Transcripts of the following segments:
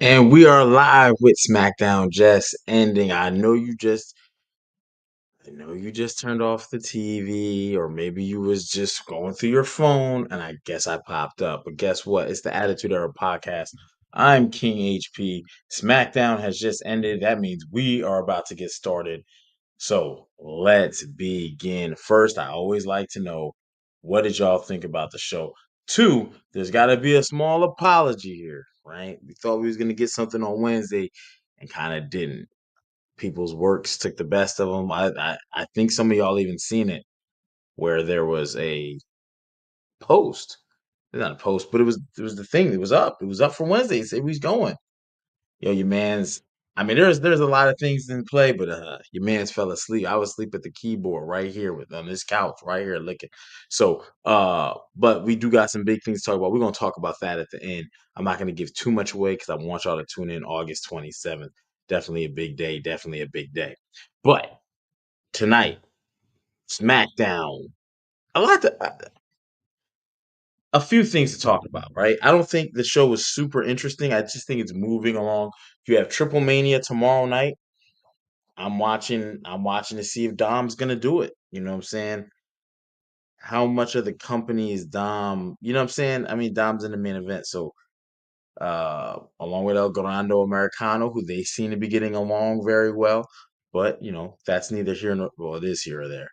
And we are live with SmackDown just ending. I know you just turned off the TV, or maybe you was just going through your phone, and I guess I popped up. But guess what? It's the Attitude Era podcast. I'm King HP. SmackDown has just ended. That means we are about to get started. So let's begin. First, I always like to know, what did y'all think about the show? Two, there's got to be a small apology here, right? We thought we was going to get something on Wednesday and kind of didn't. People's works took the best of them. I think some of y'all even seen it, where there was a post. It's not a post, but it was the thing. It was up. It was up for Wednesday. It said we was going. Your man's. I mean, there's a lot of things in play, but your man's fell asleep. I was asleep at the keyboard right here on this couch right here looking. So, but we do got some big things to talk about. We're gonna talk about that at the end. I'm not gonna give too much away because I want y'all to tune in August 27th. Definitely a big day. Definitely a big day. But tonight, SmackDown. A lot to, a few things to talk about, right? I don't think the show was super interesting. I just think it's moving along. You have Triple Mania tomorrow night. I'm watching to see if Dom's gonna do it. You know what I'm saying? How much of the company is Dom? You know what I'm saying? I mean, Dom's in the main event, so along with El Grande Americano, who they seem to be getting along very well. But that's neither here nor, well, it is here or there.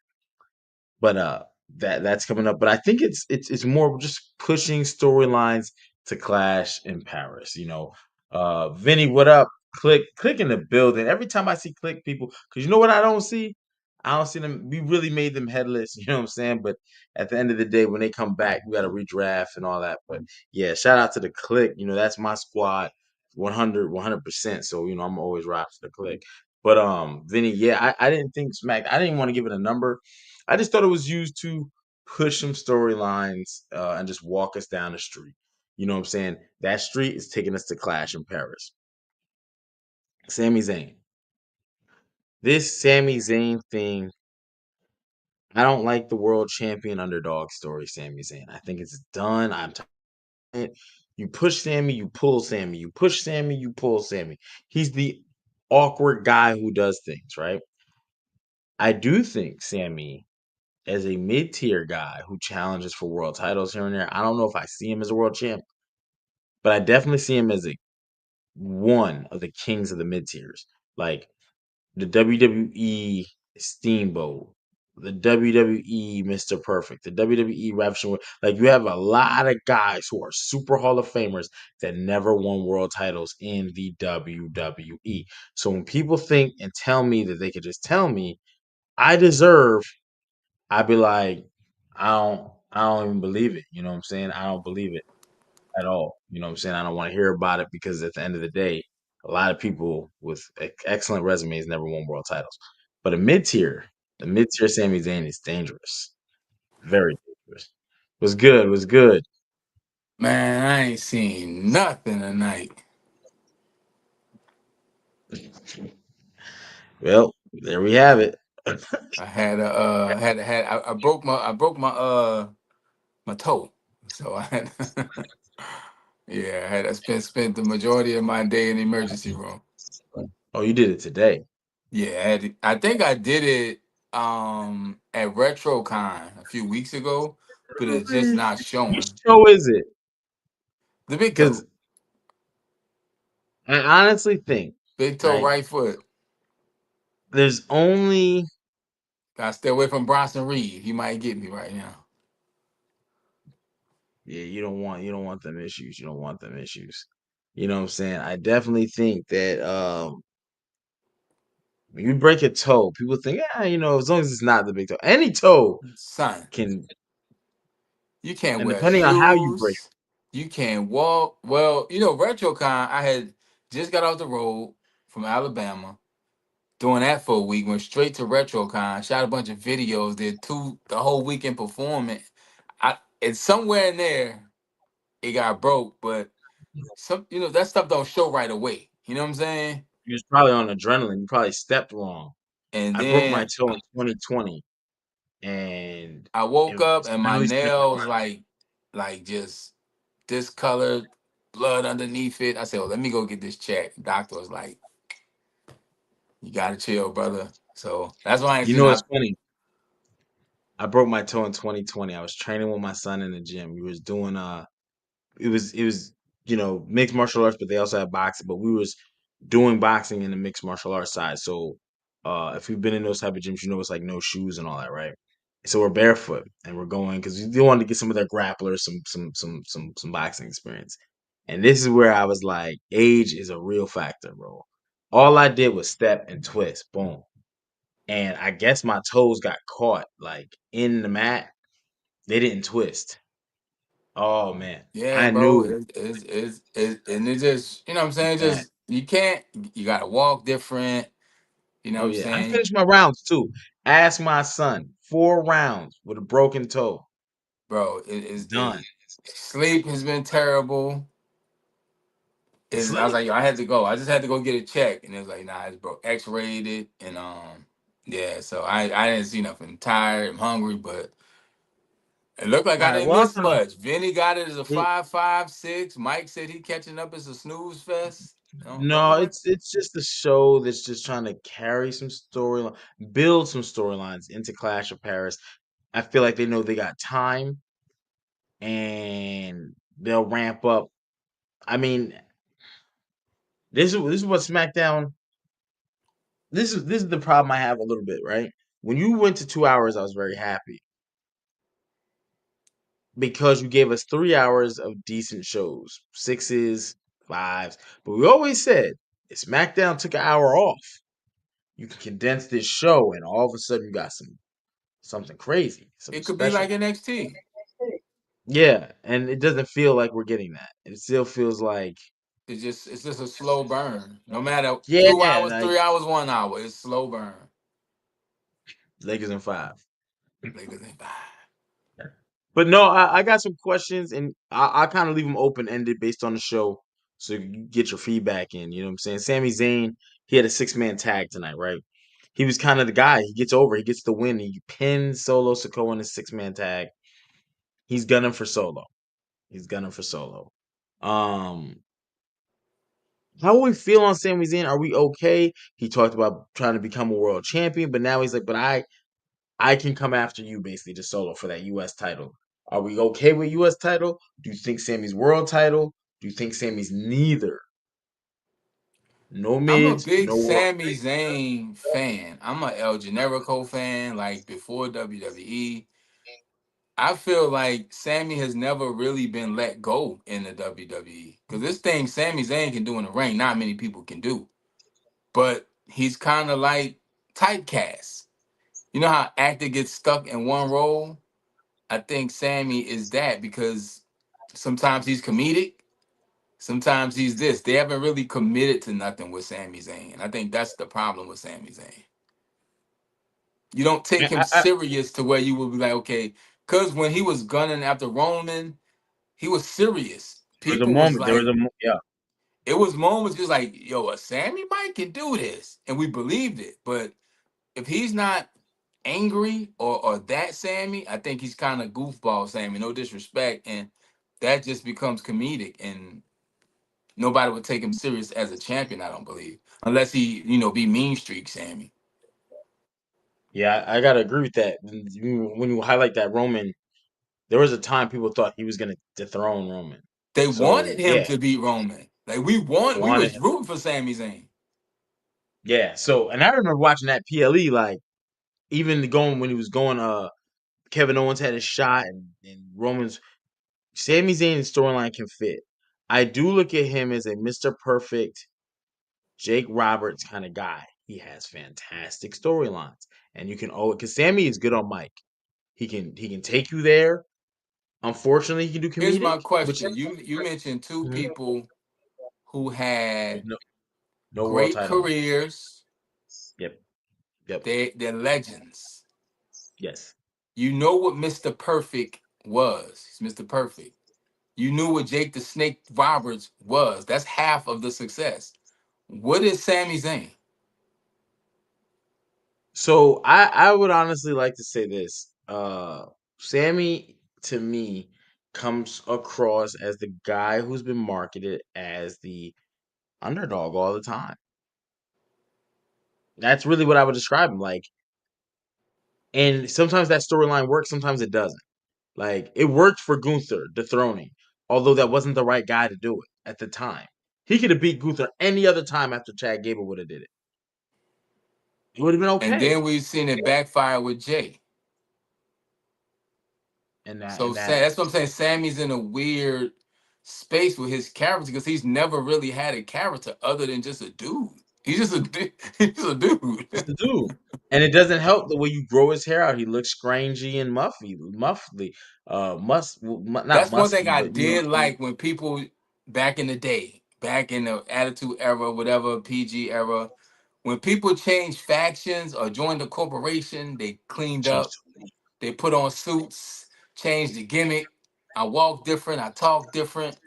But that's coming up. But I think it's more just pushing storylines to clash in Paris. Vinny, what up? Click in the building. Every time I see Click people, because you know what I don't see? I don't see them. We really made them headless, you know what I'm saying? But at the end of the day, when they come back, we got to redraft and all that. But yeah, shout out to the Click. That's my squad, 100%. So I'm always rock to the Click. But Vinny, yeah, I didn't think Smack. I didn't want to give it a number. I just thought it was used to push some storylines and just walk us down the street. You know what I'm saying? That street is taking us to Clash in Paris. Sami Zayn. This Sami Zayn thing, I don't like the world champion underdog story, Sami Zayn. I think it's done. I'm tired. You push Sammy, you pull Sammy. You push Sammy, you pull Sammy. He's the awkward guy who does things, right? I do think Sammy, as a mid-tier guy who challenges for world titles here and there, I don't know if I see him as a world champ, but I definitely see him as a one of the kings of the mid-tiers. Like the WWE Steamboat, the WWE Mr. Perfect, the WWE Revolution. Like you have a lot of guys who are super Hall of Famers that never won world titles in the WWE. So when people think and tell me that they could just tell me I deserve, I'd be like, I don't even believe it. You know what I'm saying? I don't believe it at all. You know what I'm saying? I don't want to hear about it because at the end of the day, a lot of people with excellent resumes never won world titles. But the mid tier Sami Zayn is dangerous, very dangerous. Was good, was good. Man, I ain't seen nothing tonight. Well, there we have it. I had a I broke my toe, so I had yeah, I had I spent the majority of my day in the emergency room. Oh, you did it today. Yeah, I think I did it at RetroCon a few weeks ago, but it's just not Which showing. show is it? The big toe, Because I honestly think, big toe, right, right foot. there's only Gotta stay away from Bronson Reed. He might get me right now. yeah, you don't want them issues. You don't want them issues. You know what I'm saying? I definitely think that when you break a toe, people think, as long as it's not the big toe. Any toe Son, can, you can't and wear depending on how you break shoes. You can't walk. Well, RetroCon, I had just got off the road from Alabama, doing that for a week, went straight to RetroCon, shot a bunch of videos, did the whole weekend performing. It's somewhere in there, it got broke, but that stuff don't show right away. You know what I'm saying? you're probably on adrenaline. You probably stepped wrong. And I broke my then toe in 2020, and I it woke up was and my literally nails like just discolored. blood underneath it. I said, "Well, let me go get this checked." Doctor was like, "You gotta chill, brother." So that's why I ain't You seen. know, it's funny. I broke my toe in 2020. I was training with my son in the gym. We was doing it was mixed martial arts, but they also had boxing. But we was doing boxing in the mixed martial arts side. So if you've been in those type of gyms, you know it's like no shoes and all that, right? So we're barefoot and we're going because we wanted to get some of their grapplers, some boxing experience. And this is where I was like, age is a real factor, bro. All I did was step and twist, boom. And I guess my toes got caught like in the mat. They didn't twist. Oh man, Yeah, I bro. knew And it just, you know what I'm saying? that. Just you can't. You gotta walk different. You know what Oh I'm yeah, I saying, finished my rounds too. Ask my son, 4 rounds with a broken toe, bro? It done. sleep has been terrible. I was Sleep. like, yo, I had to go. I just had to go get a check, and it was like, nah, it's bro, X-rayed it, and yeah. So I didn't see nothing. I'm tired. I'm hungry, but it looked like All I right. didn't Well, miss much. Vinny got it as a it, 5.56. Mike said he catching up as a snooze fest. Don't no, nobody. it's just a show that's just trying to carry some storyline, build some storylines into Clash of Paris. I feel like they know they got time and they'll ramp up. I mean, this is what SmackDown. This is the problem I have a little bit, right? When you went to 2 hours, I was very happy because you gave us 3 hours of decent shows, sixes, fives. But we always said if SmackDown took an hour off, you can condense this show, and all of a sudden you got something crazy, something It could be like special. NXT. Yeah, and it doesn't feel like we're getting that. It still feels like It's just a slow burn. No matter yeah, 2 hours, like 3 hours, 1 hour, it's slow burn. Lakers in five. Lakers ain't bad. But no, I got some questions, and I kind of leave them open ended based on the show, so you get your feedback in. You know what I'm saying? Sami Zayn, he had a 6-man tag tonight, right? He was kind of the guy. He gets over, he gets the win. He pins Solo Sikoa in a 6-man tag. He's gunning for Solo. He's gunning for Solo. Um, how we feel on Sami Zayn? Are we okay? He talked about trying to become a world champion, but now he's like, but I can come after you basically to Solo for that US title. Are we okay with US title? Do you think Sammy's world title? Do you think Sammy's neither? No I'm a mids, big no world. Sami Zayn fan. I'm a El Generico fan. Like before WWE, I feel like Sammy has never really been let go in the WWE because this thing Sami Zayn can do in the ring, not many people can do. But he's kind of like typecast. You know how actor gets stuck in one role? I think Sammy is that because sometimes he's comedic, sometimes he's this. They haven't really committed to nothing with Sami Zayn. And I think that's the problem with Sami Zayn. You don't take him I, serious to where you will be like, okay, because when he was gunning after Roman, he was serious. there was a People was moment. There was like, yeah. it was moments just like, yo, a Sammy Mike can do this. And we believed it. But if he's not angry or that Sammy, I think he's kind of goofball Sammy, no disrespect. And that just becomes comedic. And nobody would take him serious as a champion, I don't believe. Unless he, be mean streak Sammy. Yeah, I gotta agree with that. When you highlight that Roman, there was a time people thought he was gonna dethrone Roman. They wanted So him yeah, to beat Roman. Like they we wanted was him. rooting for Sami Zayn. Yeah. So and I remember watching that PLE like even going when he was going Kevin Owens had his shot and Roman's Sami Zayn's storyline can fit. I do look at him as a Mr. Perfect, Jake Roberts kind of guy. He has fantastic storylines, and you can because Sammy is good on mic. He can take you there. Unfortunately, he can do Here's comedic, my which question. You mentioned two Mhm. people who had No world great title. careers. Yep, yep, They're legends. yes. You know what Mr. Perfect was. He's Mr. Perfect. You knew what Jake the Snake Roberts was. That's half of the success. What is Sami Zayn? So I would honestly like to say this. Sammy to me comes across as the guy who's been marketed as the underdog all the time. That's really what I would describe him like. And sometimes that storyline works, sometimes it doesn't. Like it worked for Gunther dethroning, although that wasn't the right guy to do it at the time. He could have beat Gunther any other time after Chad Gable would have did it. It would have been And okay. then we've seen it backfire with Jay. And that So and that that's what I'm saying. Sammy's in a weird space with his character because he's never really had a character other than just a dude. He's just a he's just a dude. just the dude. And it doesn't help the way you grow his hair out. He looks scrangy and muffly, not That's one thing musky, I but you know what did I mean. like when people back in the day, back in the Attitude Era, whatever PG era, when people changed factions or joined a corporation, they cleaned Changed. up, they put on suits, changed the gimmick. I walk different, I talk different.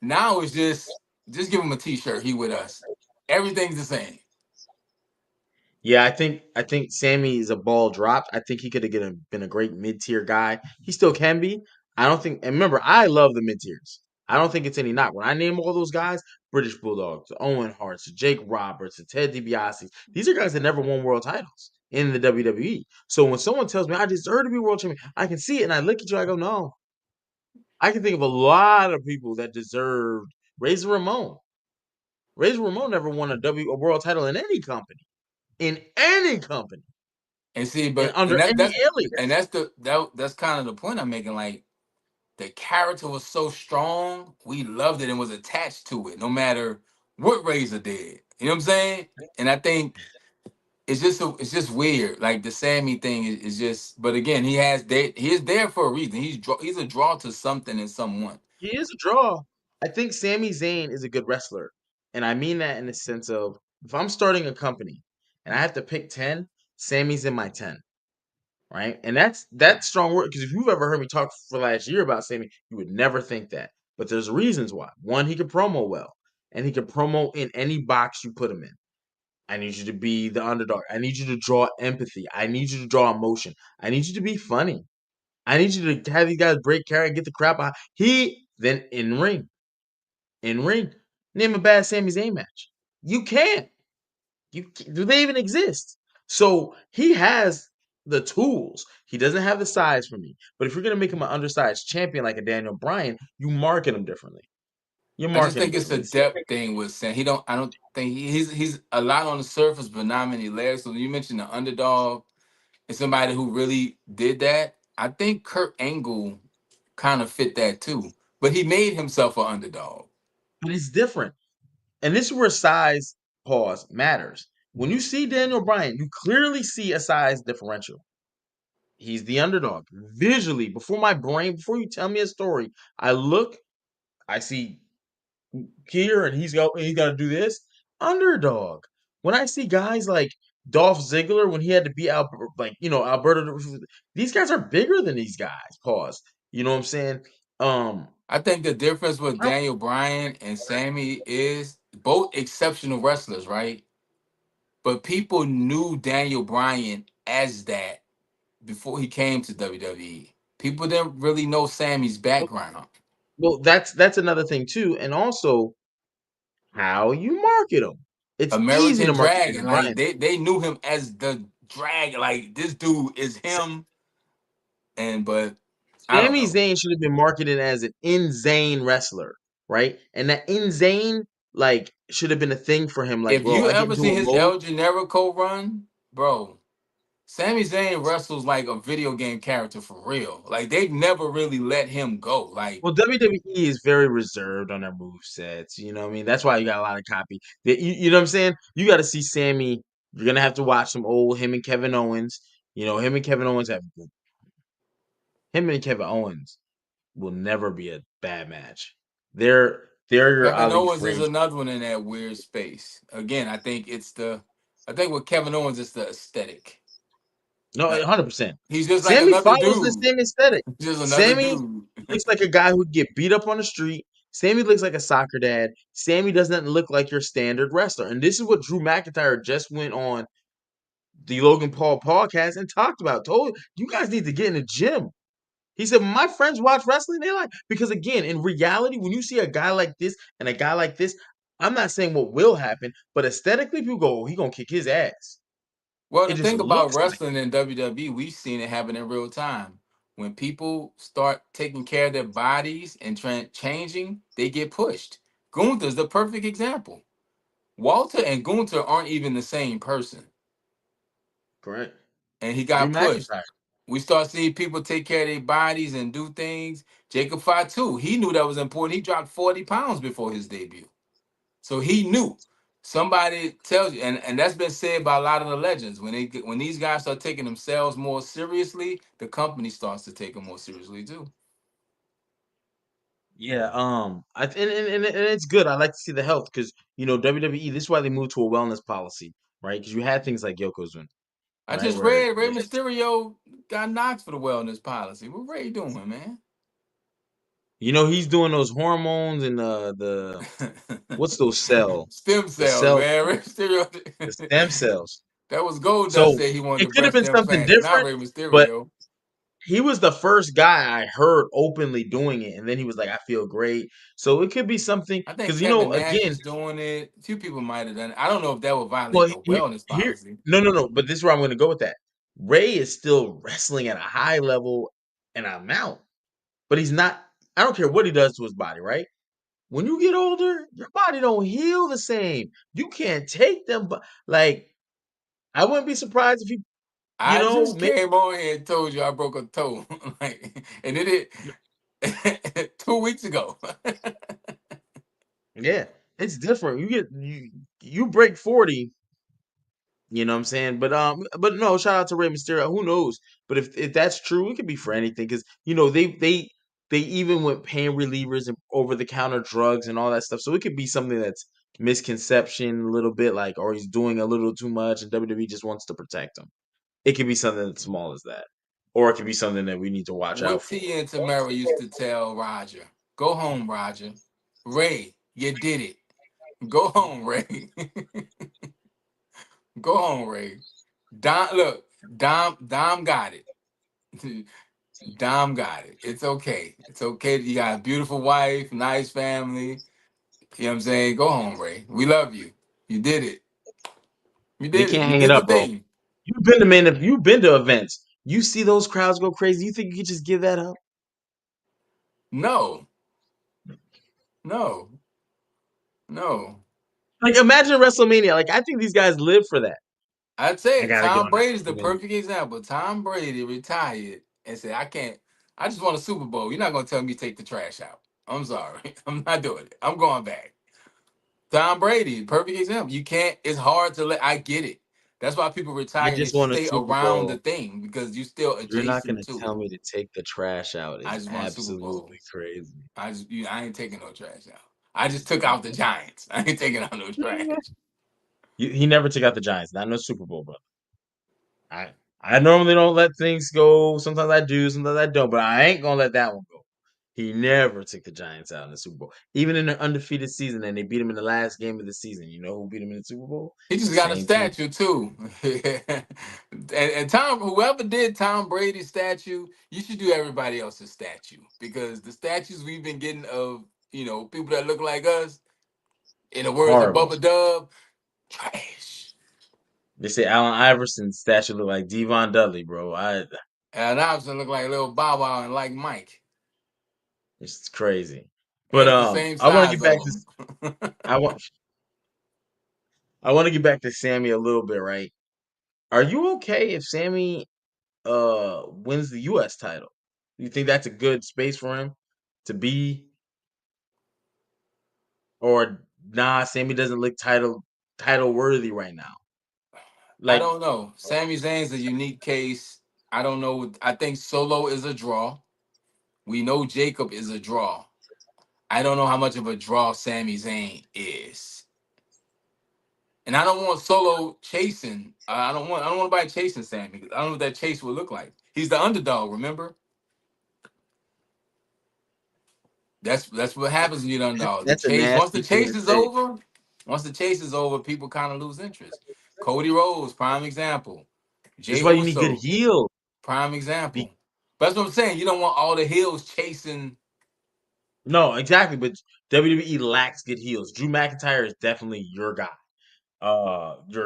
Now it's just give him a t-shirt. He with us. Everything's the same. Yeah, I think Sammy is a ball dropped. I think he could have been a great mid tier guy. He still can be. I don't think. And remember, I love the mid tiers. I don't think it's any knock. When I name all those guys, British Bulldogs, to Owen Harts, to Jake Roberts, to Ted DiBiase, these are guys that never won world titles in the WWE. So when someone tells me I deserve to be world champion, I can see it and I look at you. I go, no. I can think of a lot of people that deserved Razor Ramon. Razor Ramon never won a world title in any company. In any company. And see, And but under and any and alias. that's kind of the point I'm making. Like the character was so strong, we loved it and was attached to it, no matter what Razor did. You know what I'm saying? And I think it's just weird. Like the Sammy thing is just. But again, he is there for a reason. He's a draw to something and someone. He is a draw. I think Sami Zayn is a good wrestler. And I mean that in the sense of if I'm starting a company and I have to pick 10, Sammy's in my 10. Right. And that's strong word because if you've ever heard me talk for last year about Sammy, you would never think that. But there's reasons why. One, he can promo well, and he can promo in any box you put him in. I need you to be the underdog. I need you to draw empathy. I need you to draw emotion. I need you to be funny. I need you to have these guys break character and get the crap out. He then in ring. Name a bad Sami Zayn match. You can't. Do they even exist? So he has the tools. He doesn't have the size for me. But if you're gonna make him an undersized champion like a Daniel Bryan, you market him differently. You I just market him think it's a differently. depth thing with Sam. I don't think he's a lot on the surface, but not many layers. So you mentioned the underdog and somebody who really did that. I think Kurt Angle kind of fit that too, but he made himself an underdog. But it's different. And this is where size pause matters. When you see Daniel Bryan, you clearly see a size differential. He's the underdog. Visually, before you tell me a story, I look, I see here and he's got to do this. Underdog. When I see guys like Dolph Ziggler when he had to be Alberto, these guys are bigger than these guys. Pause. You know what I'm saying? Um, I think the difference with Daniel Bryan and Sammy is both exceptional wrestlers, right? But people knew Daniel Bryan as that before he came to WWE. People didn't really know Sammy's background. well, that's another thing too, and also how you market them. It's easy American to market Dragon, Daniel like Bryan. they knew him as the Dragon. Like this dude is him, and but I don't Sami know. Zayn should have been marketed as an insane wrestler, right? And that insane should have been a thing for him. Like, If bro, you I get ever into seen a his mode. El Generico run, bro, Sami Zayn wrestles like a video game character for real. Like they've never really let him go. Like Well, WWE is very reserved on their move sets. You know what I mean? That's why you got a lot of copy. You know what I'm saying? You got to see Sammy. You're gonna have to watch some old him and Kevin Owens. You know, him and Kevin Owens will never be a bad match. They're your Kevin Ali Owens is Frazier. another one in that weird space. Again, I think with Kevin Owens it's the aesthetic. No, Like 100%. he's just like Sammy another follows the dude. same aesthetic. Just another Sammy dude. looks like a guy who'd get beat up on the street. Sammy looks like a soccer dad. Sammy doesn't look like your standard wrestler. And this is what Drew McIntyre just went on the Logan Paul podcast and talked about. Told you guys need to get in the gym. He said, "My friends watch wrestling. They like because again, in reality, when you see a guy like this and a guy like this, I'm not saying what will happen, but aesthetically, people go, he gonna kick his ass. Well, It the just thing about looks like wrestling in WWE, we've seen it happen in real time. When people start taking care of their bodies and changing, they get pushed. Gunther's the perfect example. Walter and Gunther aren't even the same person, correct. and he Drew got pushed. McIntyre. We start seeing people take care of their bodies and do things. Jacob Fatu, he knew that was important. He dropped 40 pounds before his debut. So he knew. Somebody tells you, and that's been said by a lot of the legends. When these guys start taking themselves more seriously, the company starts to take them more seriously too. Yeah, and it's good. I like to see the health because WWE. This is why they moved to a wellness policy, right? Because you had things like Yokozuna, I right? just Where read Rey Mysterio got knocked for the wellness policy. What Ray doing, man? he's doing those hormones and the what's those Stem the cells, cell man. Rey Mysterio. the stem cells. That was Goldust So said he wanted it the could have breast been something implants, not different, Rey but Mysterio. he was the first guy I heard openly doing it, and then he was like, "I feel great." So it could be something I think because Kevin Nash again, is doing it. A few people might have done it. I don't know if that would violate well, the wellness here, policy. no, but this is where I'm going to go with that. Ray is still wrestling at a high level and amount, but he's not. I don't care what he does to his body, right? When you get older, your body don't heal the same. You can't take them, but like I wouldn't be surprised if he, I just maybe came on here and told you I broke a toe, like, and it 2 weeks ago. yeah, it's different. You break 40. You know what I'm saying? But no, shout out to Rey Mysterio. Who knows? But if that's true, it could be for anything because they even went pain relievers and over the counter drugs and all that stuff. So it could be something that's misconception a little bit, like or he's doing a little too much, and WWE just wants to protect him. It could be something as small as that, or it could be something that we need to watch out What for. Tia and Tamara used to tell Roger, "Go home, Roger. Ray, you did it. Go home, Ray. Go home, Ray. Dom, look, Dom got it. Dom got it. It's okay. It's okay. You got a beautiful wife, nice family. You know what I'm saying? Go home, Ray. We love you. You did it. You They did it. can't You hang it did the up, bro. thing. You've been to events. You see those crowds go crazy. You think you could just give that up? No, no, no. Like imagine WrestleMania. Like I think these guys live for that. I'd I say gotta get Tom on that Brady's the WrestleMania. perfect example. Tom Brady retired and said, I can't, I just want a Super Bowl. You're not going to tell me to take the trash out. I'm sorry. I'm not doing it. I'm going back. Tom Brady, perfect example. You can't, it's hard to let, I get it. That's why people I retire and just want a stay Super around the Bowl. thing because you still You're not adjacent gonna to tell it. me to take the trash out I is just want a Super Bowl. absolutely crazy. I ain't taking no trash out. I just took out the Giants. I ain't taking out no trash. He never took out the Giants. Not no Super Bowl, brother. I I normally don't let things go. Sometimes I do, sometimes I don't, but I ain't gonna let that one go. He never took the Giants out in the Super Bowl. Even in the undefeated season, and they beat him in the last game of the season. You know who beat him in the Super Bowl? He just The got a same team. statue too. And Tom, whoever did Tom Brady's statue, you should do everybody else's statue because the statues we've been getting of people that look like us, in the words of Horrible. Bubba Dub, trash. They say Allen Iverson's statue look like Devon Dudley, bro. And Iverson look like little Bow Wow and like Mike, It's crazy. But and it's the same I want to size get back of to them. I want I want to get back to Sammy a little bit, right? Are you okay if Sammy wins the US title? You think that's a good space for him to be or nah, Sammy doesn't look title worthy right now. I Like don't know. Sami Zayn's a unique case. I don't know. I think Solo is a draw. We know Jacob is a draw. I don't know how much of a draw Sami Zayn is. And I don't want Solo chasing. I don't want anybody chasing Sammy. I don't know what that chase will look like. He's the underdog, remember? That's what happens when you're the underdog. The that's a chase, nasty thing to say. once the chase is over, people kind of lose interest. Cody Rhodes, prime example. That's Jay why you need good Uso, heels. prime Be, example. But that's what I'm saying. You don't want all the heels chasing. No, exactly. But WWE lacks good heels. Drew McIntyre is definitely your guy.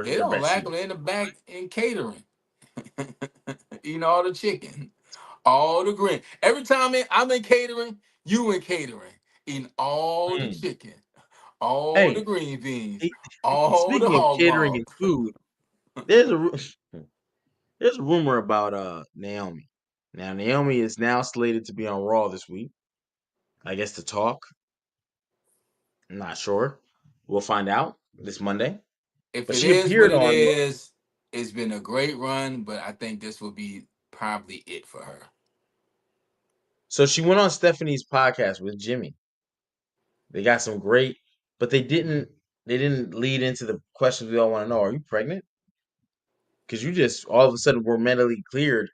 They Your don't best lack heel. them. They're in the back in catering, eating all the chicken, all the green. Every time I'm in catering, you in catering, eating all the Mm. chicken, all the Hey, green beans, eh, all the speaking of hog catering maw. and food, there's a there's a rumor about Naomi. Now Naomi is now slated to be on Raw this week. I guess to talk. I'm not sure. We'll find out this Monday. If But it she is what appeared it on. is, it's been a great run, but I think this will be probably it for her. So she went on Stephanie's podcast with Jimmy. They got some great, but they didn't lead into the questions we all want to know. Are you pregnant? Because you just all of a sudden were mentally cleared,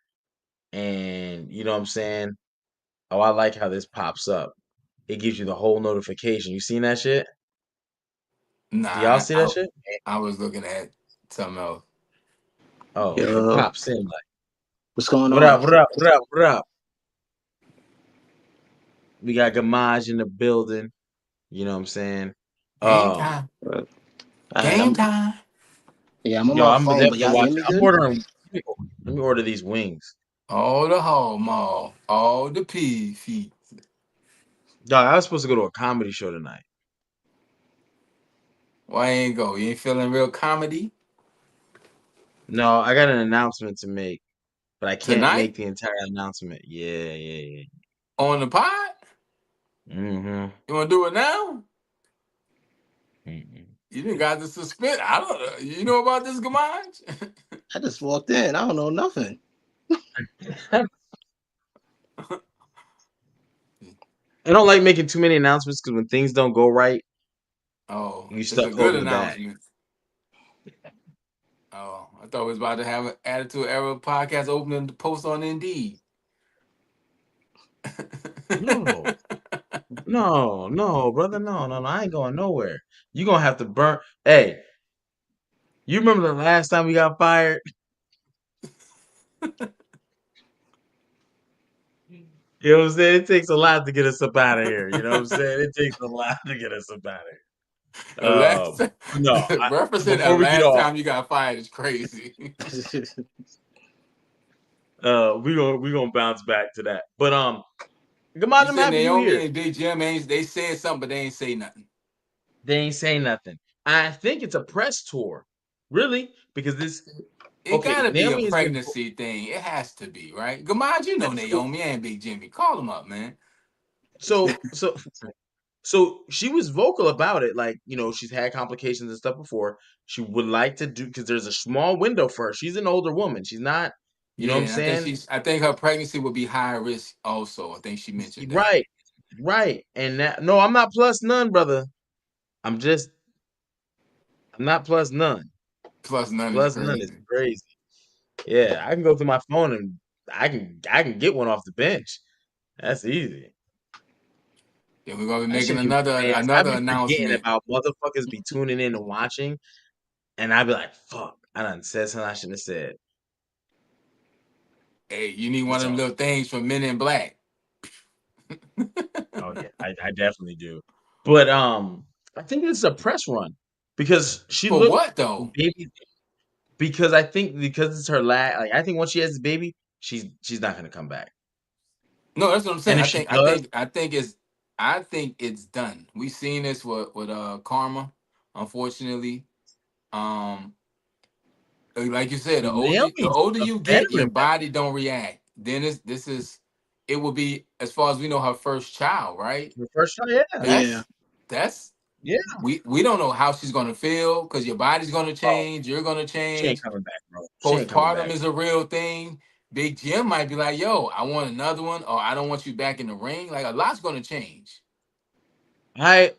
and you know what I'm saying. Oh, I like how this pops up. It gives you the whole notification. You seen that shit? Do y'all Nah, see that shit? I was looking at something else. Oh, it Yo, pops in like, what's going what on? up? What up? What up? What up? We got Gamage in the building. You know what I'm saying? Game Um, time. All right, Game time. I'm on yo, my I'm phone, but definitely y'all hear watching. me I'm good? ordering. Let me order these wings. All the hog maw. All the pig feet. Dog, I was supposed to go to a comedy show tonight. Why ain't go? You ain't feeling real comedy No, I got an announcement to make, but I can't tonight make the entire announcement. Yeah. on the pod? Mm-hmm. You want to do it now? Mm-hmm. You didn't got the suspense. I don't know. You know about this, Gamage? I just walked in. I don't know nothing. I don't like making too many announcements because when things don't go right, Oh, you it's stuck a good holding the bag. announcement. Oh, I thought we was about to have an Attitude Era podcast opening the post on Indeed. No, no, brother, no. I ain't going nowhere. You gonna have to burn. Hey, you remember the last time we got fired? You know what I'm saying? It takes a lot to get us up out of here. You know what I'm saying? It takes a lot to get us up out of here. The last time, No, referencing before that we get last off, time you got fired is crazy. we gonna bounce back to that. But You Gamad, I'm said happy you Naomi here. and Big Jim ain't they said something, but they ain't say nothing. They ain't saying nothing. I think it's a press tour, really, because this. It Okay, gotta be a Naomi has been pregnancy thing. It has to be, right? Gamad, you know so Naomi and Big Jimmy. Call them up, man. so so so she was vocal about it. Like, you know, she's had complications and stuff before. She would like to do because there's a small window for her. She's an older woman. She's not, you know what I'm Yeah, saying? I think her pregnancy would be high risk also. I think she mentioned that. Right, right. And that, no, I'm not plus none, brother. I'm just I'm not plus none. Plus none is Plus none is crazy. crazy. Yeah, I can go through my phone and I can get one off the bench. That's easy. Then we're gonna be That making shit can be fast. I another be forgetting announcement about motherfuckers be tuning in and watching, and I be like, "Fuck, I done said something I shouldn't have said." hey, you need one It's of them all little things from Men in Black. oh yeah, I definitely do. But I think it's a press run because she For looked what though? baby because I think because it's her last like I think once she has the baby, she's not gonna come back. No, that's what I'm saying. And if she does, I think it's done. We seen this with Karma, unfortunately. Um, like you said, the Naomi's older a you get, your veteran, body don't react. Then this is it will be, as far as we know, her first child, right? the first time, yeah, Yeah. That's yeah. we don't know how she's gonna feel because your body's gonna Oh, change, you're gonna she ain't change. coming back, bro. She ain't coming Postpartum back. is a real thing. Big Jim might be like, yo, I want another one, or I don't want you back in the ring. Like a lot's gonna change. I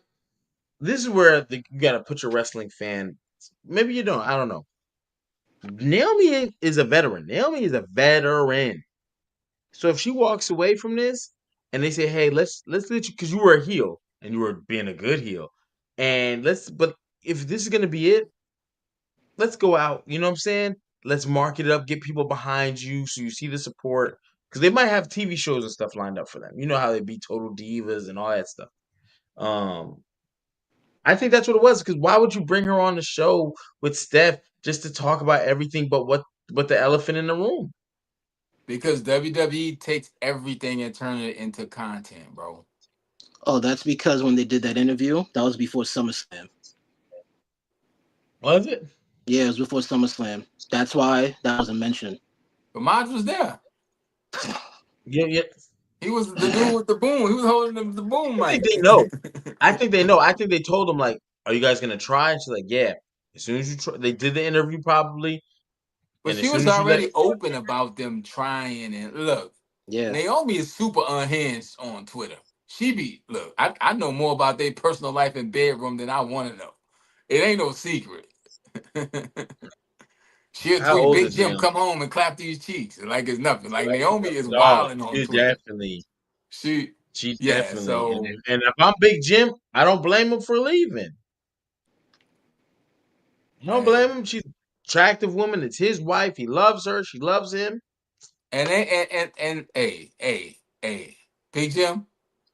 This is where you gotta put your wrestling fan. Maybe you don't. I don't know. Naomi is a veteran. Naomi is a veteran. So if she walks away from this and they say, "Hey, let's let you," because you were a heel and you were being a good heel, and but if this is gonna be it, let's go out. You know what I'm saying? Let's market it up, get people behind you, so you see the support. because they might have TV shows and stuff lined up for them. You know how they be Total Divas and all that stuff. I think that's what it was. Because why would you bring her on the show with Steph just to talk about everything but the elephant in the room? Because WWE takes everything and turns it into content, bro. Oh, that's because when they did that interview, that was before SummerSlam. Was it? Yeah, it was before SummerSlam. That's why that wasn't mentioned. But Maj was there. Yeah. He was the dude with the boom. He was holding the boom I think mic. they know. I think they know. I think they told him like, "Are you guys gonna try?" And she's like, "Yeah." As soon as you try, they did the interview probably, But and she as soon was as you let already it, open about them trying. And look, Yeah. Naomi is super unhinged on Twitter. I know more about their personal life and bedroom than I want to know. It ain't no secret. She'll how tweet, old Big is Jim, Naomi? come home and clap these cheeks. Like it's nothing. Like Right? Naomi is Dog, wilding on she Twitter. definitely, She, she yeah, definitely, so, and if I'm Big Jim, I don't blame him for leaving. I don't blame hey. him. She's an attractive woman. It's his wife. He loves her. She loves him. Hey, Big Jim,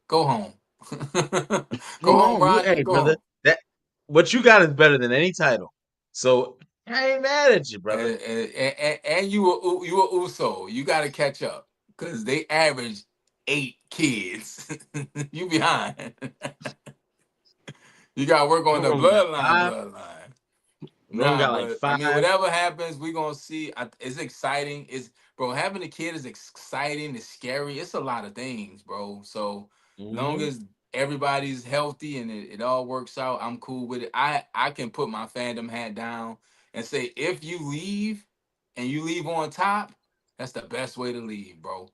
go home. Go Go home, home, Roger. hey Go brother. home. That what you got is better than any title. So I ain't mad at you, brother. And you were Uso. You got to catch up because they average 8 kids. You behind. You got to work on the Roman got bloodline. five. Bloodline. Roman Nah, got like but I mean, five. whatever happens, we gonna see. It's exciting. It's bro, having a kid is exciting. It's scary. It's a lot of things, bro. So long Hmm. as everybody's healthy and it all works out, I'm cool with it. I can put my fandom hat down and say if you leave and you leave on top, that's the best way to leave, bro.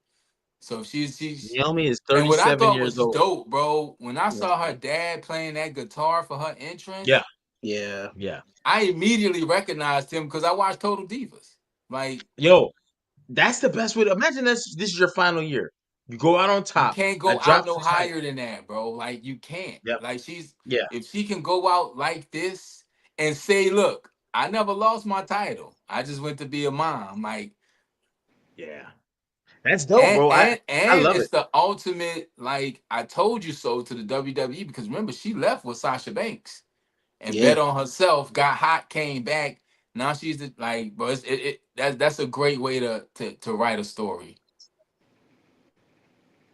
So she's Naomi is and what I 37 thought years was old. dope, bro. When I That's saw her cool. dad playing that guitar for her Yeah, entrance. Yeah. yeah. I immediately recognized him because I watched Total Divas. Like Yo, that's the best way to imagine this is your final year. You go out on you top. can't I go out dropped no the title. higher than that, bro. Like you can't. Yep. Like Yeah. if she can go out like this and say, "Look, I never lost my title. I just went to be a mom." Like Yeah. That's dope, bro. I and love it's it. the ultimate. Like I told you so to the WWE because remember she left with Sasha Banks and Yeah. bet on herself, got hot, came back. Now she's like, bro, that's a great way to write a story.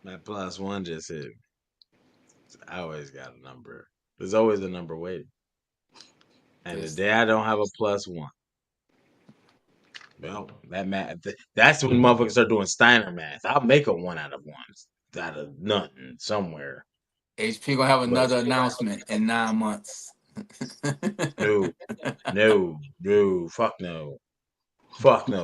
My plus one just hit. I always got a number. There's always a number waiting. And the This day I don't have a plus one, well, that math. That's when motherfuckers start doing Steiner math. I'll make a one out of ones, out of nothing somewhere. HP gonna have But another announcement in 9 months. no, no, fuck no.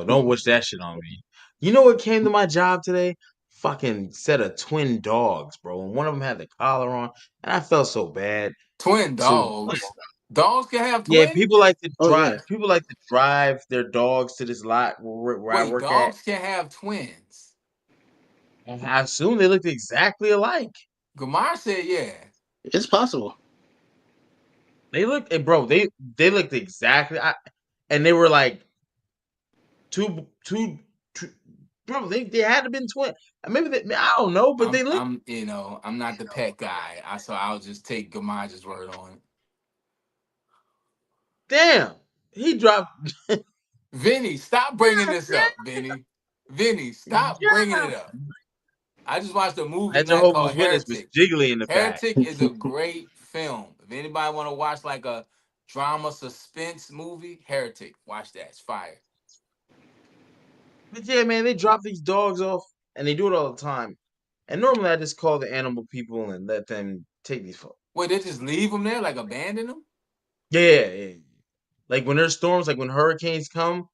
Don't wish that shit on me. You know what came to my job today? Fucking set of twin dogs, bro. And one of them had the collar on, and I felt so bad. Twin So dogs. Dogs can have yeah, twins. people like to Oh drive. yeah. People like to drive their dogs to this lot where I Wait, work at. dogs can have twins. And I assume they looked exactly alike. Gamar said, "Yeah." It's possible. They looked, bro. They looked exactly. And they were like two. Bro, they had to have been twin. Maybe I don't know, but they look. I'm not the pet guy. So I'll just take Gamar's word on it. Damn, he dropped. Vinny, stop bringing this up, Vinny. Vinny, stop bringing Yeah. it up. I just watched a movie That night called Jehovah's Witness was Heretic. jiggly in the back. Heretic is a great film. If anybody want to watch like a drama suspense movie, Heretic, watch that. It's fire. But yeah, man, they drop these dogs off, and they do it all the time. And normally, I just call the animal people and let them take these. Wait, they just leave them there, like abandon them? Yeah. Like when there's storms, like when hurricanes come,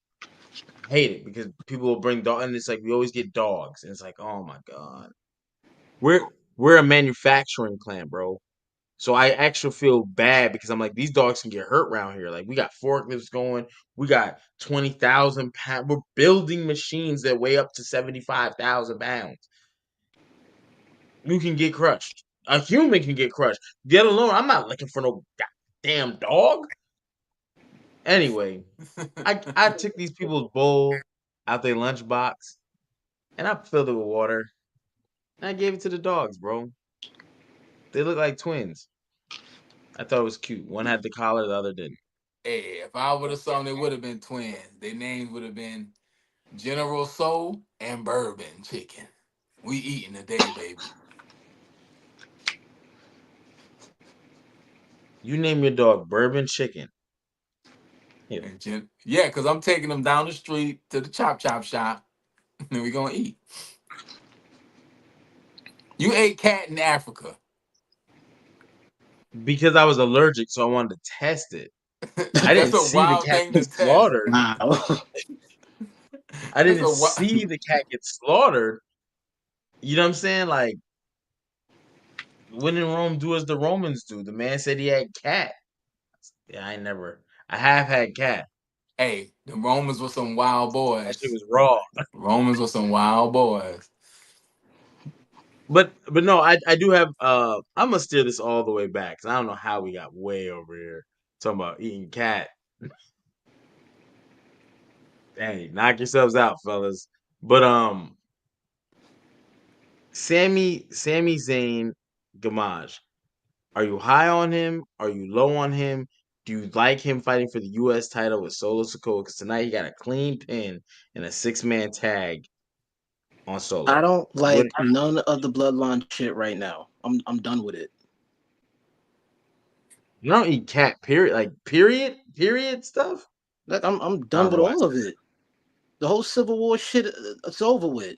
I hate it because people will bring dogs, and it's like we always get dogs, and it's like, oh my god, we're a manufacturing plant, bro. So I actually feel bad because I'm like these dogs can get hurt around here. Like we got forklifts going, we got 20,000 pounds. We're building machines that weigh up to 75,000 pounds. You can get crushed. A human can get crushed. Get alone. I'm not looking for no goddamn dog. Anyway, I took these people's bowl out their lunchbox. and I filled it with water, and I gave it to the dogs, bro. They look like twins. I thought it was cute. One had the collar, the other didn't. Hey, if I would have sung, they would have been twins. Their names would have been General Soul and Bourbon Chicken. We eating today, baby. You name your dog Bourbon Chicken. Yeah. Yeah, because I'm taking them down the street to the chop chop shop, and we gonna eat. You ate cat in Africa. Because I was allergic, so I wanted to test it. I That's didn't a see the wild cat thing get to test. slaughtered. Wow. I That's didn't a wild. see the cat get slaughtered. You know what I'm saying? Like, when in Rome, do as the Romans do. The man said he had cat. Yeah, I have had cat. Hey, the Romans were some wild That shit boys. was raw. Romans were some wild boys. But no, I do have I'm gonna steer this all the way back because I don't know how we got way over here talking about eating cat. Hey, knock yourselves out, fellas. But Sami Zayn Gamage. Are you high on him? Are you low on him? Do you like him fighting for the US title with Solo Sikoa? Because tonight he got a clean pin and a 6-man tag on I Solo. don't What like none of the bloodline shit right now. I'm done with it. you don't eat cat, period. Like period stuff. Like I'm I done don't know with why I all said of it. The whole Civil War shit, it's over with.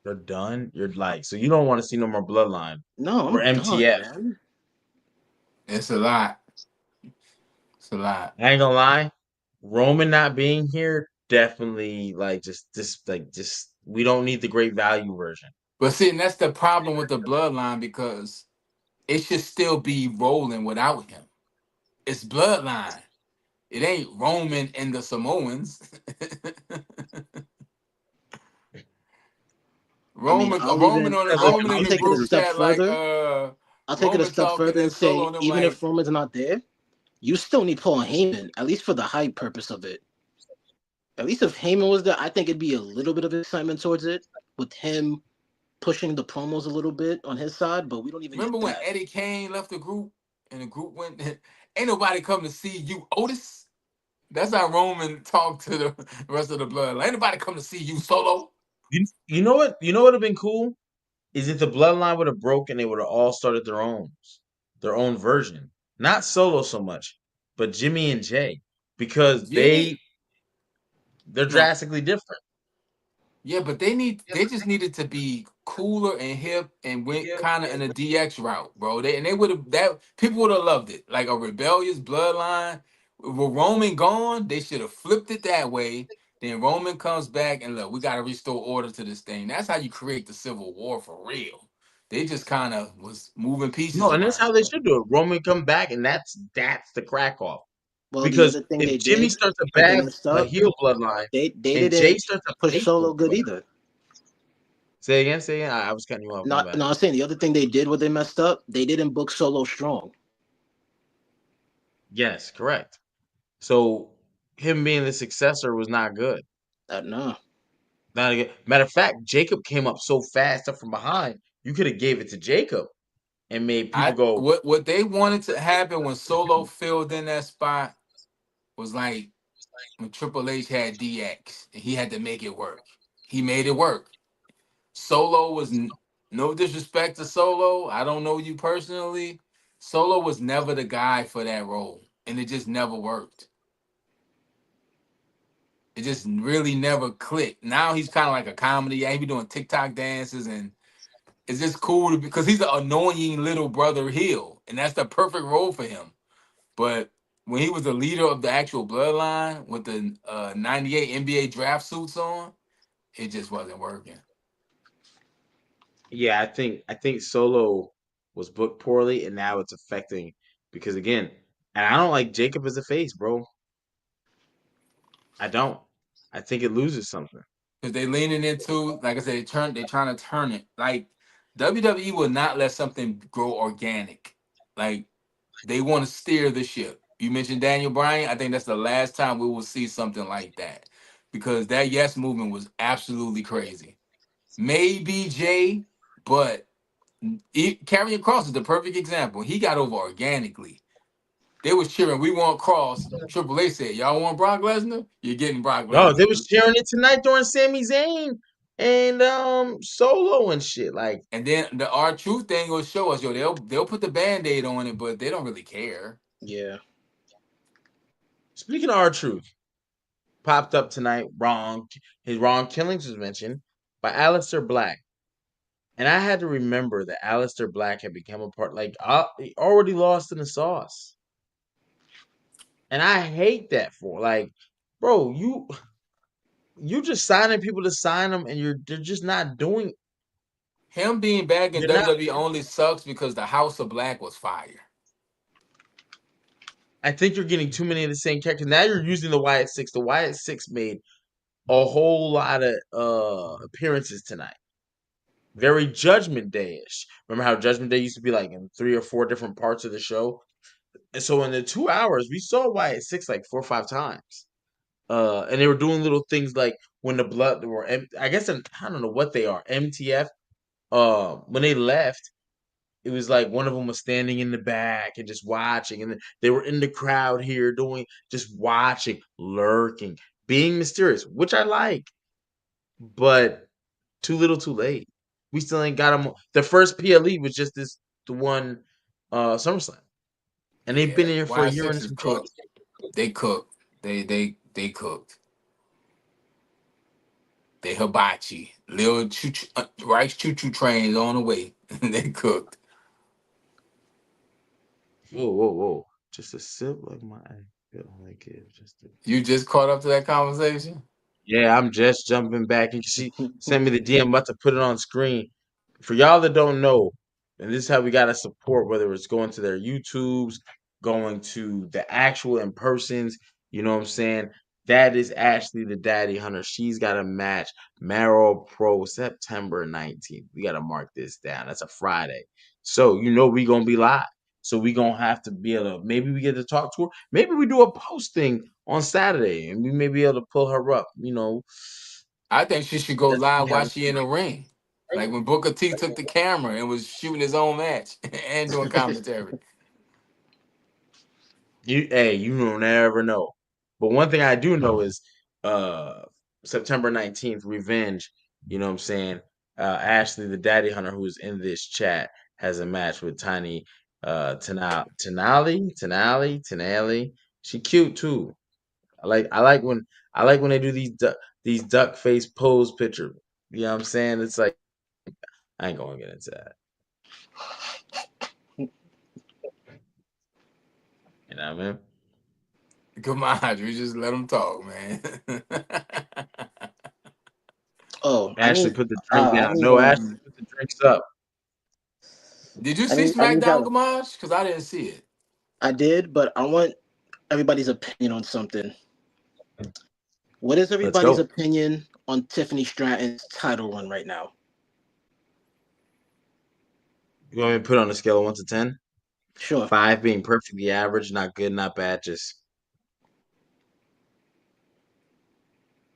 you're done. You're like, so you don't want to see no more bloodline No, or I'm done, MTF. man. It's a lot. It's a lot. I ain't gonna lie. Roman not being here definitely like just we don't need the great value version. But see, and that's the problem with the bloodline because it should still be rolling without him. It's bloodline. It ain't Roman and the Samoans. I mean, Because of Roman I'll in the take it a group step chat like further. I'll take it a Roman step talking further and and Solo say, and them even if like, Roman's not there, you still need Paul Heyman, at least for the hype purpose of it. At least if Heyman was there, I think it'd be a little bit of excitement towards it with him pushing the promos a little bit on his side, but we don't even remember get when that. Eddie Kane left the group and the group went, ain't nobody come to see you, Otis. That's how Roman talked to the rest of the blood. Ain't nobody come to see you, Solo. you know what would have been cool is if the bloodline would have broken, they would have all started their own version. Not Solo so much, but Jimmy and Jay because Jimmy, they're No, drastically different. yeah, but they just needed to be cooler and hip and went kind of in a DX route, bro. They would have that people would have loved it. Like a rebellious bloodline. With Roman gone, they should have flipped it that way. Then Roman comes back and look, we gotta restore order to this thing. That's how you create the Civil War for real. They just kind of was moving pieces No, and that's around. how they should do it. Roman come back, and that's the crack off. well, the Because other thing if they Jimmy did starts a that they bad messed a up, heel bloodline they and Jay didn't starts a push face Solo good bloodline, either. say again. I was cutting you off. My Not bad. no, I'm saying the other thing they did where they messed up, they didn't book Solo strong. Yes, correct. So him being the successor was not good. No. Not good. Matter of fact, Jacob came up so fast up from behind. You could have gave it to Jacob and made people I go. what they wanted to happen when Solo filled in that spot was like when Triple H had DX and he had to make it work. He made it work. Solo was no disrespect to Solo. I don't know you personally. Solo was never the guy for that role, and it just never worked. It just really never clicked. Now he's kind of like a comedy. Yeah, he be doing TikTok dances, and it's just cool because he's an annoying little brother heel, and that's the perfect role for him. But when he was the leader of the actual bloodline with the '98 NBA draft suits on, it just wasn't working. Yeah, I think Solo was booked poorly, and now it's affecting because again, and I don't like Jacob as a face, bro. I don't. I think it loses something. Because they leaning into, like I said, they trying to turn it. Like WWE will not let something grow organic. Like they want to steer the ship. You mentioned Daniel Bryan. I think that's the last time we will see something like that. Because that yes movement was absolutely crazy. maybe Jay, but Karrion Cross is the perfect example. He got over organically. They was cheering, "We want Cross." Triple H said, "Y'all want Brock Lesnar? You're getting Brock No, they Lesnar." was cheering it tonight during Sami Zayn and Solo and shit. Like, And then the R-Truth thing will show us, they'll put the Band-Aid on it, but they don't really care. Yeah. speaking of R-Truth, popped up tonight. His Wrong Killings was mentioned by Aleister Black. And I had to remember that Aleister Black had become a part, like, he already lost in the sauce. And I hate that for, like, bro, you just signing people to sign them, and they're just not doing. Him being back in They're not. WWE only sucks because the House of Black was fire. I think you're getting too many of the same characters. Now you're using the Wyatt Six. The Wyatt Six made a whole lot of appearances tonight. Very Judgment Day-ish. Remember how Judgment Day used to be like in 3 or 4 different parts of the show? And so in the 2 hours, we saw Wyatt Six like 4 or 5 times. And they were doing little things like when the blood were, I guess, I don't know what they are, MTF. When they left, it was like one of them was standing in the back and just watching, and they were in the crowd here just watching, lurking, being mysterious, which I like, but too little, too late. We still ain't got them. The first PLE was just the one SummerSlam, and they've been Yeah, in here for a year Y6 and is some change. cooked. They cooked. They cooked. They hibachi. Little rice choo-choo trains on the way. They cooked. Whoa, whoa, whoa! Just a sip like my feel like it. You just caught up to that conversation? Yeah, I'm just jumping back, and she sent me the DM. About to put it on screen for y'all that don't know. And this is how we gotta support, whether it's going to their YouTubes, going to the actual in persons. You know what I'm saying? That is Ashley the Daddy Hunter. She's got a match, Marrow Pro, September 19th. We gotta mark this down. That's a Friday, so we gonna be live. So we gonna have to be able to. Maybe we get to talk to her. Maybe we do a posting on Saturday, and we may be able to pull her up. I think she should go Let's see live how while she in the ring. Like when Booker T took the camera and was shooting his own match and doing commentary. you don't never know. But one thing I do know is uh September 19th, Revenge. You know what I'm saying? Ashley, the Daddy Hunter, who's in this chat, has a match with Tiny Tenali. She cute too. I like when they do these duck face pose picture. You know what I'm saying? It's like I ain't gonna get into that. You know what I mean? Come on, we just let them talk, man. Oh, Ashley put the drink I down. need No, Ashley put the drinks up. Did you I see need I need SmackDown, y'all. Gamage? Because I didn't see it. I did, but I want everybody's opinion on something. What is Let's everybody's go. opinion on Tiffany Stratton's title run right now? You want me to put it on a scale of 1 to 10? Sure. 5 being perfectly average, not good, not bad, just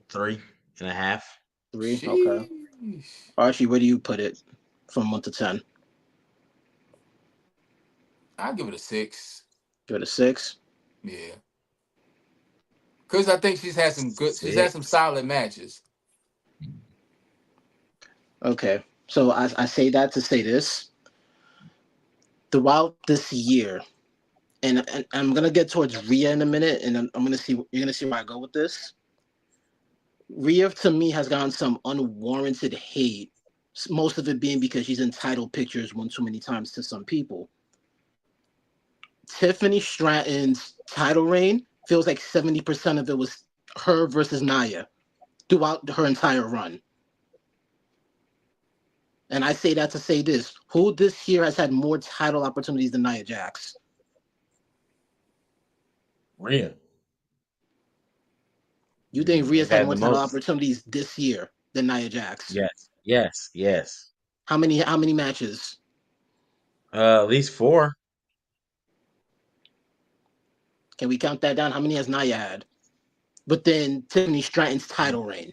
3.5. 3. Okay. Sheesh. Archie, where do you put it from 1 to 10? I'll give it a 6. Give it a 6. Yeah. Because I think she's had some 6. solid matches. Okay. So I say that to say this. Throughout this year, and I'm gonna get towards Rhea in a minute, and I'm gonna see you're gonna see where I go with this. Rhea to me has gotten some unwarranted hate. Most of it being because she's in title pictures one too many times to some people. Tiffany Stratton's title reign feels like 70% of it was her versus Nia throughout her entire run. And I say that to say this: who this year has had more title opportunities than Nia Jax? Rhea You think Rhea's has had had more the title most. opportunities this year than Nia Jax? Yes, yes, yes. How many matches? At least 4. Can we count that down? How many has Nia had? But then Tiffany Stratton's title reign.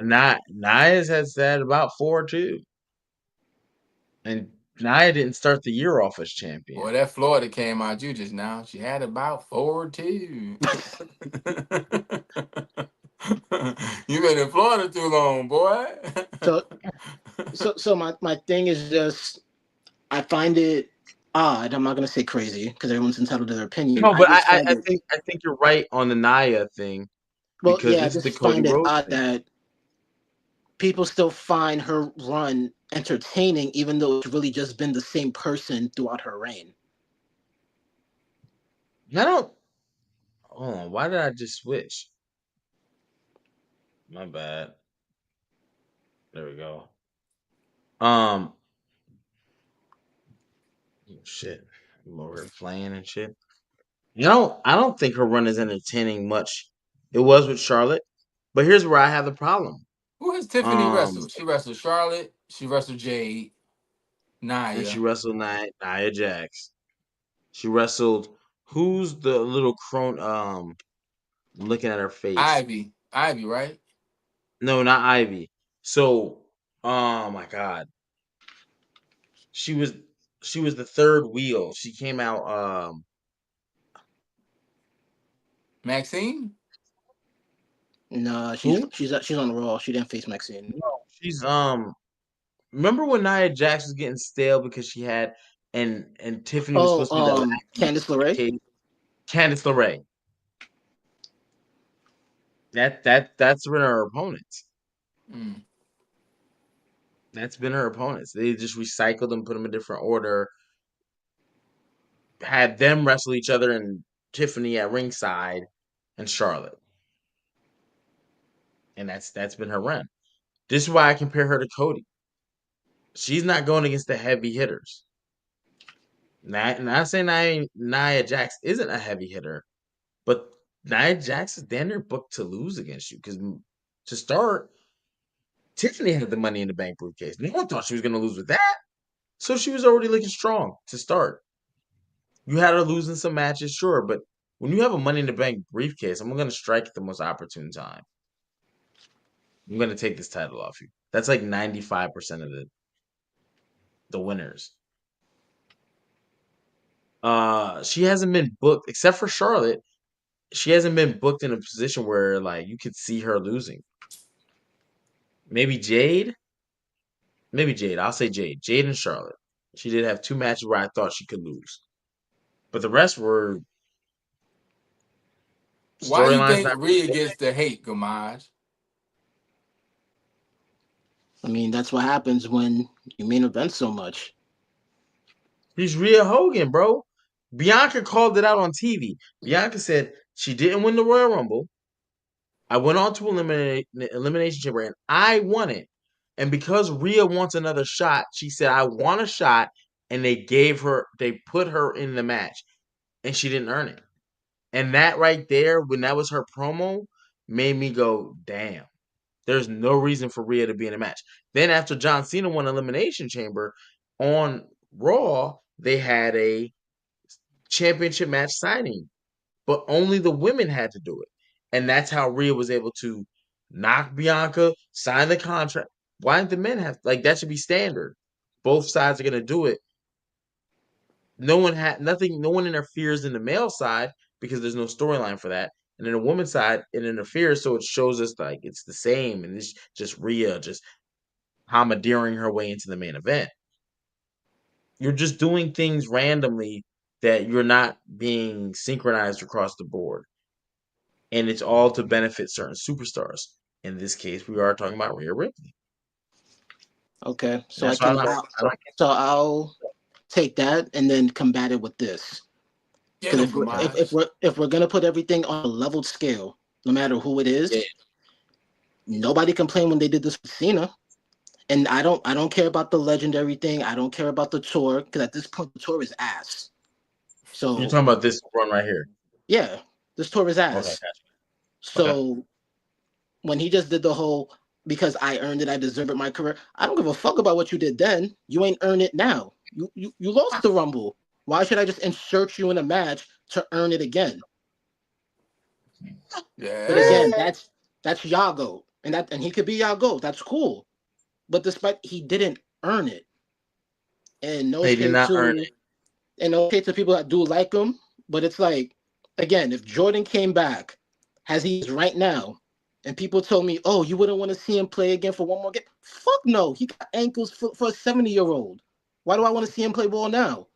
Not Nia's has had about 4 too, and Nia didn't start the year off as champion. Boy, that Florida came out you just now. She had about 4 too. You been in Florida too long, boy. So my thing is just I find it odd. I'm not gonna say crazy because everyone's entitled to their opinion. No, I but just find I it think you're right on the Nia thing well, because yeah, I this is the just Cody find it Rhodes odd thing. that people still find her run entertaining, even though it's really just been the same person throughout her reign. I don't. Hold on. Why did I just switch? My bad. There we go. Um. Oh, shit. I'm over here playing and shit. I don't think her run is entertaining much. It was with Charlotte, but here's where I have the problem. Who has Tiffany Um, wrestled? She wrestled Charlotte. She wrestled Jade. and she Nia. wrestled Nia Jax. She wrestled who's the little crone? I'm looking at her face. Ivy. Ivy, right? No, not Ivy. So, oh my god, she was she was the third wheel. She came out. Maxine? No, Who? she's on Raw. She didn't face Maxine. No, she's Remember when Nia Jax was getting stale because she had and Tiffany was Oh, supposed to be the last Candice LeRae. case? Candice LeRae. That's been her opponents. Mm. That's been her opponents. They just recycled them, put them in different order, had them wrestle each other, and Tiffany at ringside and Charlotte, and that's been her run. This is why I compare her to Cody. She's not going against the heavy hitters. Not saying Nia Jax isn't a heavy hitter, but Nia Jax is damn near booked to lose against you because to start, Tiffany had the Money in the Bank briefcase. No one thought she was going to lose with that, so she was already looking strong to start. You had her losing some matches, sure, but when you have a Money in the Bank briefcase, I'm going to strike at the most opportune time. I'm going to take this title off you. That's like 95% of the winners. She hasn't been booked except for Charlotte. She hasn't been booked in a position where like you could see her losing. Maybe Jade. Maybe Jade. I'll say Jade. Jade and Charlotte. She did have 2 matches where I thought she could lose, but the rest were Why you storylines think not really Rhea there. gets the hate, Gamaj? I mean, that's what happens when you main event so much. She's Rhea Hogan, bro. Bianca called it out on TV. Bianca said she didn't win the Royal Rumble. I went on to Elimination Chamber and I won it. And because Rhea wants another shot, she said, I want a shot. And they put her in the match and she didn't earn it. And that right there, when that was her promo, made me go, damn, there's no reason for Rhea to be in a match. Then after John Cena won Elimination Chamber on Raw, they had a championship match signing, but only the women had to do it. And that's how Rhea was able to knock Bianca, sign the contract. Why didn't the men have like that should be standard? Both sides are gonna do it. No one had nothing, no one interferes in the male side because there's no storyline for that. And in the woman's side, it interferes, so it shows us like it's the same, and it's just Rhea just commandeering her way into the main event. You're just doing things randomly that you're not being synchronized across the board. And it's all to benefit certain superstars. In this case, we are talking about Rhea Ripley. Okay, so That's why I'll take that and then combat it with this. Get Because him, Gamaj. if we're gonna put everything on a leveled scale, no matter who it yeah, is, nobody complained when they did this with Cena. And I don't care about the legendary thing. I don't care about the tour because at this point the tour is ass. you're So talking about this run right here. yeah, this tour is Okay, ass. gotcha. Okay. So when he just did the whole because I earned it, I deserve it, my career. I don't give a fuck about what you did then. You ain't earn it now. You lost the Rumble. Why should I just insert you in a match to earn it again? But Yeah. again, that's Yago. and he could be our GOAT. That's cool. But despite he didn't earn it. And no He did shade not earn to people that do like him, but it's like, again, if Jordan came back as he is right now, and people told me, "Oh, you wouldn't want to see him play again for one more game." Fuck no, he got ankles for a 70-year-old. Why do I want to see him play ball now?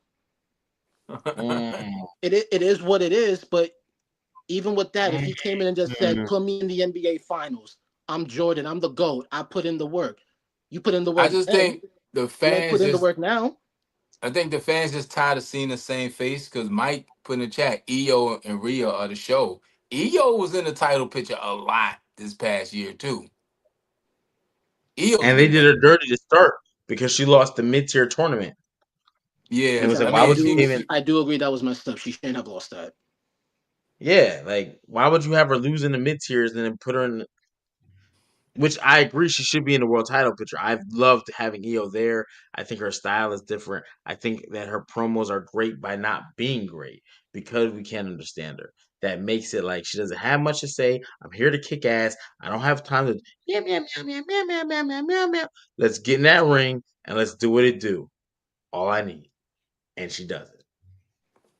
it. Mm, It is what it is. But even with that, if mm, he came in and just said, mm. "Put me in the NBA Finals. I'm Jordan. I'm the GOAT. I put in the work." You put in the I work just then. think the You ain't fans put in the just work now. I think the fans just tired of seeing the same face because Mike put in the chat, EO and Rhea are the show. EO was in the title picture a lot this past year too. EO's And they been did there. her dirty to start because she lost the mid-tier tournament. And it Yeah, was Yeah, like, I why mean would you she even? she I do agree that was messed up. She shouldn't have lost that. Yeah, like why would you have her lose in the mid-tiers and then put her in? Which I agree, she should be in the world title picture. I've loved having Io there. I think her style is different. I think that her promos are great by not being great because we can't understand her. That makes it like she doesn't have much to say. I'm here to kick ass. I don't have time to meow meow meow meow meow meow meow meow meow meow. Let's get in that ring and let's do what it do. All I need, and she does it.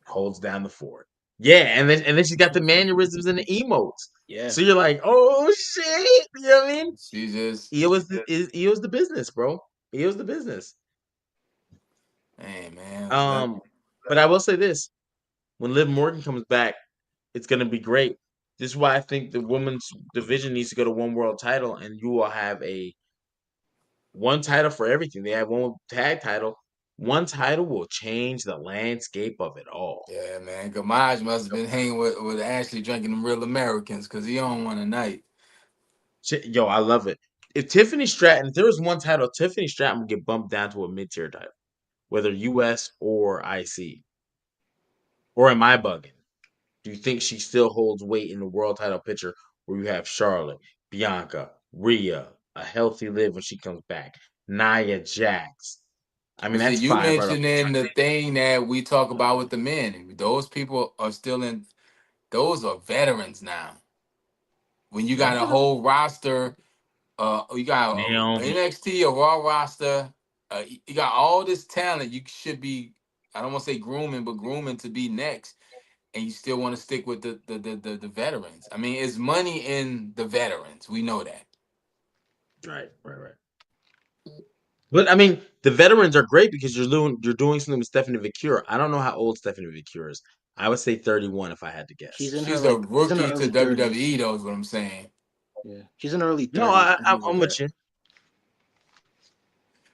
Holds down the fort. Yeah, and then she's got the mannerisms and the emotes. Yeah. So you're like, oh shit, you know what I mean? she just EO's the business, bro. EO's the business. hey man. Um, but I will say this: when Liv Morgan comes back, it's gonna be great. This is why I think the women's division needs to go to one world title, and you will have a one title for everything. They have one tag title. One title will change the landscape of it all. Yeah, man. Gamage must have been hanging with Ashley drinking them real Americans because he on one tonight. Yo, I love it. If Tiffany Stratton, if there was one title, Tiffany Stratton would get bumped down to a mid tier title, whether US or IC. Or am I bugging? Do you think she still holds weight in the world title picture where you have Charlotte, Bianca, Rhea, a healthy Liv when she comes back, Nia Jax? I mean, But see, that's you five right off the mentioning the thing that we talk about with the men. Those people are still in. Those are veterans now. When you got a jump. whole roster, you got Naomi. NXT, a Raw roster, you got all this talent. You should be. I don't want to say grooming, but grooming to be next. And you still want to stick with the veterans. I mean, it's money in the veterans. We know that. Right. But I mean, the veterans are great because you're doing something with Stephanie Vicure. I don't know how old Stephanie Vicure is. I would say 31 if I had to guess. She's a She's in her rookie to early 30s. WWE, though, is what I'm saying. Yeah. She's in her early No, 30s. I I'm, agree with I'm with that. you.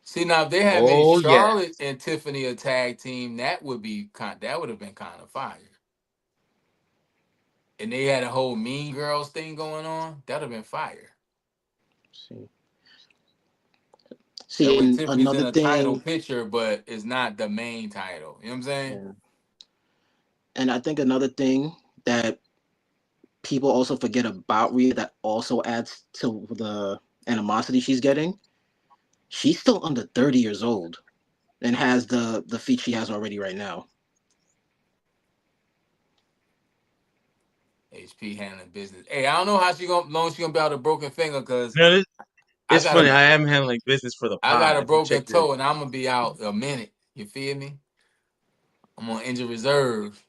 See, now if they had made Oh yeah, Charlotte and Tiffany a tag team, that would have been kind of fire. And they had a whole Mean Girls thing going on, that'd have been fire. See. That See, way and Tiffany's in another a title thing, picture, but it's not the main title. You know what I'm saying? yeah. And I think another thing that people also forget about Rhea that also adds to the animosity she's getting, she's still under 30 years old and has the feat she has already right now. HP handling business. Hey, I don't know how long she gonna be out of broken finger because no, I it's got funny. a I am handling business for the I got pod. a If you check broken your, toe and I'm gonna be out a minute. You feel me? I'm on injured reserve.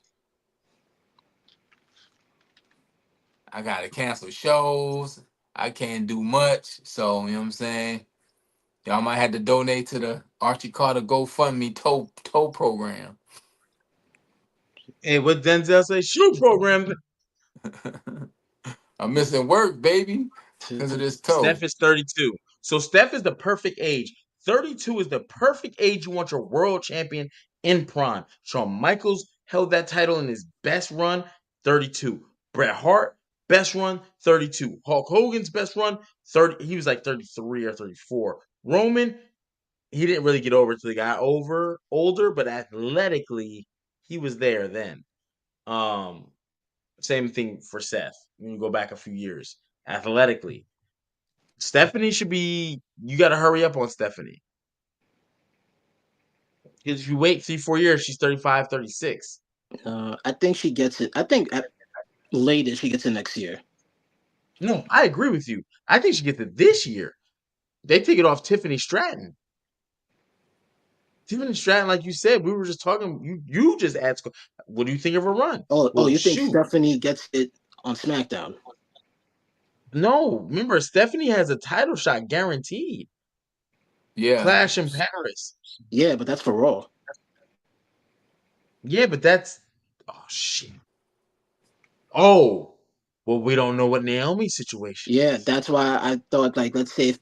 I gotta cancel shows. I can't do much. So, you know what I'm saying? Y'all might have to donate to the Archie Carter GoFundMe toe program. hey, what Denzel say? Shoe program. I'm missing work, baby, because of this toe. Steph is 32. So Steph is the perfect age. 32 is the perfect age you want your world champion in prime. Shawn Michaels held that title in his best run, 32. Bret Hart, best run, 32. Hulk Hogan's best run, 30. He was like 33 or 34. Roman, he didn't really get over until he got older, but athletically, he was there then. Um, Same thing for Seth. When you go back a few years, athletically, Stephanie should be. You got to hurry up on Stephanie because if you wait 3 4 years, she's 35, 36. I think she gets it. I think at latest she gets it next year. No, I agree with you. I think she gets it this year. They take it off Tiffany Stratton. Tiffany Stratton, like you said, we were just talking. You just asked, what do you think of her run? Oh, Well, you think shoot. Stephanie gets it on SmackDown? No, remember, Stephanie has a title shot guaranteed. Yeah. Clash in Paris. Yeah, but that's for Raw. Yeah, but that's shit. Oh, well, we don't know what Naomi's situation Yeah, is. that's why I thought, like, let's say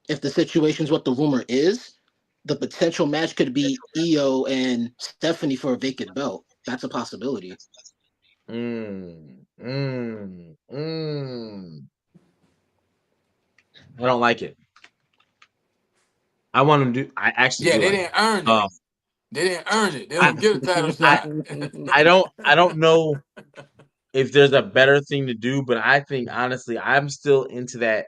if the situation's what the rumor is, the potential match could be Io and Stephanie for a vacant belt. That's a possibility. I don't like it. I want to do. I actually Yeah, do they like it. didn't earn it. They didn't earn it. They I, don't get a title I, shot. I don't know if there's a better thing to do, but I think honestly, I'm still into that.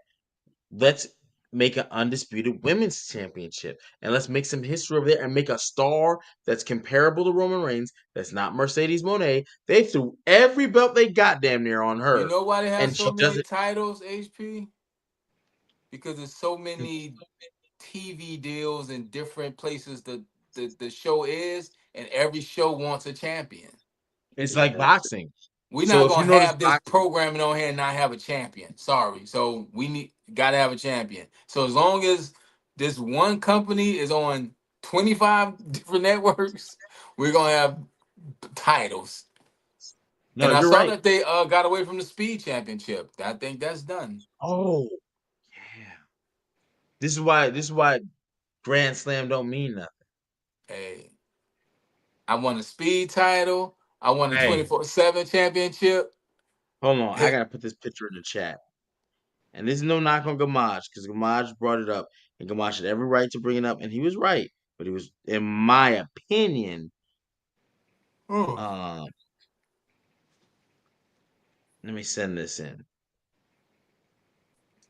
Let's make an undisputed women's championship and let's make some history over there and make a star that's comparable to Roman Reigns. That's not Mercedes Moné. They threw every belt they got damn near on You her, know why they have and so she many doesn't. titles, HP? Because there's so many TV deals in different places the show is, and every show wants a champion. It's like Yeah. boxing. We're So not if you gonna notice have this boxing, programming on here and not have a champion. Sorry. So we gotta have a champion. So as long as this one company is on 25 different networks, we're gonna have titles. no, And I you're saw right. that they got away from the speed championship. I think that's done. Oh, yeah. This is why Grand Slam don't mean nothing. Hey, I won a speed title. I won a Hey, 24/7 championship. hold on. I Hey, gotta put this picture in the chat. And this is no knock on Gamaj, because Gamaj brought it up, and Gamaj had every right to bring it up, and he was right. But he was, in my opinion, oh, um, let me send this in.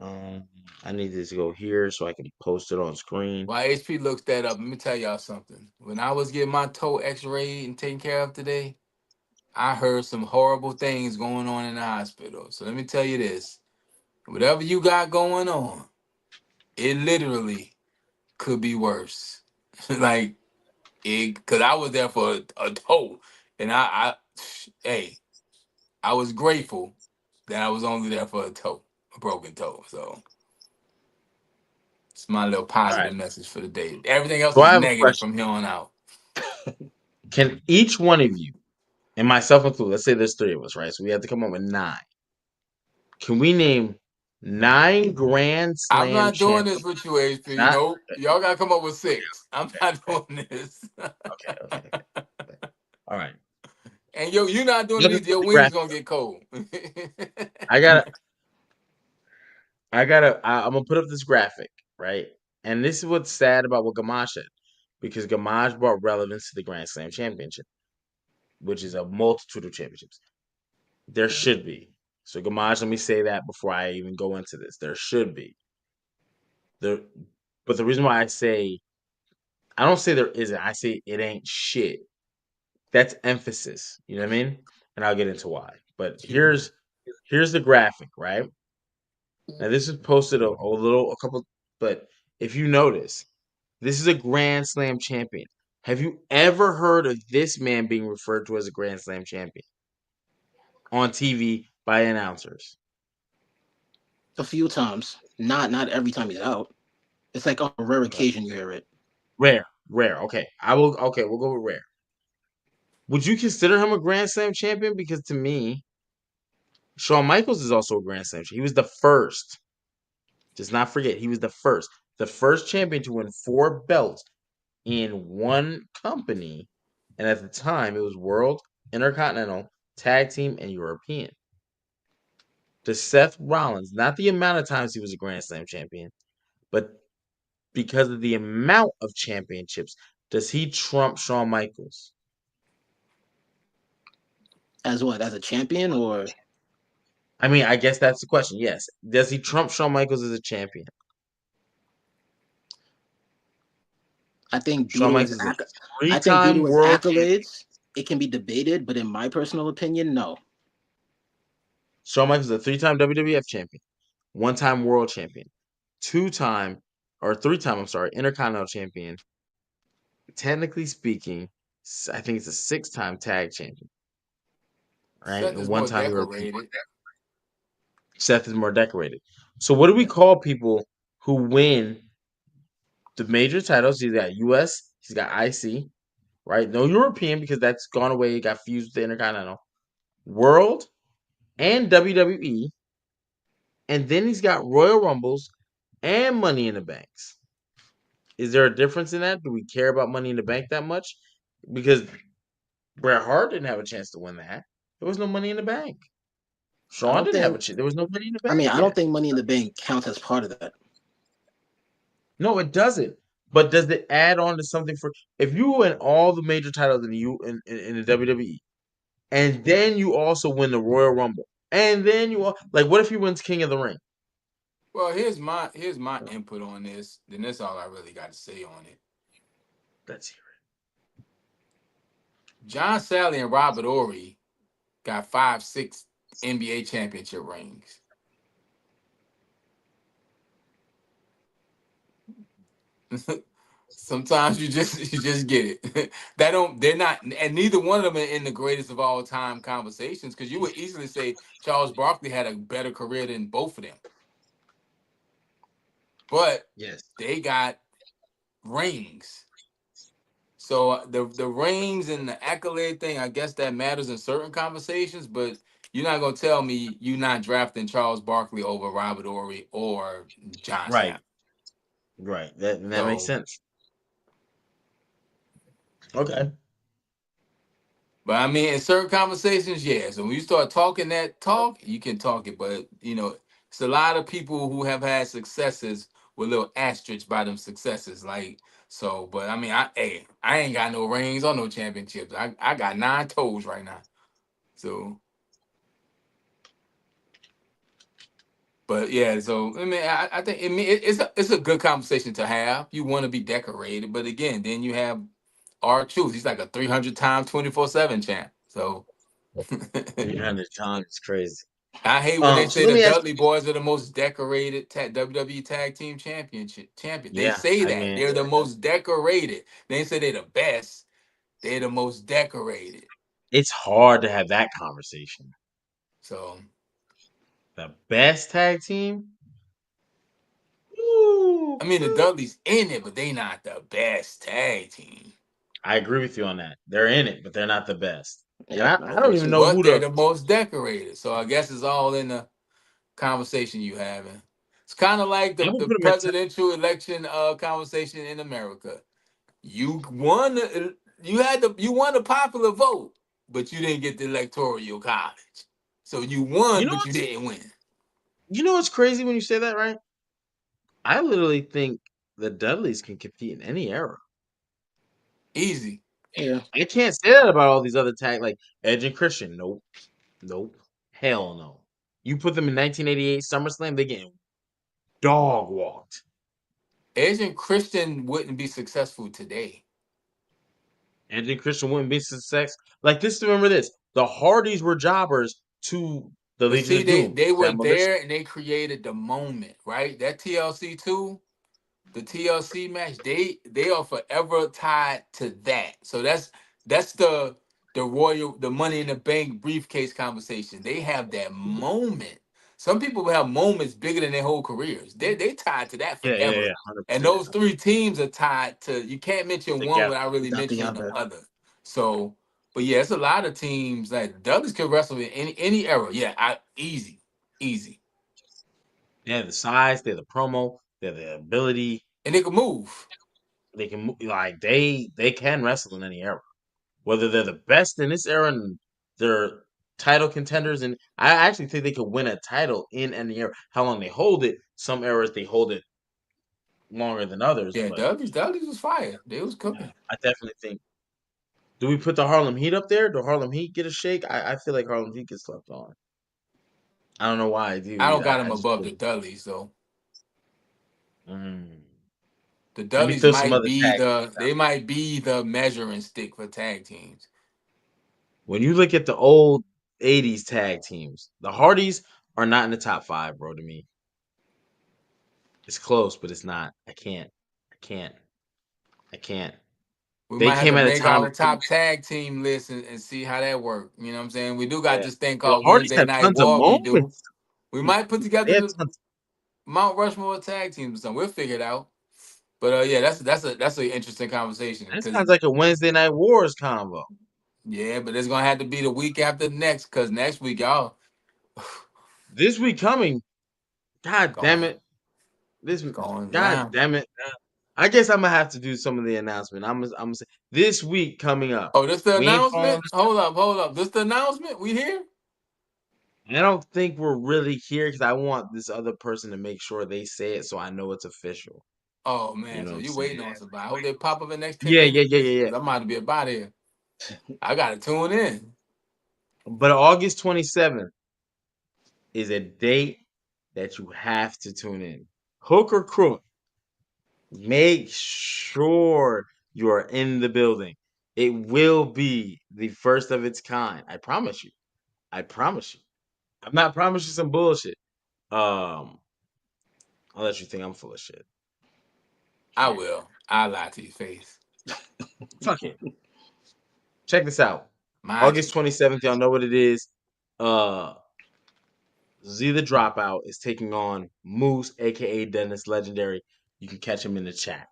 Um, I need this to go here so I can post it on screen. while HP looks that up, let me tell y'all something. When I was getting my toe x-rayed and taken care of today, I heard some horrible things going on in the hospital. So let me tell you this. Whatever you got going on, it literally could be worse. Like it, because I was there for a toe. And hey, I was grateful that I was only there for a toe, a broken toe. So it's my little All right. positive message for the day. Everything else So I is have a negative question. from here on out. Can each one of you, and myself included, let's say there's three of us, right? So we have to come up with nine. Can we name 9 Grand I'm Slam not doing champions? this with you, HP. Not Nope. Y'all gotta come up with okay, six. I'm okay, not okay, doing this. okay, okay, okay. All right. And you're not doing Look it at either. Your the wings graphic. gonna get cold. I gotta, I'm gonna put up this graphic, right? And this is what's sad about what Gamache said, because Gamache brought relevance to the Grand Slam Championship, which is a multitude of championships. There should be. So Gamache, let me say that before I even go into this. There should be. There, but the reason why I don't say there isn't. I say it ain't shit. That's emphasis. You know what I mean? And I'll get into why. But Excuse me. here's the graphic, right? Now this is posted a couple, but if you notice, this is a Grand Slam champion. Have you ever heard of this man being referred to as a Grand Slam champion on TV by announcers? A few times. Not every time he's out. It's like on a rare Okay. occasion you hear it. Rare, rare. Okay, I will. Okay, we'll go with rare. Would you consider him a Grand Slam champion? Because to me, Shawn Michaels is also a Grand Slam champion. He was the first. Just not forget, he was the first champion to win 4 belts in one company, and at the time, it was World, Intercontinental, Tag Team, and European. To Seth Rollins, not the amount of times he was a Grand Slam champion, but because of the amount of championships, does he trump Shawn Michaels? As what? As a champion or I mean, I guess that's the question. Yes. Does he trump Shawn Michaels as a champion? I think due Shawn to his Michaels is a I think due to three-time his world champion. accolades, it can be debated, but in my personal opinion, no. Shawn Michaels is a 3-time WWF champion, 1-time world champion, 2-time or 3-time, I'm sorry, Intercontinental champion. Technically speaking, I think it's a 6-time tag champion, right? Seth And is more 1-time European. decorated. Seth is more decorated. So what do we call people who win the major titles? He's got US, he's got IC, right? No European because that's gone away. It got fused with the Intercontinental, World, and WWE. And then he's got Royal Rumbles and Money in the Banks. Is there a difference in that? Do we care about Money in the Bank that much? Because Bret Hart didn't have a chance to win that. There was no Money in the Bank. I Shawn don't didn't have a think. chance. There was no Money in the I Bank mean, I don't yet. think Money in the Bank counts as part of that. No, it doesn't. But does it add on to something for if you win all the major titles in the WWE, and then you also win the Royal Rumble, and then like what if he wins King of the Ring? Well, here's my input on this. Then that's all I really got to say on it. Let's hear John Sally and Robert Ory got 5, 6 NBA championship rings. Sometimes you just get it. They're not, and neither one of them are in the greatest of all time conversations because you would easily say Charles Barkley had a better career than both of them. But Yes. they got rings. So the rings and the accolade thing, I guess that matters in certain conversations, but you're not gonna tell me you're not drafting Charles Barkley over Robert Ory or John Right. Sapp. That makes So, sense. Okay. but I mean, in certain conversations, yeah. So when you start talking that talk, you can talk it. But it's a lot of people who have had successes with little asterisks by them successes. Like so, but I mean, I ain't got no rings or no championships. I got 9 toes right now. So, but yeah. So I mean, I think it's a good conversation to have. You want to be decorated, but again, then you have R-Truth. He's like a 300-time 24/7 champ. So. 300 times is crazy. I hate when they So say let the me ask. Dudley Boys are the most decorated WWE Tag Team champion. They Yeah, say I that mean, they're the most decorated. They ain't say they're the best. They're the most decorated. it's hard to have that conversation. So The best tag team? Ooh, I mean the Dudleys in it, but they not the best tag team. I agree with you on that. They're in it, but they're not the best. And Yep, I I don't agree even too. know But who they're the the most decorated. So I guess it's all in the conversation you having. It's kind of like I would the put them at. presidential election conversation in America. You won. You won a popular vote, but you didn't get the electoral college. So you You won, know but you what's didn't win. crazy when you say that, right? I literally think the Dudleys can compete in any era. Easy. Yeah, I can't say that about all these other tag like Edge and Christian. Nope. Nope. Hell no. You put them in 1988 SummerSlam, they getting dog walked. Asian Christian wouldn't be successful today. Edge and Christian wouldn't be success. Like this, remember this. The Hardys were jobbers to the But Legion see, of they Doom. they were Demolition. there and they created the moment, right? That TLC 2, the TLC match, they are forever tied to that. So that's the Money in the Bank briefcase conversation. They have that moment. Some people have moments bigger than their whole careers. They tied to that forever. Yeah. And 100%. those 3 teams are tied to. You can't mention one Together. without really without the mentioning the other. other. So, but yeah, it's a lot of teams that Douglas could wrestle in any era. Yeah, easy, They have the size, they have the promo, they have the ability. and they could move. They can like they can wrestle in any era. Whether they're the best in this era and they're title contenders, and I actually think they could win a title in any era. How long they hold it? Some eras they hold it longer than others, Yeah, but Dudley's was fire. They was yeah, cooking. I definitely think. Do we put the Harlem Heat up there? Do Harlem Heat get a shake? I feel like Harlem Heat gets slept on. I don't know why I do I don't either. got I them just above feel. the Dudleys though. Mm. The Let me Dudleys throw some might other be tag the teams out. they measuring stick for tag teams. When you look at the old '80s tag teams. The Hardys are not in the top 5, bro. To me, it's close, but it's not. I can't. I can't. I can't. We They might have came to at a make time. our top tag team list and see how that works. You know what I'm saying? We do got Yeah. this thing The called Hardys Wednesday have Night tons of War. We do. moments. We might put They together have the tons. Mount Rushmore tag teams or something. We'll figure it out. But yeah, that's an interesting conversation That because sounds like a Wednesday Night Wars combo. yeah, but it's gonna have to be the week after next because next week y'all This week coming, God damn going it. This, going God down. damn it. I guess I'm gonna have to do some of the announcement. I'm gonna say this week coming up. Oh, this the We ain't following announcement? Hold up. This the announcement? We here? I don't think we're really here because I want this other person to make sure they say it so I know it's official. Oh You man, know so what I'm you saying? waiting on somebody. I hope they pop up in the next 10 Yeah, yeah, minutes yeah, yeah, yeah. because I'm about to be about here. I gotta tune in. But August 27th is a date that you have to tune in. Hook or crook, make sure you are in the building. It will be the first of its kind. I promise you. I promise you. I'm not promising some bullshit. Um, I'll let you think I'm full of shit. I Can't. will. I'll lie to your face. Fuck it. Check this out. Mind you. August 27th, y'all know what it is. Uh Z the Dropout is taking on Moose, aka Dennis Legendary. You can catch him in the chat.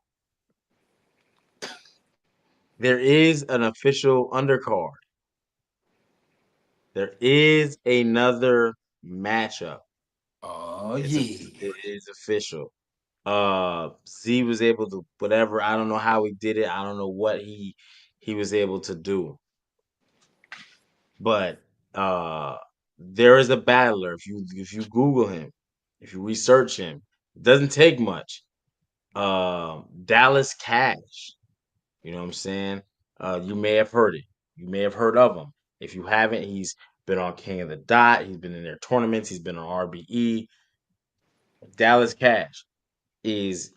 There is an official undercard. There is another matchup. Oh It yeah. is official. Z was able to whatever. I don't know how he did it. I don't know what he was able to do. But there is a battler. If you Google him, if you research him, it doesn't take much. Dallas Cash. You know what I'm saying? You may have heard it. You may have heard of him. If you haven't, he's been on King of the Dot. He's been in their tournaments. He's been on RBE. Dallas Cash is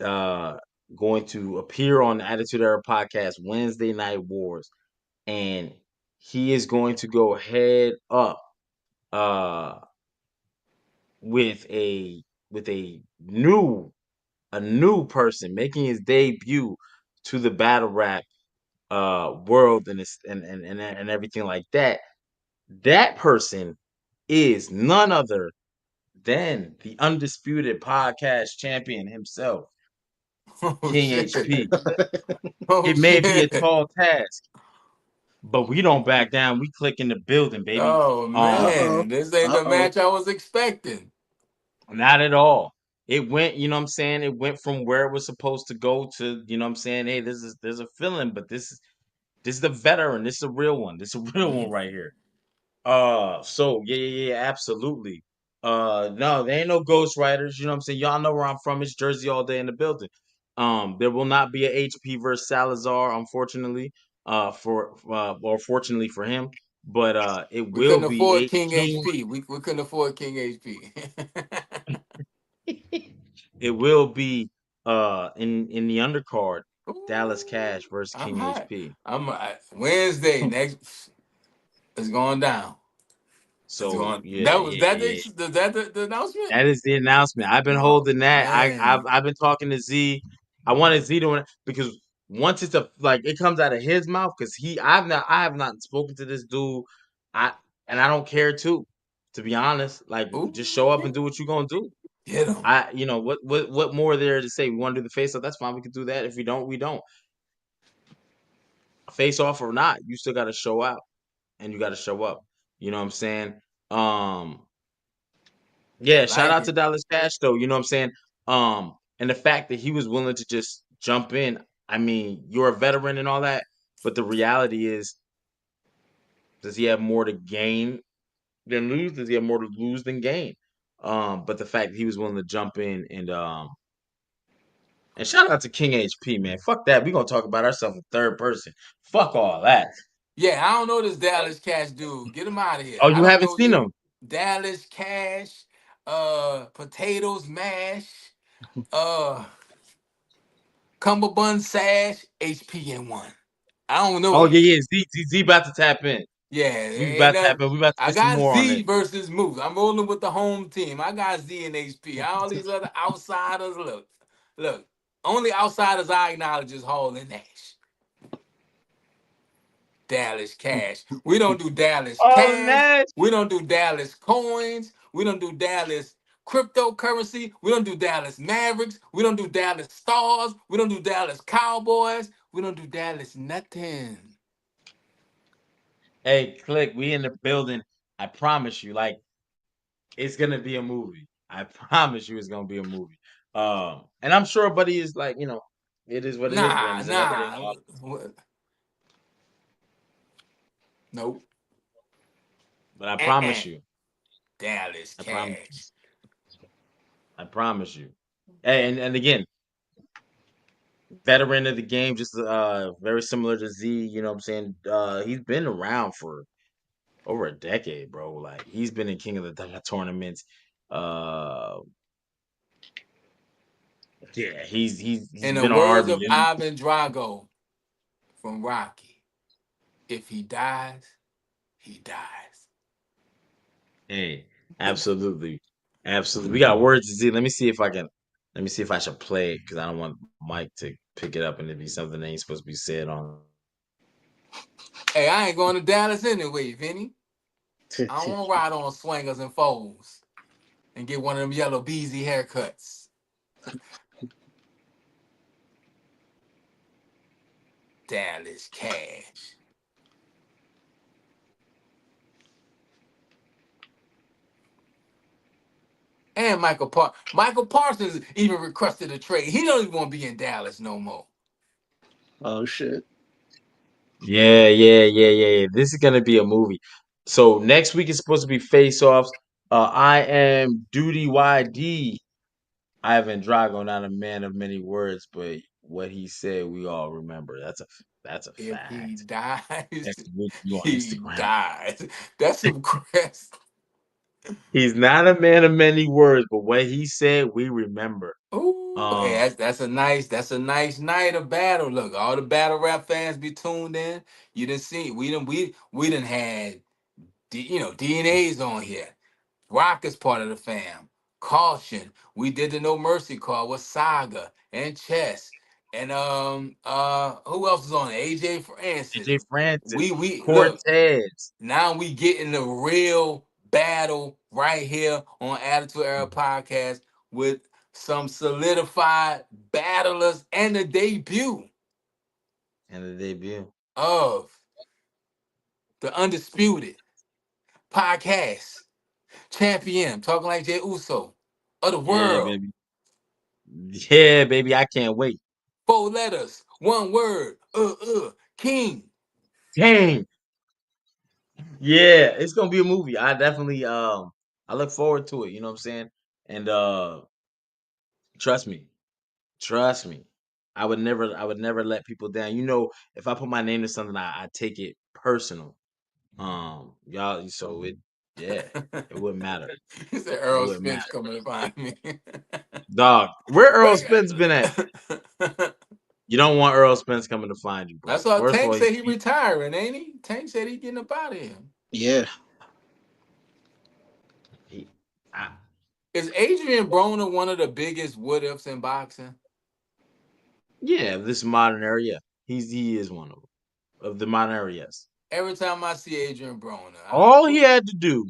going to appear on the Attitude Era podcast Wednesday Night Wars, and he is going to go head up uh, with a new person making his debut to the battle rap world and everything like that. That person is none other than the undisputed podcast champion himself, Oh King shit. HP. Oh It may be a shit. tall task, but we don't back down. We click in the building, baby. Oh Um, Uh-oh. man. This ain't the Uh-oh. match I was expecting. Not at all. It went, you know what I'm saying? It went from where it was supposed to go to, you know what I'm saying? Hey, there's a feeling, but this is the veteran. This is a real one. This is a real one right here. So yeah, absolutely. No, there ain't no Ghost Riders. You know what I'm saying? Y'all know where I'm from. It's Jersey all day in the building. There will not be a HP versus Salazar, unfortunately. Or fortunately for him, but it We will couldn't be afford a King King. HP. We couldn't afford King HP. It will be in the undercard, Dallas Ooh, Cash versus I'm King hot. HP. Wednesday next. It's going down. It's So going. yeah, That was yeah, that. yeah. The announcement. That is the announcement. I've been Oh holding that. I've man. I've been talking to Z. I wanted Z to because once it's like it comes out of his mouth because I have not spoken to this dude. I and I don't care to be honest. Like Ooh, just show up and do what you're gonna do. get him. What more there to say? We want to do the face off. That's fine. We can do that. If we don't, we don't. Face off or not, you still got to show out and you got to show up. You know what I'm saying? Um, I Yeah, shout like out to it. Dallas Cash though, you know what I'm saying? And the fact that he was willing to just jump in. I mean, you're a veteran and all that, but the reality is, does he have more to gain than lose? Does he have more to lose than gain? But the fact that he was willing to jump in and shout out to King HP, man. Fuck that. We gonna talk about ourselves in third person. Fuck all that. Yeah, I don't know this Dallas Cash dude. Get him out of here. Oh, I you don't haven't know seen you. him? Dallas Cash, potatoes mash, uh, cummerbund sash, HPN1. I don't know Oh him. yeah, Z about to tap in. Yeah, We ain't about to nothing. happen. We about to I get some got more on Z this. versus Moose. I'm rolling with the home team. I got Z and HP. All these other outsiders, look. Only outsiders I acknowledge is Hall and Nash. Dallas Cash. We don't do Dallas Oh, Cash. Nash. We don't do Dallas coins. We don't do Dallas cryptocurrency. We don't do Dallas Mavericks. We don't do Dallas Stars. We don't do Dallas Cowboys. We don't do Dallas nothing. Hey, Click, we in the building. I promise you, like, it's gonna be a movie. I promise you, it's gonna be a movie. And I'm sure Buddy is like, it is what it is for him. Nah, It's another day nah. off. Nope. But I Uh-uh. promise you, Dallas I promise Cash. I promise you. Hey, and again, veteran of the game, just very similar to Z. You know what I'm saying? He's been around for over a decade, bro. Like he's been in King of the tournaments. Uh, yeah, he's In the been on words of RBN. Ivan Drago from Rocky, if he dies, he dies. Hey, absolutely, absolutely. We got words to Z. Let me see if I can. Let me see if I should play it because I don't want Mike to pick it up and it be something that ain't supposed to be said on. Hey, I ain't going to Dallas anyway, Vinny. I don't want to ride on swingers and foes and get one of them yellow beezy haircuts. Dallas Cash. And Michael Parsons even requested a trade. He don't even want to be in Dallas no more. Oh shit. Yeah. This is gonna be a movie. So next week is supposed to be face offs. I am Duty YD. Ivan Drago, not a man of many words, but what he said we all remember. That's a If he fact. dies, Next week you on he Instagram. dies. That's some crest. He's not a man of many words, but what he said we remember. Ooh, hey, Um, that's a nice night of battle. Look, all the battle rap fans be tuned in. You didn't see we done had DNA's on here. Rock is part of the fam. Caution. We did the No Mercy call with Saga and Chess. And who else is on it? AJ Francis. AJ Francis, We look, Cortez. now we getting the real battle right here on Attitude Era Podcast with some solidified battlers and the debut And the debut. of the Undisputed Podcast champion, talking like Jay Uso of the Yeah, world. baby. Yeah, baby. I can't wait. 4 letters, 1 word, King. Dang. Yeah, it's gonna be a movie. I definitely I look forward to it, you know what I'm saying? And trust me, trust me. I would never let people down. You know, if I put my name to something, I take it personal. Y'all, so yeah, it wouldn't matter. He said It Earl wouldn't Spence matter. coming to find me. Dog, where Earl Spence been at? Wait. You don't want Earl Spence coming to find you, That's bro. why First of Tank all, said he retiring, ain't he? Tank said he getting up out of here. Yeah. he I, Is Adrian Broner one of the biggest what ifs in boxing? yeah, this modern era, yeah. He is one of the modern era, yes. Every time I see Adrian Broner, All he had to do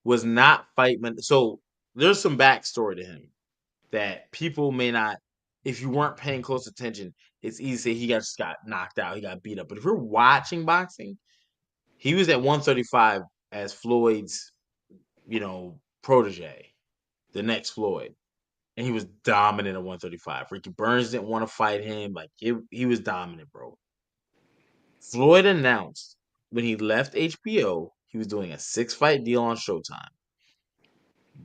was not fight. So there's some backstory to him that people may not. If you weren't paying close attention, it's easy to say just got knocked out, he got beat up. But if you're watching boxing, he was at 135 as Floyd's, protege, the next Floyd, and he was dominant at 135. Ricky Burns didn't want to fight him. Like he was dominant, bro. Floyd announced when he left HBO he was doing a 6-fight deal on Showtime.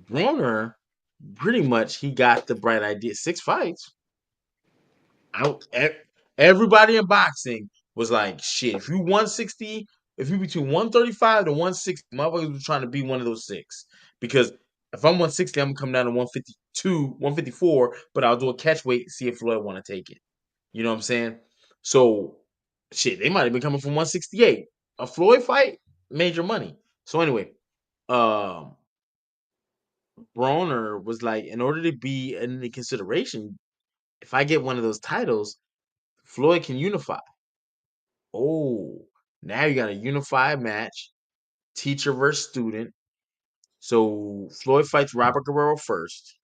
Broner, pretty much, he got the bright idea. 6 fights. Out. Everybody in boxing was like, shit. If you 160, if you between 135 to 160, motherfuckers was trying to be one of those six. Because if I'm 160, I'm gonna come down to 152, 154, but I'll do a catch weight, see if Floyd want to take it. You know what I'm saying? So, shit, they might have been coming from 168. A Floyd fight? major money. So anyway, um, Broner was like, in order to be in the consideration, if I get one of those titles, Floyd can unify. Oh, now you got a unified match, teacher versus student. So Floyd fights Robert Guerrero first.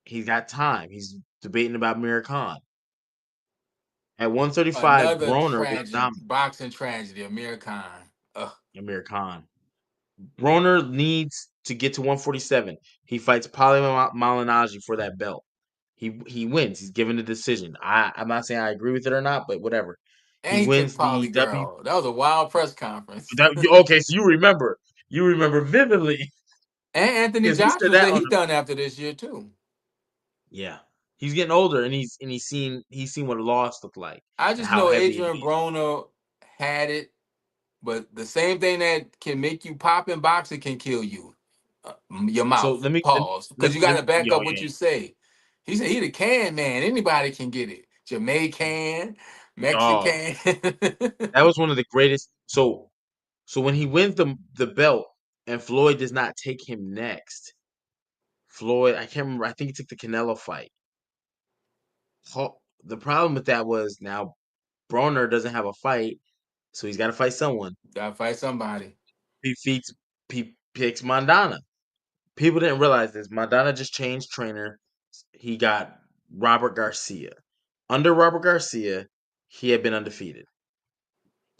He's got time. He's debating about Mir Khan. At 135, Another Broner gets tragic dominated. boxing tragedy, Amir Khan. Ugh. Amir Khan. Broner needs to get to 147. He fights Paulie Malignaggi for that belt. He wins. He's given the decision. I'm not saying I agree with it or not, but whatever. And He he took wins Polly the W. Girl. That was a wild press conference. Okay, so you remember. You remember vividly And Anthony because he said Joshua that said on he the. done after this year too. Yeah, he's getting older, and he's seen what a loss looked like I and just how know heavy it Adrian is. Broner had it, but the same thing that can make you pop in boxing can kill you. Your So mouth. Pause. Because you got to back yo, up what yeah, you say. He said he the can man. Anybody can get it. Jamaican, oh, Mexican. that was one of the greatest. So when he wins the belt and Floyd does not take him next, Floyd, I can't remember. I think he took the Canelo fight. The problem with that was now Broner doesn't have a fight, so he's got to fight someone. Gotta fight somebody. He picks Mandana. People didn't realize this. Mandana just changed trainer. He got Robert Garcia. Under Robert Garcia, he had been undefeated.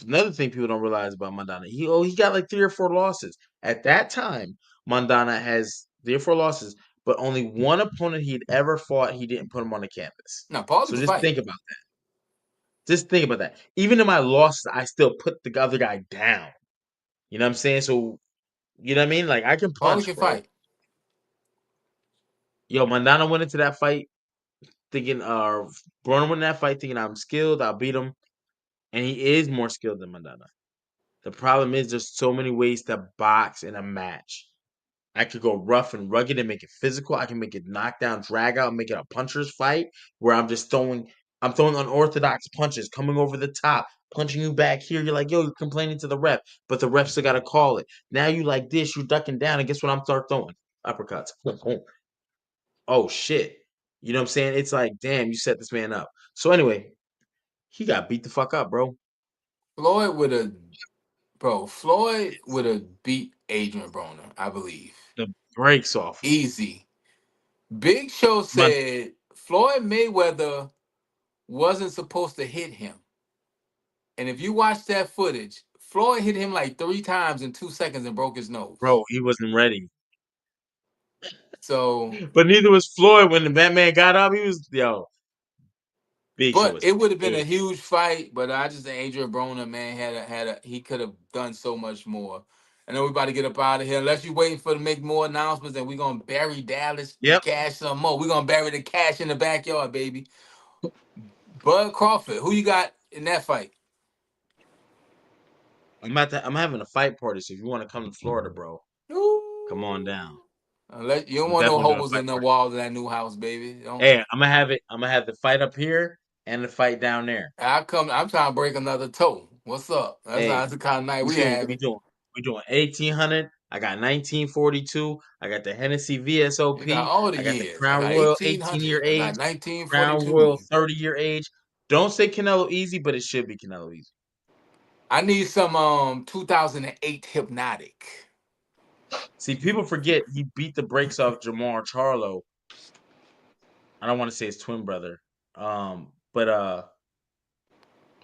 Another thing people don't realize about Mandana, he got like 3 or 4 losses. At that time, Mandana has 3 or 4 losses, but only one opponent he'd ever fought, he didn't put him on the canvas. Now, pause So the just fight. think about that. Just think about that. Even in my losses, I still put the other guy down. You know what I'm saying? So you know what I mean? Like I can Paulie punch, can bro. fight. Yo, Mandana went into that fight thinking, Broner went in that fight thinking I'm skilled, I'll beat him, and he is more skilled than Mandana. The problem is there's so many ways to box in a match. I could go rough and rugged and make it physical. I can make it knockdown, drag out, make it a puncher's fight where I'm throwing unorthodox punches, coming over the top, punching you back here. You're like, yo, you're complaining to the ref, but the ref still got to call it. Now you like this, you're ducking down, and guess what? I'm start throwing uppercuts. Oh shit, you know what I'm saying? It's like, damn, you set this man up. So anyway, he got beat the fuck up, bro. Floyd would have, bro. Floyd would have beat Adrian Broner, I believe. The brakes off him. Easy. Big Show My said Floyd Mayweather wasn't supposed to hit him. And if you watch that footage, Floyd hit him like 3 times in 2 seconds and broke his nose. bro, he wasn't ready. So, But neither was Floyd when the Batman got up. He was Big Show but was it would have been a pissed. huge fight. But I just think Adrian Broner, man, he could have done so much more. I know we about to get up out of here. Unless you're waiting for to make more announcements, and we're gonna bury Dallas Yep. cash some more. We're gonna bury the cash in the backyard, baby. Bud Crawford, who you got in that fight? I'm having a fight party, so if you want to come to Florida, bro, come on down. Ooh. Unless you don't I'm want no definitely doing a holes fight in the party. walls of that new house, baby. Don't. Hey, I'm gonna have the fight up here and the fight down there. I come. I'm trying to break another toe. What's up? Hey, That's the kind of night we we doing we having. doing we doing 1800. I got 1942. I got the Hennessy You got VSOP. all the I got the years. I Crown got Royal 18-year 1800. I got age, Crown 1942. Royal 30-year age. Don't say Canelo easy, but it should be Canelo easy. I need some 2008 hypnotic. See, people forget he beat the brakes off Jamar Charlo. I don't want to say his twin brother. But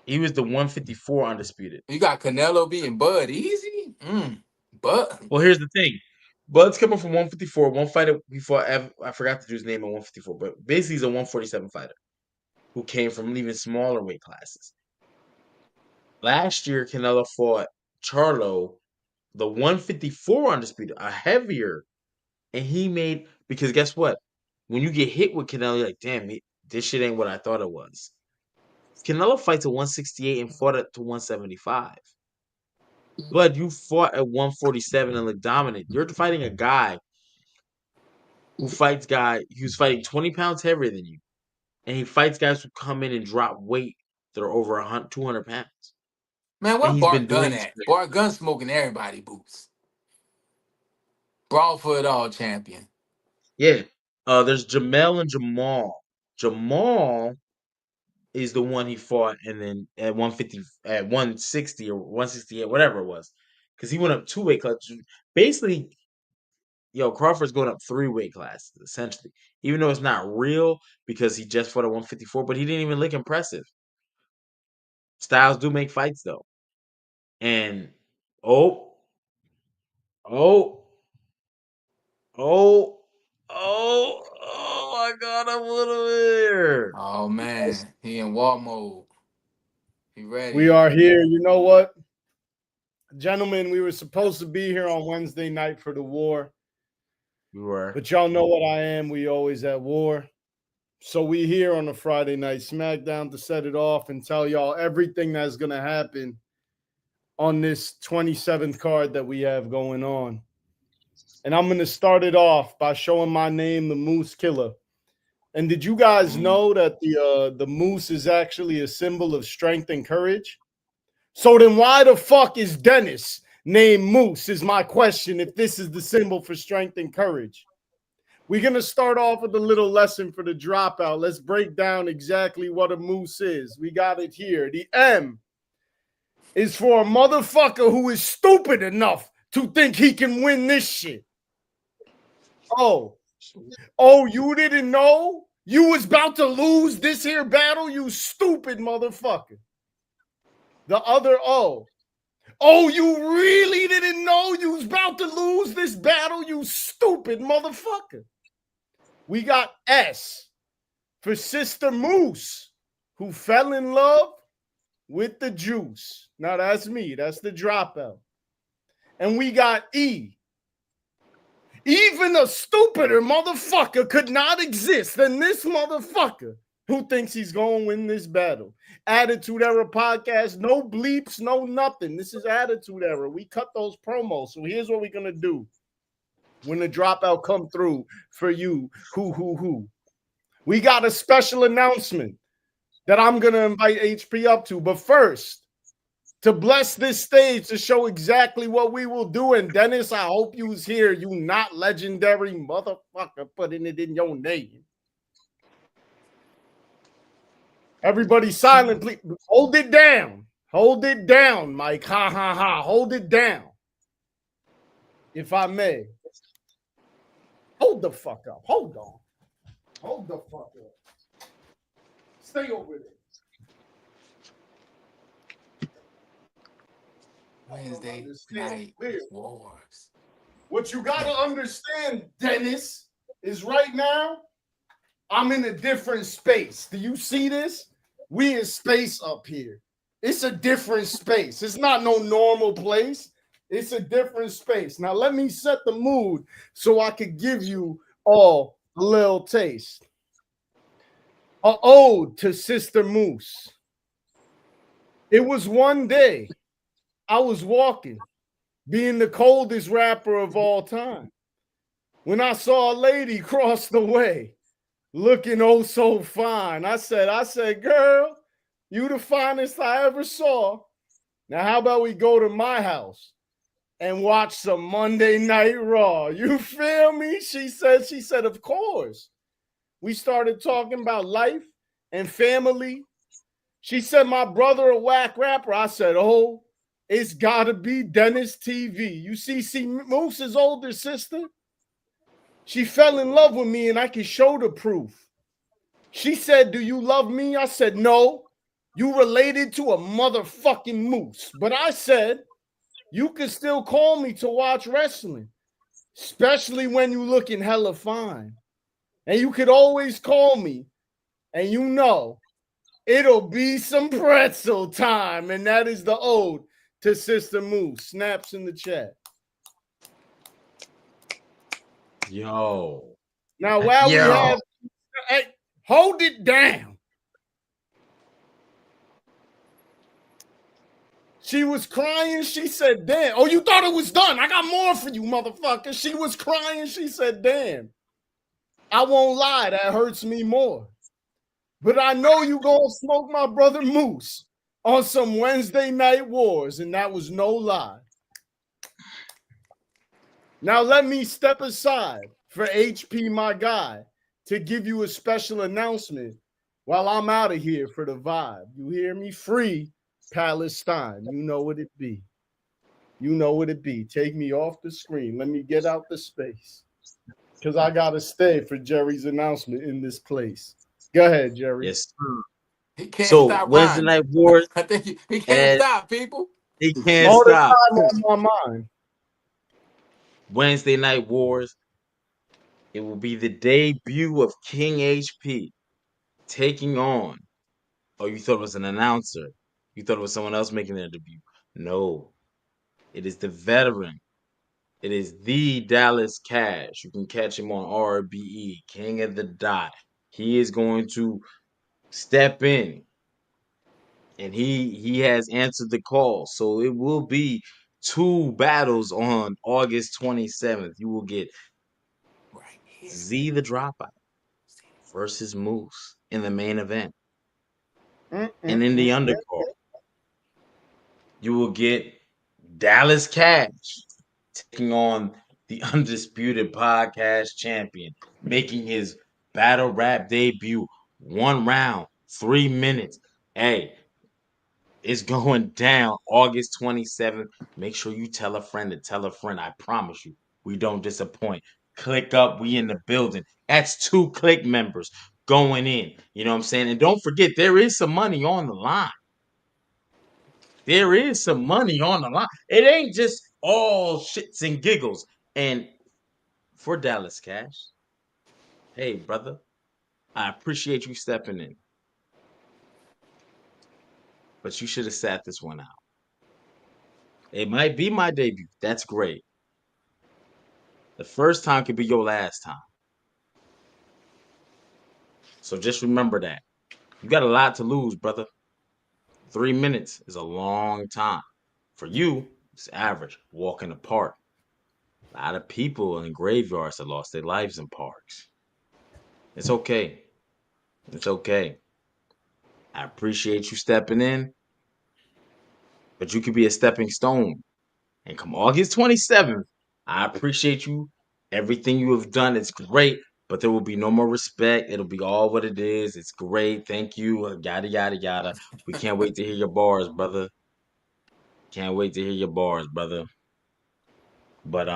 he was the 154 undisputed. You got Canelo beating Bud Easy. Bud. Well, here's the thing. Bud's coming from 154. One fighter before I forgot to do his name at 154, but basically he's a 147 fighter who came from even smaller weight classes. Last year, Canelo fought Charlo, the 154 undisputed, a heavier, and he made because guess what? When you get hit with Canelo, you're like, damn, this shit ain't what I thought it was. Canelo fights at 168 and fought at to 175. But you fought at 147 and looked dominant. You're fighting a guy who's fighting 20 pounds heavier than you. And he fights guys who come in and drop weight that are over 100, 200 pounds. Man, and where he's been Bart doing Gunn this. at? Bart Gunn smoking everybody boots. Brawl for it all champion. Yeah. There's Jamel and Jamal. Jamal is the one he fought, and then at 150, at 160 or 168, whatever it was, because he went up 2 weight classes. Basically, Crawford's going up 3 weight classes essentially, even though it's not real because he just fought at 154, but he didn't even look impressive. Styles do make fights though, and oh, oh, oh, oh my God, I'm here. Oh man, he in war mode. He We ready. are here. You know what? Gentlemen, we were supposed to be here on Wednesday night for the war, You were. but y'all know what I am. We always at war. So we here on a Friday night SmackDown to set it off and tell y'all everything that's going to happen on this 27th card that we have going on. And I'm going to start it off by showing my name, the Moose Killer. And did you guys know that the moose is actually a symbol of strength and courage? So then why the fuck is Dennis named Moose is my question if this is the symbol for strength and courage. We're going to start off with a little lesson for the dropout. Let's break down exactly what a moose is. We got it here. The M is for a motherfucker who is stupid enough to think he can win this shit. Oh, you didn't know? You was about to lose this here battle, you stupid motherfucker. The other O. Oh, you really didn't know you was about to lose this battle, you stupid motherfucker. We got S for Sister Moose, who fell in love with the juice. Now that's me. That's the dropout. And we got E. Even a stupider motherfucker could not exist than this motherfucker who thinks he's going to win this battle. Attitude Era podcast, no bleeps, no nothing. This is Attitude Era. We cut those promos. So here's what we're going to do when the dropout come through for you. Who. We got a special announcement that I'm going to invite HP up to. But first, to bless this stage to show exactly what we will do. And Dennis, I hope you was here. You not legendary motherfucker putting it in your name. Everybody silent, please. Hold it down. Hold it down, Mike. Ha, ha, ha. Hold it down. If I may. Hold the fuck up. Hold on. Hold the fuck up. Stay over there. Wednesday night wars. What you got to understand, Dennis, is right now, I'm in a different space. Do you see this? We in space up here. It's a different space. It's not no normal place. It's a different space. Now, let me set the mood so I could give you all a little taste. An ode to Sister Moose. It was one day I was walking, being the coldest rapper of all time, when I saw a lady cross the way, looking oh so fine. I said, girl, you the finest I ever saw. Now, how about we go to my house and watch some Monday Night Raw? You feel me? She said, of course. We started talking about life and family. She said, my brother a whack rapper. I said, oh, it's got to be Dennis TV. You see Moose's older sister? She fell in love with me, and I can show the proof. She said, do you love me? I said, no. You related to a motherfucking moose. But I said, you can still call me to watch wrestling, especially when you looking hella fine. And you could always call me, and you know it'll be some pretzel time. And that is the ode to Sister Moose. Snaps in the chat. Yo. Now, while we have, hey, hold it down. She was crying. She said, damn. Oh, you thought it was done. I got more for you, motherfucker. She was crying. She said, damn. I won't lie. That hurts me more. But I know you gonna smoke my brother Moose. on some Wednesday Night Wars, and that was no lie. Now let me step aside for HP, my guy, to give you a special announcement while I'm out of here for the vibe. You hear me? Free Palestine. You know what it be. You know what it be. Take me off the screen. Let me get out the space. Because I got to stay for Jerry's announcement in this place. Go ahead, Jerry. Yes. He can't So stop Wednesday rhyming. Night Wars, I think he can't and stop, people. he can't All the stop. time on my mind. Wednesday Night Wars. It will be the debut of King HP taking on. Oh, you thought it was an announcer? You thought it was someone else making their debut? No, it is the veteran. It is the Dallas Cash. You can catch him on RBE, King of the Dot. He is going to step in, and he has answered the call. So it will be 2 battles on August 27th. You will get Right here. Z the Dropout versus Moose in the main event. And in the undercard, you will get Dallas Cash taking on the undisputed podcast champion, making his battle rap debut. 1 round, 3 minutes. Hey, it's going down August 27th. Make sure you tell a friend to tell a friend. I promise you, we don't disappoint. Click up, we in the building. That's 2 click members going in. You know what I'm saying? And don't forget, there is some money on the line. There is some money on the line. It ain't just all shits and giggles. And for Dallas Cash, hey, brother, I appreciate you stepping in. But you should have sat this one out. It might be my debut. That's great. The first time could be your last time. So just remember that. You got a lot to lose, brother. 3 minutes is a long time. For you, it's average. Walk in the park. A lot of people in graveyards have lost their lives in parks. It's okay. It's okay. I appreciate you stepping in, but you could be a stepping stone. And come August 27th, I appreciate you. Everything you have done is great, but there will be no more respect. It'll be all what it is. It's great. Thank you. Yada, yada, yada. We can't wait to hear your bars, brother. Can't wait to hear your bars, brother. But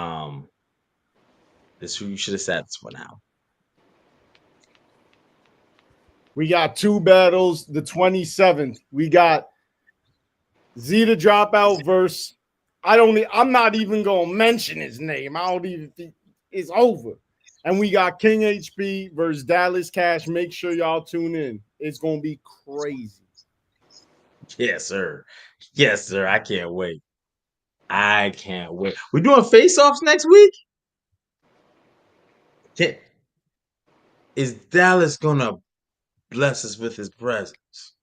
this you should have sat this one out. We got 2 battles. The 27th, we got Z the Dropout versus. I'm not even gonna mention his name. I don't even think it's over. And we got King HP versus Dallas Cash. Make sure y'all tune in. It's gonna be crazy. Yes, sir. Yes, sir. I can't wait. I can't wait. We're doing face-offs next week? Is Dallas gonna bless us with his presence?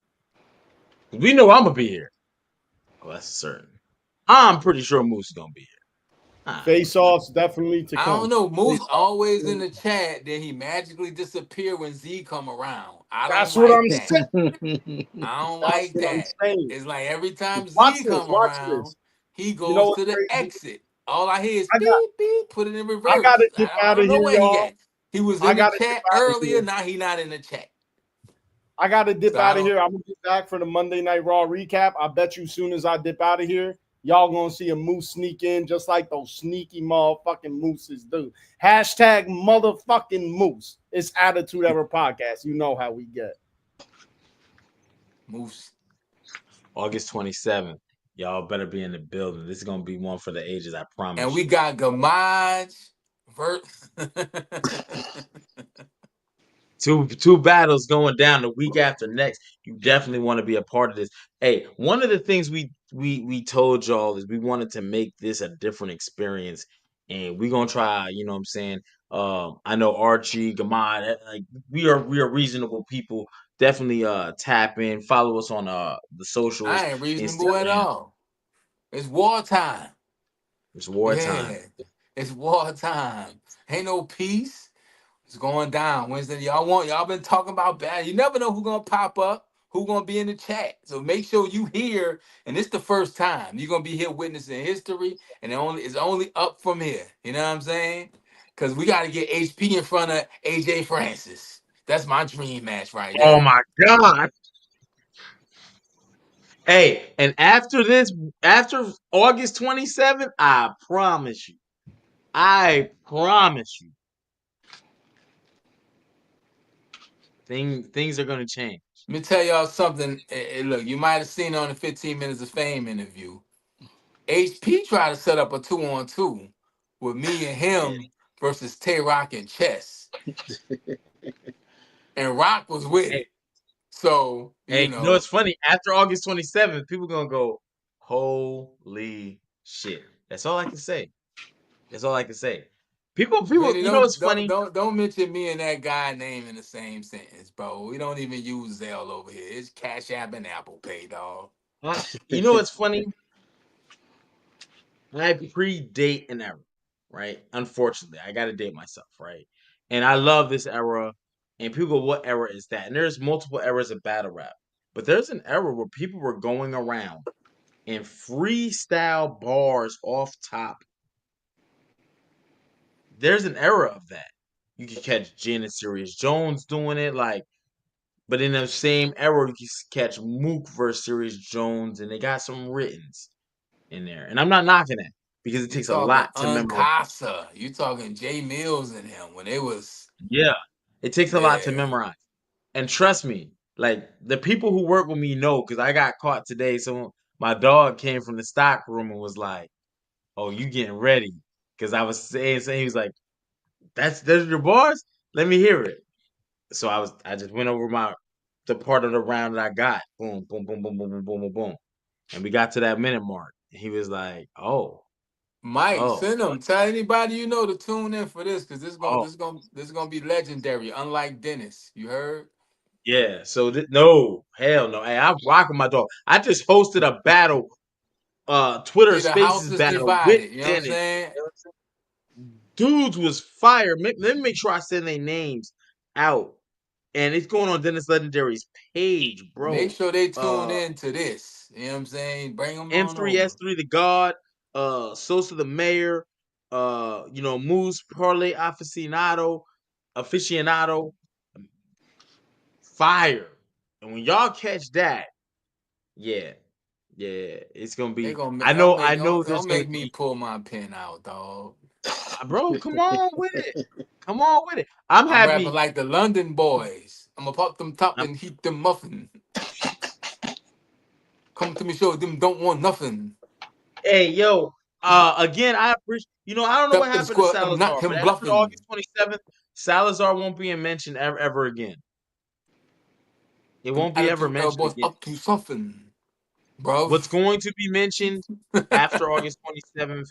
We know I'm gonna be here. Oh, that's certain. I'm pretty sure Moose is gonna be here. Face-offs definitely to come. I don't know. Moose always in the chat. Then he magically disappear when Z come around. That's what I'm that. saying. I don't like that. It's like every time Watch Z this, come watch around, this. he goes You know to the what's crazy? exit. All I hear is I got- beep beep. Put it in reverse. I gotta get I out don't of know here, where he y'all. at. He was I in the gotta chat get out of earlier. here. Now he not in the chat. I got to dip So I out of don't- here. I'm going to get back for the Monday Night Raw recap. I bet you as soon as I dip out of here, y'all going to see a Moose sneak in just like those sneaky motherfucking Mooses do. Hashtag motherfucking Moose. It's Attitude Ever Podcast. You know how we get. Moose. August 27th. Y'all better be in the building. This is gonna be one for the ages, I promise. And we got Gamaj two battles going down the week after next. You definitely want to be a part of this. Hey, one of the things we told y'all is we wanted to make this a different experience, and we're gonna try. You know what I'm saying? I know Archie, Gamad, like we are reasonable people. Definitely tap in, follow us on the socials. I ain't reasonable Instagram. at all. It's wartime. It's wartime. Yeah, it's wartime. Ain't no peace. It's going down Wednesday. Y'all been talking about bad. You never know who's gonna pop up. who gonna be in the chat. So make sure you hear, and it's the first time you're gonna be here witnessing history, and it's only up from here. You know what I'm saying? Because we got to get HP in front of AJ Francis. That's my dream match right Oh there. my God. Hey, and after this, after August 27th, I promise you, things are gonna change. Let me tell y'all something. Look, you might have seen on the 15 Minutes of Fame interview. HP tried to set up a 2-on-2 with me and Yeah. him versus Tay Rock and Chess. And Rock was with Hey, it. So, hey, you know what's funny? After August 27th, people gonna go, holy shit. That's all I can say. That's all I can say. People, Vinny, you know what's funny? don't mention me and that guy name in the same sentence, bro. We don't even use Zelle over here. It's Cash App and Apple Pay, dog. You know what's funny? I predate an era, right? Unfortunately, I got to date myself, right? And I love this era. And people go, what era is that? And there's multiple eras of battle rap. But there's an era where people were going around and freestyle bars off top. There's an era of that. You can catch Jen and Sirius Jones doing it, like, but in the same era, you can catch Mook versus Sirius Jones, and they got some writtens in there. And I'm not knocking that because it You takes a talking lot to memorize. Uncasa. You talking Jay Mills and him when they was, Yeah, it takes a lot to yeah. memorize. And trust me, like the people who work with me know because I got caught today. So my dog came from the stock room and was like, "Oh, you getting ready?" Because I was saying he was like, "That's your bars. Let me hear it." So I just went over the part of the round that I got. Boom, boom, boom, boom, boom, boom, boom, boom, boom. And we got to that minute mark. And he was like, "Oh, Mike, oh, send them. Tell anybody you know to tune in for this, because oh, this is gonna be legendary. Unlike Dennis, you heard? yeah." So no, hell no. Hey, I'm rocking my dog. I just hosted a battle, Twitter See, the house Spaces is battle with divided. You know what I'm Dennis. saying? Dudes was fire. Let me make sure I send their names out. And it's going on Dennis Legendary's page, Make bro. sure they tune Uh, in to this. You know what I'm saying? Bring them on over. M3S3 the God, Sosa the Mayor, Moose Parlay Aficionado, fire. And when y'all catch that, yeah, yeah, it's gonna They be. gonna I don't know, make I know. don't There's gonna make me be, pull my pen out, dog. bro. Come on with it. Come on with it. I'm I'm rapping happy. like the London boys. I'ma pop them top I'm, and heat them muffin. Come to me, show them don't want nothing. hey, yo. Again, I appreciate. I don't know what Step to the happened to square and Salazar, knock but him after bluffing. August 27th, Salazar won't be mentioned ever again. It Them won't be ever attitude mentioned elbows again. up to something, bro. What's going to be mentioned after August 27th,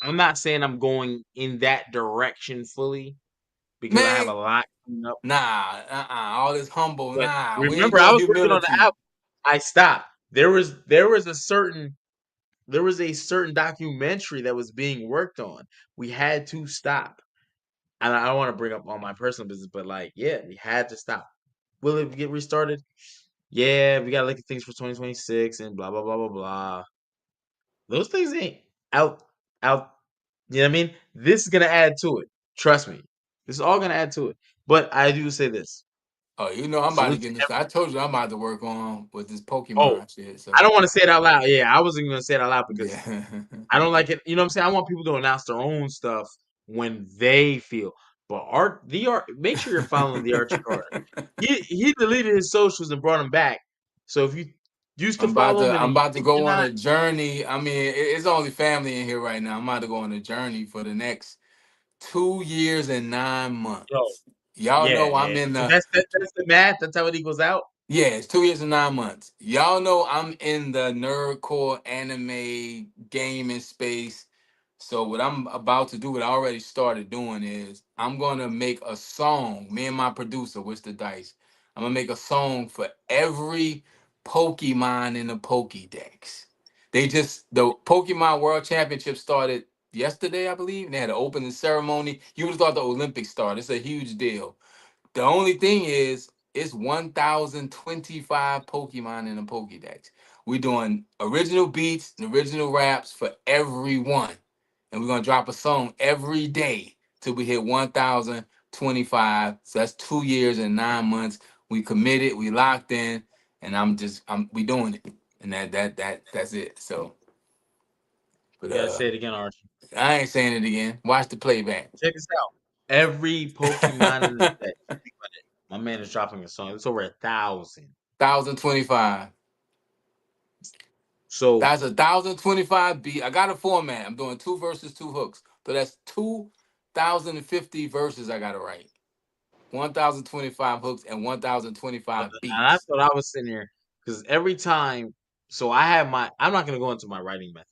I'm not saying I'm going in that direction fully because I have a Man, lot coming up. nah, all this humble, But nah. We ain't remember, I doing was working on the humility. album. I stopped. There was a certain documentary that was being worked on. We had to stop. And I don't want to bring up all my personal business, but like, yeah, we had to stop. Will it get restarted? Yeah, we gotta look at things for 2026 and blah blah blah blah blah. Those things ain't out out. You know what I mean? This is gonna add to it. Trust me. This is all gonna add to it. But I do say this. Oh, you know I'm about to Salute get to in this. I told you I'm about to work on with this oh, Pokemon shit. I So don't want to say it out loud. Yeah, I wasn't gonna say it out loud because yeah. I don't like it. You know what I'm saying? I want people to announce their own stuff when they feel. But make sure you're following the Archie Carter. He deleted his socials and brought him back. So if you used to follow him and I'm then you about to think go you're on not, a journey. I mean, it's only family in here right now. I'm about to go on a journey for the next 2 years and nine yo, months. Y'all yeah, know I'm yeah. in So the that's the math. That's how it equals out. yeah, it's 2 years and 9 months. Y'all know I'm in the nerdcore anime gaming space. So what I'm about to do, what I already started doing is I'm gonna make a song. Me and my producer, What's the Dice? I'm gonna make a song for every Pokemon in the Pokédex. The Pokemon World Championship started yesterday, I believe. And they had an opening ceremony. You would have thought the Olympics started. It's a huge deal. The only thing is It's 1,025 Pokemon in the Pokédex. We're doing original beats and original raps for everyone. And we're going to drop a song every day till we hit 1,025. So that's 2 years and 9 months. We committed, we locked in, and we doing it. And that's it. So, but You gotta say it again, Archie. I ain't saying it again. Watch the playback. Check this out. Every Pokemon in the set. My man is dropping a song. It's over 1,000. 1,025. So That's 1,025 beat. I got a format. I'm doing 2 verses, 2 hooks. So that's 2,050 verses I gotta write. 1,025 hooks and 1,025 and I beats. thought I was sitting here because every time. So I have my. I'm not gonna go into my writing method.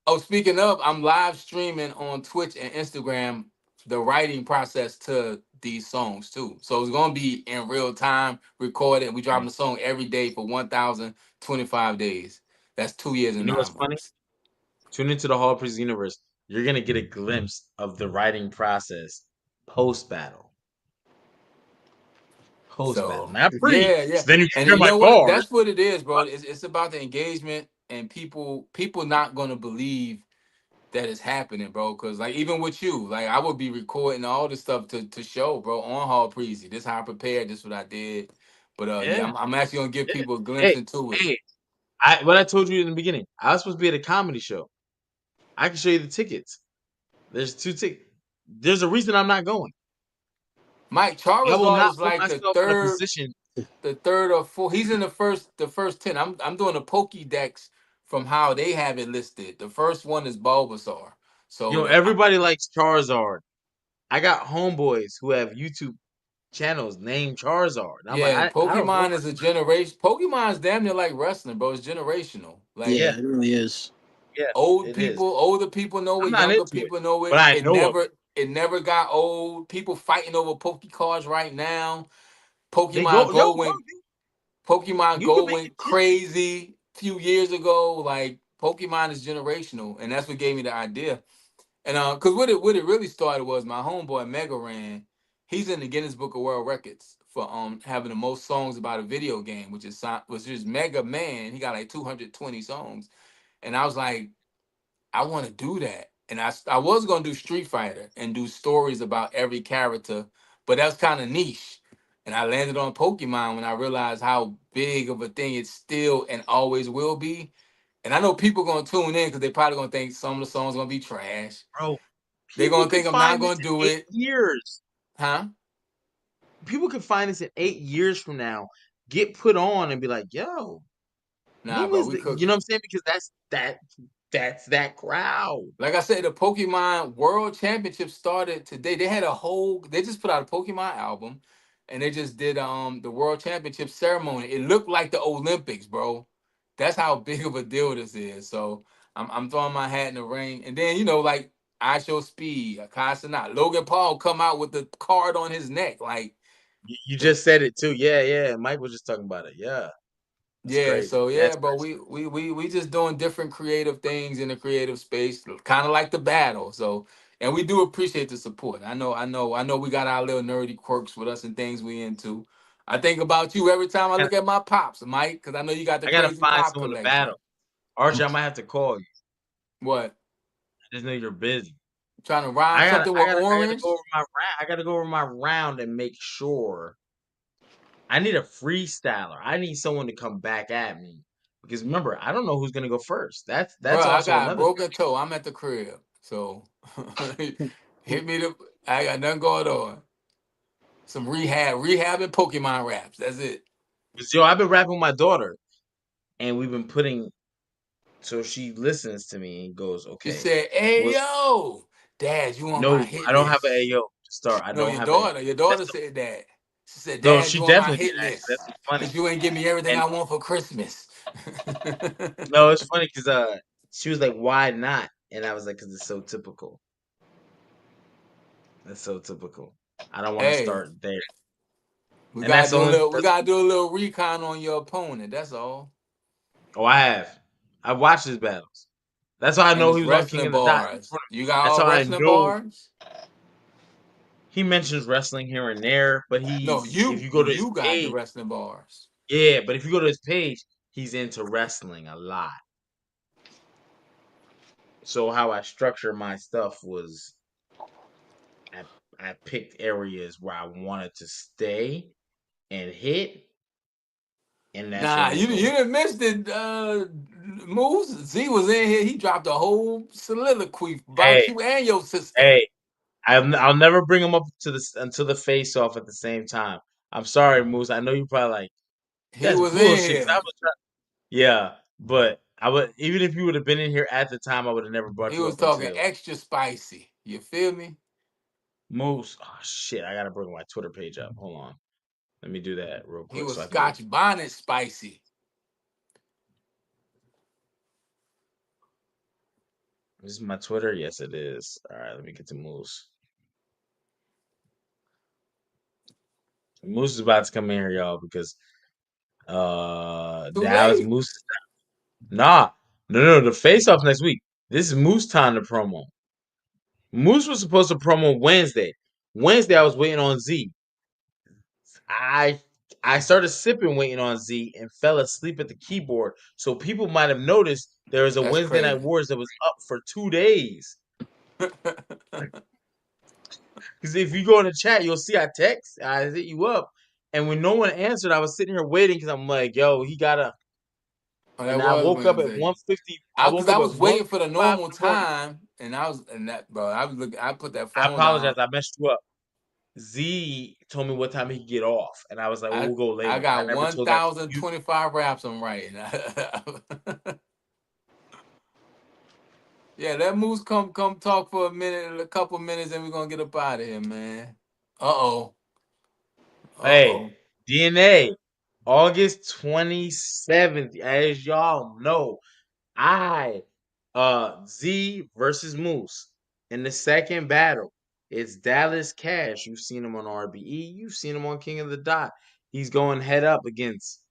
Oh, speaking of, I'm live streaming on Twitch and Instagram the writing process to these songs too. So it's gonna be in real time, recorded. We dropping the song every day for 1,025 days. That's 2 years You and know what's 9 funny? months. Tune into the Hall of Priest universe. You're gonna get a glimpse of the writing process post battle. Post battle, So not pre. yeah. So then you can And hear you my know what? bars. That's what it is, bro. It's about the engagement and people not gonna believe that is happening, bro. Cause like even with you, like I would be recording all this stuff to show, bro, on Hall Preezy. This how I prepared, this what I did. But yeah, Yeah, I'm actually gonna give yeah. people a glimpse Hey, into it. hey. What I told you in the beginning. I was supposed to be at a comedy show. I can show you the tickets. There's 2 tickets. There's a reason I'm not going. Mike I will Charizard not is put like myself in a position. the third or fourth. He's in the first 10. I'm doing a Pokédex from how they have it listed. The first one is Bulbasaur. So Everybody likes Charizard. I got homeboys who have YouTube channels named Charizard. And I'm like, yeah, I don't know. Pokemon is a generation. Pokemon's damn near like wrestling, bro. It's generational. Like Yeah, Yeah, it really is. yes, it is. older people know I'm it, not younger into it, people know but it. I It know of never it. it never got old. People fighting over Poke cards right now. They Pokemon go, yo, Go bro. went Pokemon You can Go make went it big. crazy a few years ago. Like Pokemon is generational, and that's what gave me the idea. And cause what it really started was my homeboy Mega Ran. He's in the Guinness Book of World Records for having the most songs about a video game, which is Mega Man. He got like 220 songs, and I was like, I want to do that. And I was gonna do Street Fighter and do stories about every character, but that's kind of niche. And I landed on Pokemon when I realized how big of a thing it still and always will be. And I know people gonna tune in because they probably gonna think some of the songs gonna be trash. Bro. They're People gonna could think I'm not find this gonna in do 8 it, years. huh? People could find this in 8 years from now, get put on and be like, yo, Nah, when bro, was we the, you cooking. know what I'm saying? Because that's that crowd. Like I said, the Pokemon World Championship started today. They just put out a Pokemon album and they just did the World Championship ceremony. It looked like the Olympics, bro. That's how big of a deal this is. So I'm throwing my hat in the ring. And then, like I Show Speed, Kai Cenat, Logan Paul come out with the card on his neck. Like You the just said it too. Yeah, yeah. Mike was just talking about it. Yeah. That's Yeah, crazy. so yeah, That's bro, crazy. we just doing different creative things in the creative space, kind of like the battle. So, and we do appreciate the support. I know we got our little nerdy quirks with us and things we into. I think about you every time I I gotta, look at my pops, Mike, because I know you got the I gotta crazy find pop someone to collection. battle. Archie, I might have to call you. What? I just know you're busy. Trying to rhyme something with I gotta orange? go over my round. I gotta go over my round and make sure. I need a freestyler. I need someone to come back at me because remember, I don't know who's gonna go first. Bro, That's I also got a another thing. broken toe. I'm at the crib, so hit me the. I got nothing going on. Some rehabbing Pokemon raps. That's it. 'Cause, yo, I've been rapping with my daughter, and we've been putting. So she listens to me and goes, She "Okay, said, "Hey what?" yo, Dad, you on my No, hit I don't have an list?" AO to start. I No, don't your have a. daughter. Your That's daughter the, said that. She said, no. "Dad, She you on my definitely did hit actually. That's list what's funny. because you ain't give me everything And I want for Christmas." no, it's funny because she was like, "Why not?" And I was like, "Because it's so typical. That's so typical. I don't want to Hey, start there." we And gotta that's do a only little. We that's gotta do a little recon on your opponent. That's all. oh, I have. I've watched his battles. That's how I And know it's he was on King wrestling of the Dot. bars. You got That's all how I wrestling know. bars. he mentions wrestling here and there, but No, if you go to his you got the page, wrestling bars. yeah, but if you go to his page, he's into wrestling a lot. So how I structure my stuff was I picked areas where I wanted to stay and hit, and that's what Nah, I'm gonna you go with. didn't miss the moves. Z was in here. He dropped a whole soliloquy about Hey, you and your sister. hey, I'll never bring him up to this until the face off at the same time. I'm sorry, Moose. I know you probably like He that's was in bullshit. 'Cause I here. was yeah, but I would even if you would have been in here at the time, I would have never brought He you was up talking until extra spicy. You feel me? Moose. Oh shit! I gotta bring my Twitter page up. Hold on, let me do that real He quick was so I can go. Scotch bonnet spicy. This is my Twitter. Yes, it is. All right, let me get to Moose. Moose is about to come in here, y'all, because Too Dallas late. Moose. Nah, no, the face off next week. This is Moose time to promo. Moose was supposed to promo Wednesday. Wednesday, I was waiting on Z. I I started sipping waiting on Z and fell asleep at the keyboard. So people might have noticed there was a That's Wednesday Night crazy. Wars that was up for 2 days. Because if you go in the chat, you'll see I text, I hit you up, and when no one answered, I was sitting here waiting because I'm like, yo, he gotta. Oh, that And I was woke up at Wednesday. 1:50. I Because woke up I at was waiting for the 1:55 in normal the morning. time, and I was and that bro. I was looking. I put that I phone apologize. down. I messed you up. Z told me what time he could get off, and I was like, well, I we'll go I later. I got never told that to you. 1,025 raps. I'm writing. Yeah, that moose come talk for a minute, a couple minutes, and we're gonna get up out of here, man. Uh-oh. Hey, Uh-oh. DNA, August 27th, as y'all know, I Z versus Moose in the second battle. It's Dallas Cash. You've seen him on RBE, you've seen him on King of the Dot. He's going head up against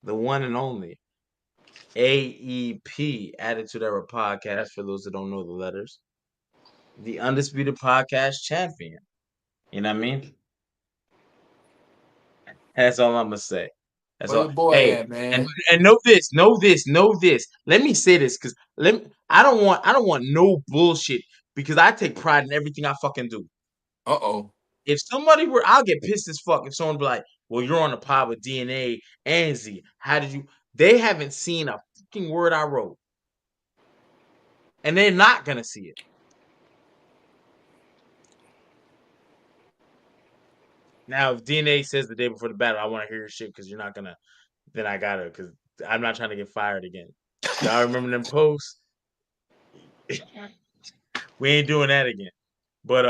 the one and only AEP, Attitude Era Podcast, for those that don't know the letters. The Undisputed Podcast Champion. You know what I mean? That's all I'm gonna say. That's Where your all. boy Hey, at, and man? know this. Let me say this because I don't want no bullshit because I take pride in everything I fucking do. Uh-oh. If somebody were, I'll get pissed as fuck if someone be like, "Well, you're on the pod with DNA and Z. How did you?" They haven't seen a fucking word I wrote, and they're not gonna see it. Now, if DNA says the day before the battle, I want to hear your shit because you're not gonna, then I gotta because I'm not trying to get fired again. Y'all remember them posts? We ain't doing that again. But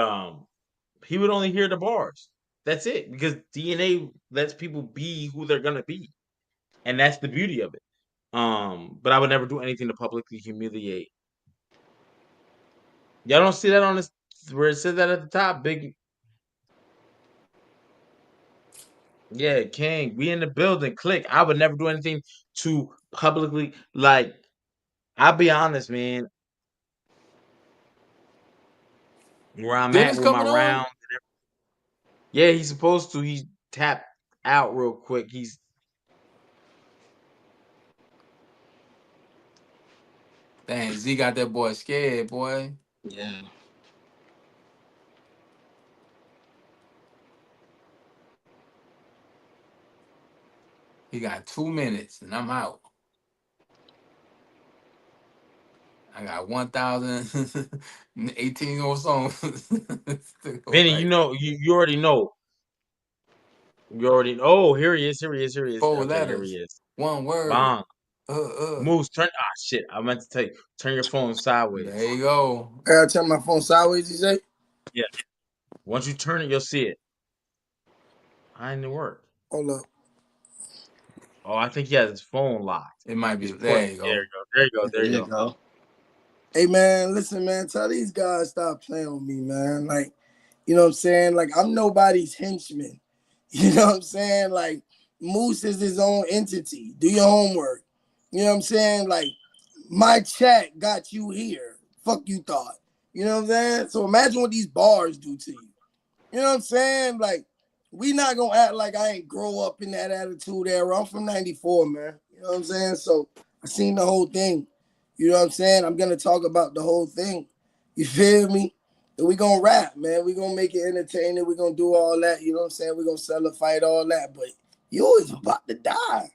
he would only hear the bars. That's it. Because DNA lets people be who they're gonna be. And that's the beauty of it. But I would never do anything to publicly humiliate. Y'all don't see that on this where it says that at the top, big. Yeah, King, we in the building. Click. I would never do anything to publicly like. I'll be honest, man. Where I'm at Dennis with my coming on? round. Yeah, he's supposed to. He's tapped out real quick. He's Dang, Z got that boy scared, boy. Yeah. He got 2 minutes, and I'm out. I got 1,018 or songs. Vinny. You Like know, you already know. You already. Oh, here he is. Here he is. Here he is. Okay, here he4 letters, is. one word. Bong. Uh. Moves. Turn. Ah, shit. I meant to tell you. Turn your phone There sideways. you go. I gotta turn my phone sideways, you say? Yeah. Once you turn it, you'll see it. I didn't work. Hold up. Oh, I think he has his phone locked. It might be. He's pointing. There you There go. you go. There you go. There There you you go. go. Hey man, listen, man, tell these guys stop playing with me, man. Like, you know what I'm saying? Like, I'm nobody's henchman. You know what I'm saying? Like, Moose is his own entity. Do your homework. You know what I'm saying? Like, my chat got you here. Fuck you thought. You know what I'm saying? So imagine what these bars do to you. You know what I'm saying? Like, we not gonna act like I ain't grow up in that attitude era. I'm from '94, man. You know what I'm saying? So I seen the whole thing. You know what I'm saying? I'm gonna talk about the whole thing. You feel me? And we gonna rap, man. We gonna make it entertaining. We gonna do all that. You know what I'm saying? We gonna sell a fight, all that. But you is about to die.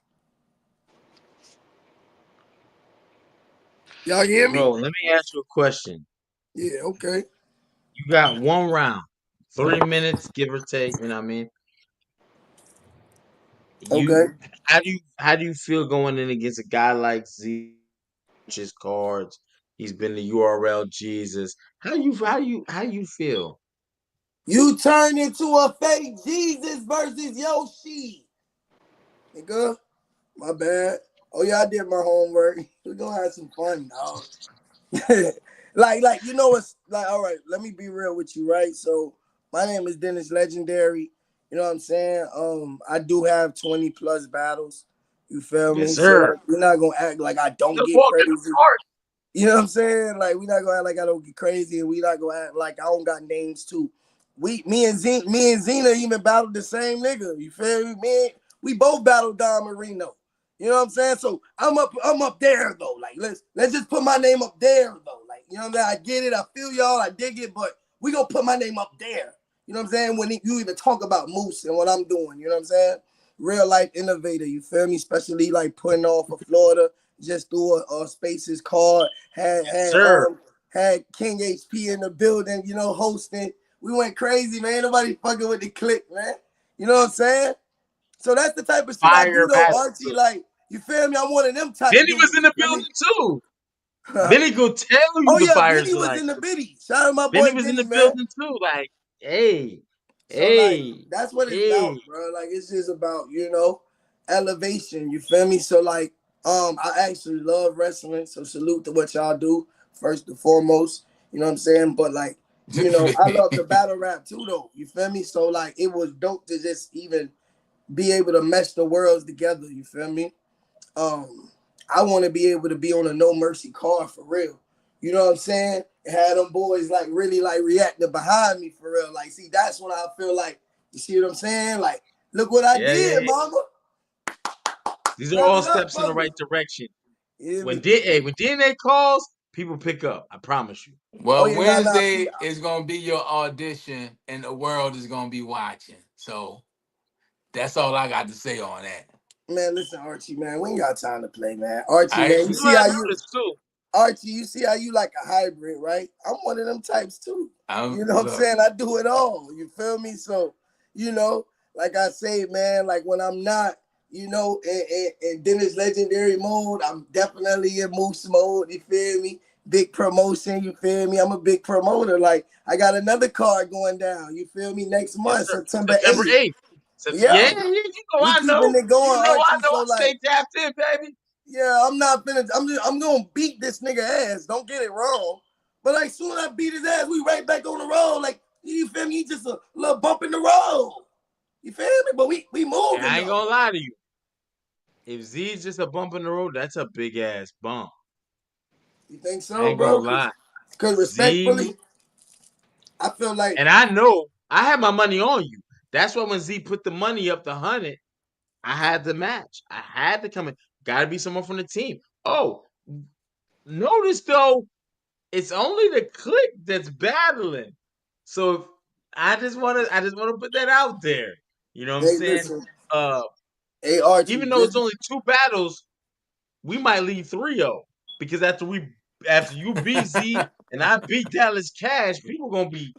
Y'all hear me? Bro, let me ask you a question. Yeah, okay. You got 1 round, 3 minutes, give or take. You know what I mean? Okay. How do you feel going in against a guy like Z? His cards. He's been the URL Jesus. How you feel? You turned into a fake Jesus versus Yoshi. Nigga, my bad. Oh yeah, I did my homework. We're gonna have some fun, dog. like, you know what's like, all right, let me be real with you, right? So my name is Dennis Legendary. You know what I'm saying? I do have 20 plus battles. You feel Yes, me? So sir. like we're not gonna act like I don't Good get walk in crazy. the park. You know what I'm saying? Like we not gonna act like I don't get crazy, and we not gonna act like I don't got names too. Me and Zena even battled the same nigga. You feel me? We both battled Don Marino. You know what I'm saying? So I'm up there though. Like let's just put my name up there though. Like you know what I'm saying? I get it. I feel y'all. I dig it. But we gonna put my name up there. You know what I'm saying? When you even talk about Moose and what I'm doing. You know what I'm saying? Real life innovator. You feel me? Especially like putting off for Florida. Just threw a Spaces card. Had Yes, had sir. um had King HP in the building. You know, hosting. We went crazy, man. Nobody fucking with the click, man. You know what I'm saying? So that's the type of shit I do, Fire though, battle Archie. too. Like, you feel me? I'm one of them type Benny was dudes. in You the feel me? building too. Benny go tell you Oh the yeah, fire's Benny was like. in the biddy. Shout out my Benny boy was in Benny, the man. building too. Like, hey, So like hey, that's what it's hey. about, bro. Like it's just about, elevation. You feel me? So like, I actually love wrestling. So salute to what y'all do, first and foremost. You know what I'm saying? But like, I love the battle rap too, though. You feel me? So like it was dope to just even be able to mesh the worlds together. You feel me? I want to be able to be on a No Mercy card for real. You know what I'm saying? And have them boys like really like reacting behind me for real. Like, see, that's when I feel like, you see what I'm saying? Like, look what I Yeah, yeah, did, yeah. mama. These are Turn all it up steps in the for me. right direction. You hear When me? when DNA calls, people pick up. I promise you. Oh Well, yeah, nah, see, Wednesday is gonna be your audition, and the world is gonna be watching. So that's all I got to say on that. man, listen, Archie, man, we ain't got time to play, man. Archie, All right, man, you You know see I how you noticed too. Archie, you see how you like a hybrid, right? I'm one of them types too. You know what I'm look. saying? I do it all. You feel me? So, like I say, man, like when I'm not, in Dennis Legendary mode, I'm definitely in Moose mode. You feel me? Big promotion. You feel me? I'm a big promoter. Like I got another card going down. You feel me? Next Yes, month, sir. September September 8th. 8th. Yeah, I we know. keeping it going, You know I Archie. know. So I like. stay tapped in, baby. Yeah, I'm not finna. I'm gonna beat this nigga ass. Don't get it wrong. But like soon as I beat his ass, we right back on the road. Like you feel me? He just a little bump in the road. You feel me? But we And moving I ain't though. gonna lie to you. If Z's just a bump in the road, that's a big ass bump. You think I so, ain't gonna bro? lie. Cause respectfully, Z, I feel like and I know I had my money on you. That's why when Z put the money up to 100, I had the match. I had to come in. Got to be someone from the team. Oh, notice though, it's only the clique that's battling. So I just want to put that out there. You know what I'm hey, saying? listen, Uh, hey Archie, even though just it's only 2 battles, we might lead 3-0 because after you beat Z and I beat Dallas Cash, people gonna be,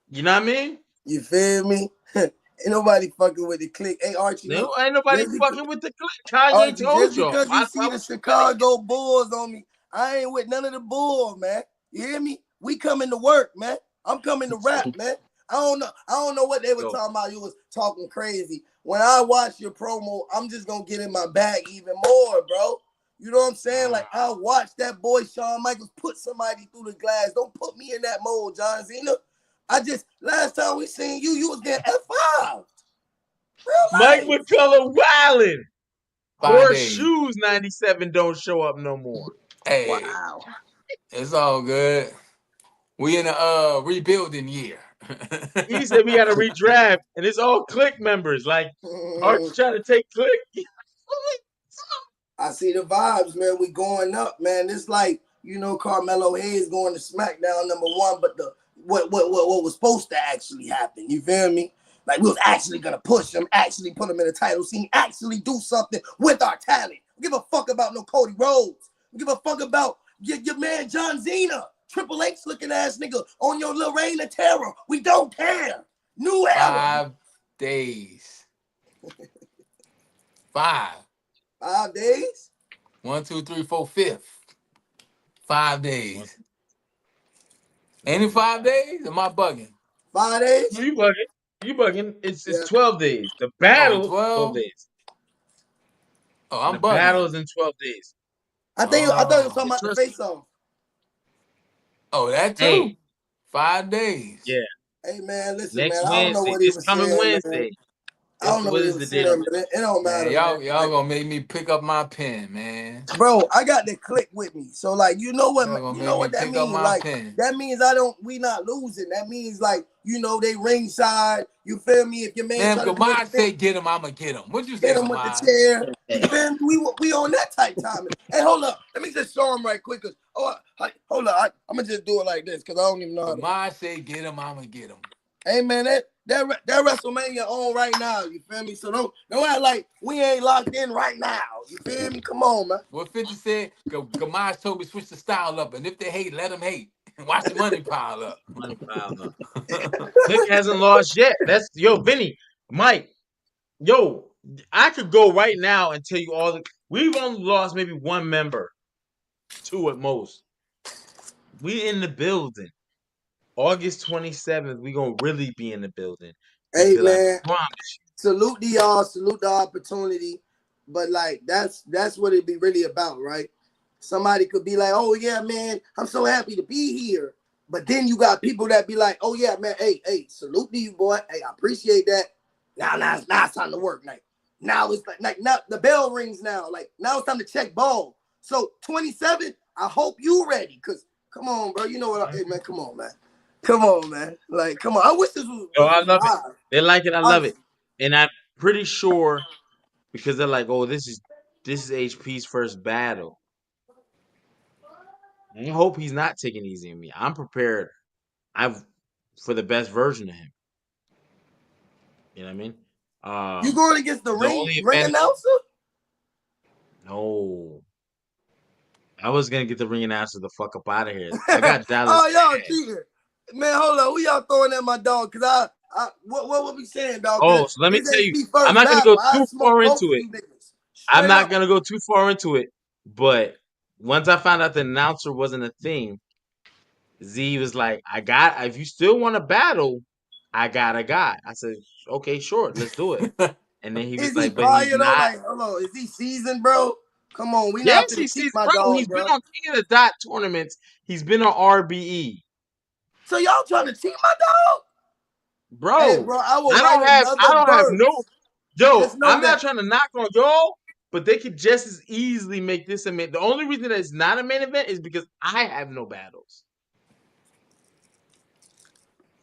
you know what I mean? you feel me? Ain't nobody fucking with the click. Hey Archie, look, Ain't nobody just because, fucking with the clique. Kanye Archie, told just y'all. because you Why see the would you bet against? Chicago Bulls on me, I ain't with none of the bull, man. You hear me? We coming to work, man. I'm coming to rap, man. I don't know what they were Yo, talking about. You was talking crazy. When I watch your promo, I'm just gonna get in my bag even more, bro. You know what I'm saying? Like I watched that boy Shawn Michaels put somebody through the glass. Don't put me in that mode, John Cena. Last time we seen you, you was getting F5. Mike Real life. McCullough wildin'. 5 days. Horseshoes 97 don't show up no more. Hey, Wow. it's all good. We in a rebuilding year. He said we got to redraft, and it's all Click members. Like, aren't you trying to take Click? I see the vibes, man. We going up, man. It's like, Carmelo Hayes going to SmackDown #1, but what was supposed to actually happen? You feel me? Like, we was actually gonna push him, actually put him in the title scene, actually do something with our talent. Give a fuck about no Cody Rhodes. Give a fuck about your man John Cena, Triple H looking ass nigga on your little reign of terror. We don't care. New era. 5 days. 5. 5 days? 1, 2, 3, 4, 5th. 5 days. Ain't it 5 days? Am I bugging? 5 days? No, you bugging. You bugging. It's Yeah. 12 days. The battle, 12? 12 days. Oh, I'm The bugging. battle is in 12 days. I thought you were talking about the face-off. Oh, that too? Hey. 5 days. Yeah. Hey, man, listen, Next man. I don't know Wednesday. what he This was coming saying, Wednesday. man. I don't know what he was saying, but it don't matter. Man, man. y'all gonna make me pick up my pen, man. Bro, I got the Click with me. So like, you know what that pick up means? my Like pen. that means we not losing. That means like, they ringside. You feel me? If your man Man, Gamad say get him, I'ma get him. What you say, hit him with the chair. You feel me? We on that type time. Hey, hold up. Let me just show him right quick. Hold up. I'm gonna just do it like this because I don't even know how to. Gamad say get him, I'ma get him. Hey man, that WrestleMania on right now. You feel me? So don't act like we ain't locked in right now. You feel me? Come on, man. What 50 said, Gamad told me switch the style up, and if they hate, let them hate. Watch the money pile up. Money pile up. Click hasn't lost yet. That's Vinny, Mike. Yo, I could go right now and tell you all we've only lost maybe one member, 2 at most. We in the building. August 27th, we gonna really be in the building. Hey man, I promise you. Salute to y'all, salute the opportunity. But like that's what it be really about, right? Somebody could be like, oh yeah, man, I'm so happy to be here. But then you got people that be like, oh yeah, man, hey, salute to you, boy. Hey, I appreciate that. Now it's time to work. Now it's like now the bell rings now. Like now it's time to check ball. So 27, I hope you ready. Cause come on, bro. You know what hey man, come on, man. Come on, man. Like, come on. I wish this was. I love it. They like it. I love it. And I'm pretty sure because they're like, oh, this is HP's first battle. I hope he's not taking it easy on me. I'm prepared. For the best version of him. You know what I mean? You going against the ring announcer? No. I was gonna get the ring announcer the fuck up out of here. I got Dallas. Oh, y'all cheating. Man, hold on. Who y'all throwing at my dog? Cause what we saying, dog? Oh, so let me tell you, I'm not gonna go too far into it. I'm not gonna go too far into it, but once I found out the announcer wasn't a thing, Z was like, if you still want to battle, I got a guy. I said, okay, sure, let's do it. And then he was like, but he's not. Like, hold on, is he seasoned, bro? Come on, we yes, not he's seasoned, my bro. dog, He's bro. been on King of the Dot tournaments. He's been on RBE. So y'all trying to cheat my dog? Bro, hey, bro, I don't have no. Yo, I'm that. not trying to knock on y'all, but they could just as easily make this a main. The only reason that it's not a main event is because I have no battles.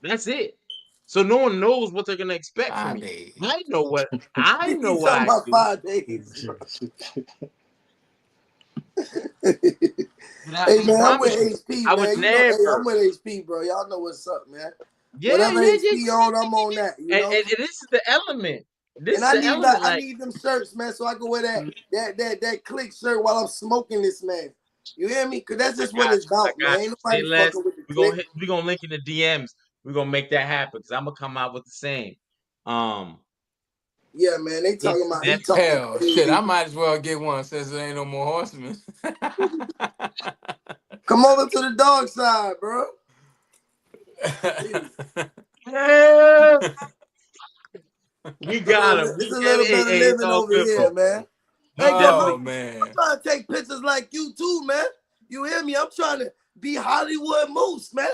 That's it. So no one knows what they're gonna expect from me. I know what I do. 5 days. Hey man, I'm with HP, man. I'm with HP, bro. Y'all know what's up, man. Whatever HP on, I'm on that. You know? And this is the element. I need them shirts, man, so I can wear that Click shirt while I'm smoking this, man. You hear me? Cause that's just what it's about, man. Ain't nobody fucking with the Click. We're gonna link in the DMs. We're gonna make that happen because I'm gonna come out with the same. Yeah, man. They talking about hell shit. I might as well get one since there ain't no more horsemen. Come over to the dog side, bro. We got him. It's a little bit of living over here, man. Hey, man. I'm trying to take pictures like you too, man. You hear me? I'm trying to be Hollywood Moose, man.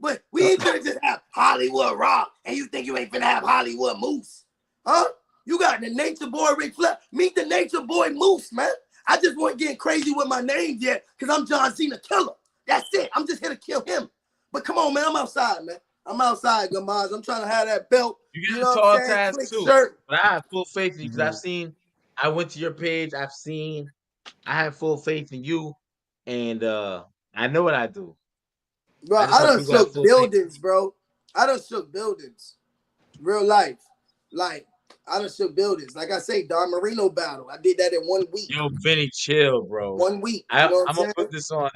But we ain't gonna just have Hollywood Rock, and you think you ain't gonna have Hollywood Moose, huh? You got the Nature Boy Ric Flair. Meet the Nature Boy Moose, man. I just wasn't getting crazy with my name yet, because I'm John Cena Killer. That's it. I'm just here to kill him. But come on, man. I'm outside, man. I'm outside, Gamaz. I'm trying to have that belt. You You get a know what tall I'm saying? task Click too. shirt. But I have full faith in you because I went to your page. I have full faith in you, and I know what I do. Bro, I just I hope done people have shook full faith. buildings, bro. I done shook buildings. Real life. Like, I done shook buildings. Like I say, Don Marino battle. I did that in 1 week. Yo, Vinny, chill, bro. 1 week. You know what I'm I'm gonna saying? put this on.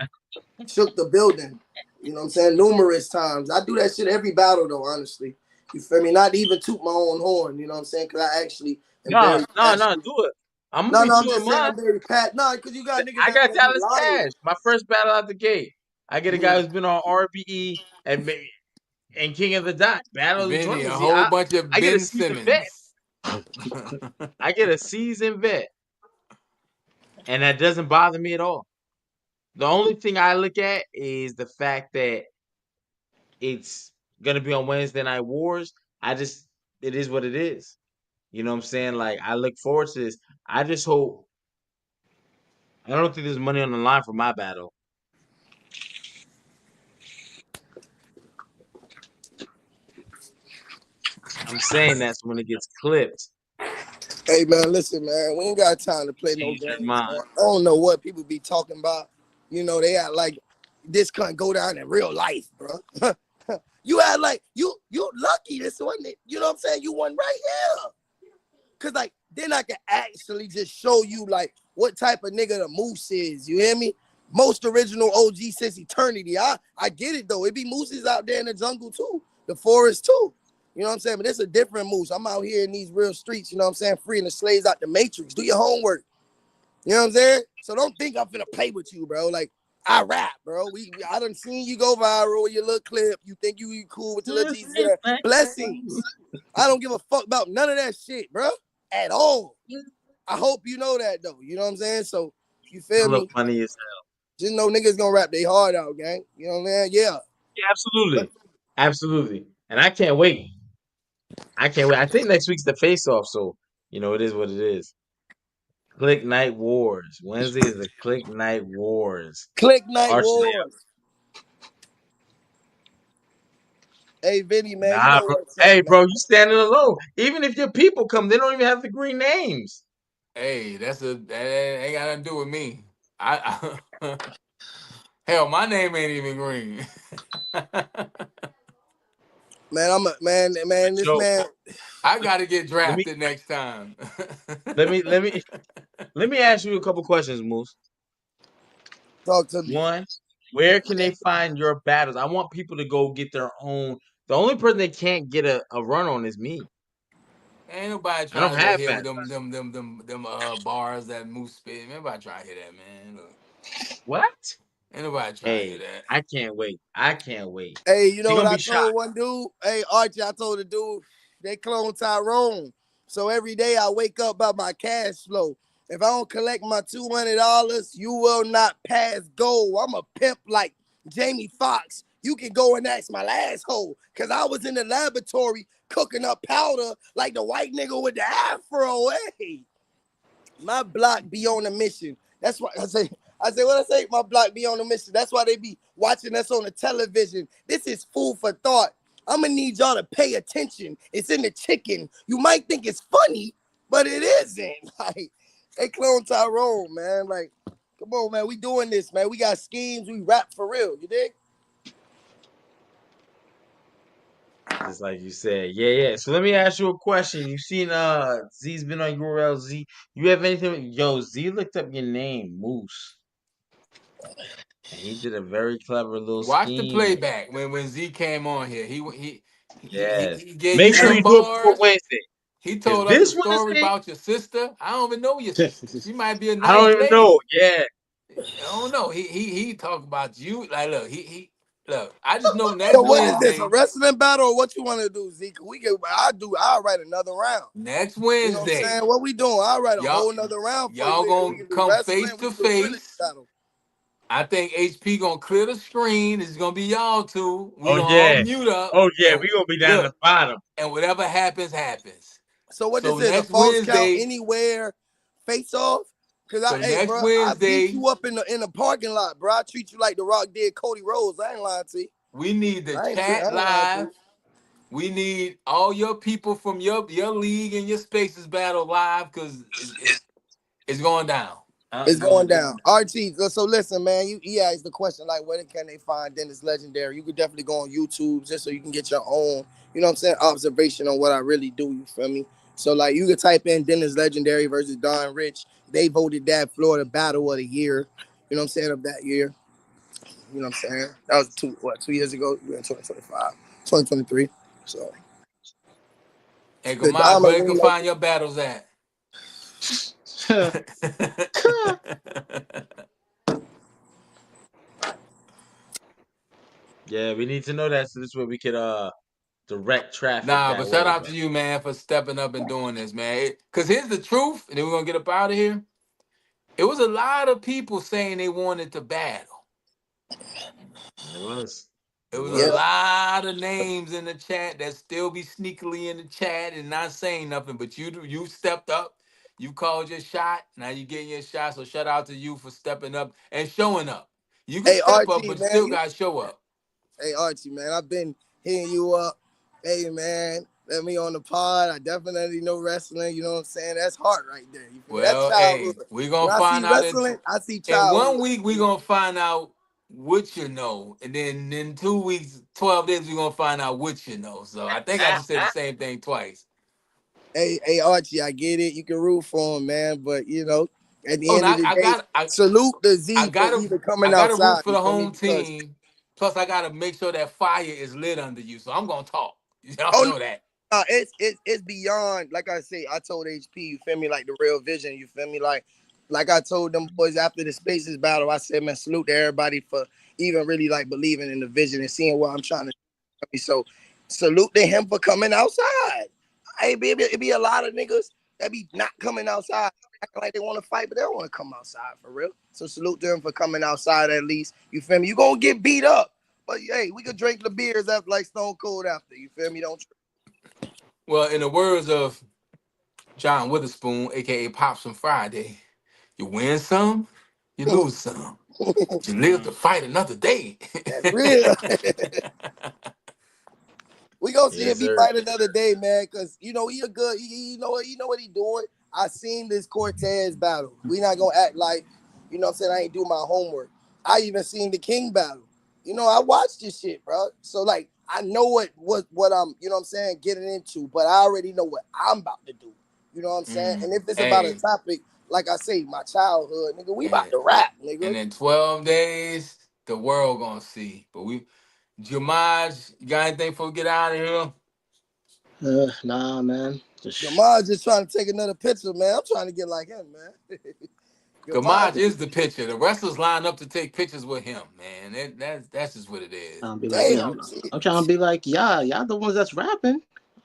Shook the building. You know what I'm saying? Numerous times. I do that shit every battle, though, honestly. You feel me? Not even toot my own horn. You know what I'm saying? Because I actually am No, very no, no, passionate. do it. I'm gonna No, be no, I'm doing just saying mine. I'm very No, because you got niggas I out got there that be Dallas lying. Cash. My first battle out the gate. I get a guy who's been on RBE and King of the Dot. Battle the Vinny, joint a with Z. whole bunch of I get a Ben seasoned vet. Simmons. I get a seasoned vet, and that doesn't bother me at all. The only thing I look at is the fact that it's gonna be on Wednesday Night Wars. It is what it is. You know what I'm saying? Like, I look forward to this. I just hope. I don't think there's money on the line for my battle. I'm saying that's when it gets clipped. Hey, man, listen, man. We ain't got time to play no Change their games, mind. man. I don't know what people be talking about. You know, they act like this can't go down in real life, bro. You act like you lucky this one. You know what I'm saying? You won right here. Cause like then I can actually just show you like what type of nigga the Moose is. You hear me? Most original OG since eternity. I get it though. It be mooses out there in the jungle too, the forest too. You know what I'm saying? But it's a different moose. I'm out here in these real streets. You know what I'm saying? Freeing the slaves out the matrix. Do your homework. You know what I'm saying? So don't think I'm finna play with you, bro. Like I rap, bro. I done seen you go viral with your little clip. You think you cool with your little Jesus? Blessings. I don't give a fuck about none of that shit, bro. At all. I hope you know that though. You know what I'm saying? So you feel me? Funny as hell. Just know niggas gonna rap their heart out, gang. You know what I'm saying? Yeah. Yeah, absolutely. Absolutely. And I can't wait. I can't wait. I think next week's the face off, so it is what it is. Click Night Wars. Wednesday is the Click Night Wars. Click Night Arch Wars. Hey Vinny, man, you Nah, know bro. what I'm Hey, saying, bro, man. you standing alone. Even if your people come, they don't even have the green names. Hey, that ain't got nothing to do with me. Hell, my name ain't even green. Man, I'm a man, this Joe, man. I gotta get let me drafted next time. let me let me ask you a couple questions, Moose. Talk to me. One, where can they find your battles? I want people to go get their own. The only person they can't get a run on is me. Ain't nobody I don't trying to go have here with battles. them bars that Moose spit. Ain't nobody trying to hear that, man. Look, What? ain't nobody trying to hear Hey, that. I can't wait. I can't wait. Hey, you know You're what gonna I be shocked. told one dude? Hey, Archie, I told the dude, they clone Tyrone. So every day I wake up by my cash flow. If I don't collect my $200, you will not pass go. I'm a pimp like Jamie Foxx. You can go and ask my last hoe. Cause I was in the laboratory cooking up powder like the white nigga with the afro. Hey, my block be on a mission. That's why I say what I say, my block be on a mission. That's why they be watching us on the television. This is food for thought. I'm gonna need y'all to pay attention. It's in the chicken. You might think it's funny, but it isn't. Like, they clone Tyrone, man. Like, come on, man. We doing this, man. We got schemes. We rap for real. You dig? Just like you said. Yeah. So let me ask you a question. You seen Z's been on URL Z. You have anything? Yo, Z looked up your name, Moose. And he did a very clever little Watch the scheme there. playback when Z came on here. Yes. He gave Make you sure some you do it before bars. Wednesday. He Because told us a this story Wednesday, about your sister. I don't even know your sister. She might be a I don't nice even know. lady. Yeah. I don't know. He talked about you. Like, look, he look. I just know So next what is this? A Wednesday. wrestling battle or what you want to do, Zeke? I'll write another round. Next You know what I'm Wednesday, saying? What we doing? I'll write a y'all whole nother round for you. y'all We gonna can do come wrestling. face We to can do a village face. battle. I think HP gonna clear the screen. It's gonna be y'all two. We Oh, gonna all yeah. mute up Oh, yeah. and We're going to be down the look. bottom. And whatever happens, happens. So what So this is? A next false count Wednesday. anywhere face off? Cause So hey, next bro, I beat Wednesday. you up in the parking lot, bro. I treat you like The Rock did Cody Rhodes. I ain't lying to you. We need the I ain't chat lying to live. you. We need all your people from your league and your spaces battle live because it's going down. It's going down. Archie, so listen, man. He asked the question like, where can they find Dennis Legendary? You could definitely go on YouTube just so you can get your own, you know what I'm saying, observation on what I really do. You feel me? So like, you could type in Dennis Legendary versus Don Rich. They voted that Florida Battle of the Year. You know what I'm saying, of that year. You know what I'm saying? That was 2 years ago. We're in 2025, 2023. So Hey, the Gamaj, Dom where you can Arena. find your battles at? Yeah, we need to know that so this way we could direct traffic Nah, that but shout way. out to you, man, for stepping up and doing this, man. Because here's the truth, and then we're going to get up out of here. It was a lot of people saying they wanted to battle. It was. It It was a Yeah. was. lot of names in the chat that still be sneakily in the chat and not saying nothing, but you stepped up. You called your shot. Now you're getting your shot. So shout out to you for stepping up and showing up. You can Hey step up, Archie, but you man, still got to show up. Hey Archie, man, I've been hitting you up. Hey man, let me on the pod. I definitely know wrestling. You know what I'm saying? That's heart right there. You feel me? That's Well, hey, childhood. we're going When to I see find out wrestling, I see in childhood. 1 week, we're going to find out what you know. And then in 2 weeks, 12 days, we're going to find out what you know. So I think I just said the same thing twice. Hey Archie, I get it. You can root for him, man. But you know, at the Oh, end no, of the day, salute the I Z for gotta even I coming gotta root outside. for You the feel me? home Because team. Plus, I gotta make sure that fire is lit under you. So I'm gonna talk. Y'all oh know that. it's beyond. Like I say, I told HP, you feel me, like the real vision. You feel me, like I told them boys after the Spaces battle. I said, man, salute to everybody for even really like believing in the vision and seeing what I'm trying to do. So salute to him for coming outside. It be a lot of niggas that be not coming outside, acting like they want to fight, but they don't want to come outside for real. So salute to him for coming outside at least. You feel me? You gonna get beat up, but hey, we could drink the beers after like Stone Cold after. You feel me? Don't. Well, in the words of John Witherspoon, aka Pops from Friday, you win some, you lose some. You live to fight another day. That's real. We gonna see him Yes, be sir. fight another day, man. Cause you know he a good. He know what he doing. I seen this Cortez battle. We not gonna act like, you know what I'm saying, I ain't do my homework. I even seen the King battle. You know, I watched this shit, bro. So like, I know what I'm, you know what I'm saying, getting into. But I already know what I'm about to do. You know what I'm saying. And if it's about a Hey, topic, like I say, my childhood, nigga, we about and, to rap, and nigga. in 12 days, the world gonna see. But Jamaj, you got anything before we get out of here? Nah, man. Gamar's just trying to take another picture, man. I'm trying to get like him, man. Gamaj is the pitcher. The wrestlers line up to take pictures with him, man. That's just what it is. I'll be like, yeah, Damn. I'm trying to be like, y'all the ones that's rapping.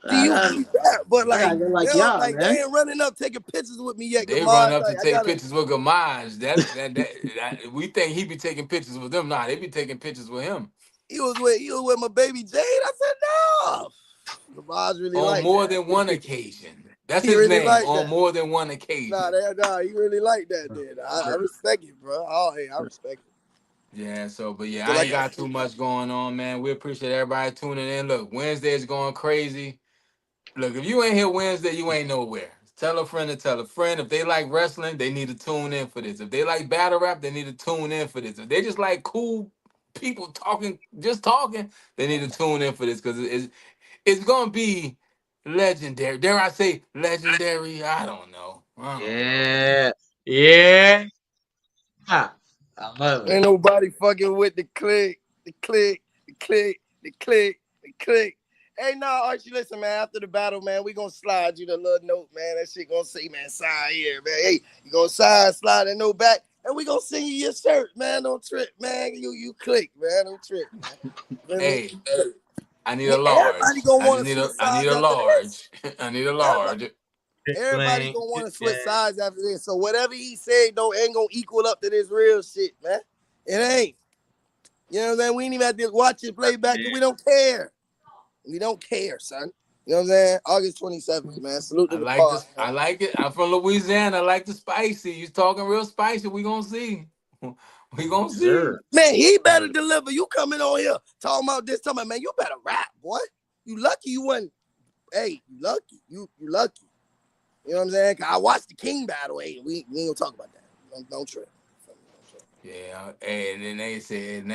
See, you keep that, but I like, gotta get you like know, y'all, like they man. ain't running up taking pictures with me yet, They run Gamard. up to Like, I take gotta. pictures with Gamaj. We think he be taking pictures with them. Nah, they be taking pictures with him He was with my baby Jade. I said no. Gamar's really on like more than one that. occasion. That's He his really name. like On that. more than one occasion. He really like that. Dude, I respect it, bro. Oh, hey, I respect it. Yeah. But yeah, So I like, ain't got too much going on, man. We appreciate everybody tuning in. Look, Wednesday is going crazy. Look, if you ain't here Wednesday, you ain't nowhere. Tell a friend to tell a friend. If they like wrestling, they need to tune in for this. If they like battle rap, they need to tune in for this. If they just like cool people talking, just talking, they need to tune in for this because it's gonna be legendary. Dare I say legendary? I don't know. Yeah. Yeah. Ha. I love it. ain't nobody fucking with the click, the click, the click, the click, the click. Hey, nah, Archie, listen, man, after the battle, man, we gonna slide you the little note, man. That shit gonna say, man, sign here, man. Hey, you gonna slide that note back, and we gonna send you your shirt, man. Don't trip, man. You click, man. Don't trip, man. Hey, I need a Everybody large. gonna I want just to need switch I need sides a after this. large. I need a Everybody, large. everybody Explain. gonna want to switch Yeah. sides after this. So whatever he said, though, ain't gonna equal up to this real shit, man. It ain't. You know what I'm saying? We ain't even have to watch it play back because we don't care. We don't care, son. You know what I'm saying? August 27th, man. Salute I to the like pod, this. man. I like it. I'm from Louisiana. I like the spicy. You talking real spicy. We gonna see. We gonna see. Sure. Man, he better deliver. You coming on here talking about this, talking about, man, you better rap, boy. You lucky you wasn't. Hey, you lucky. You lucky. You know what I'm saying? 'Cause I watched the King battle. Hey, we ain't gonna talk about that. Don't trip. Yeah, and then they said,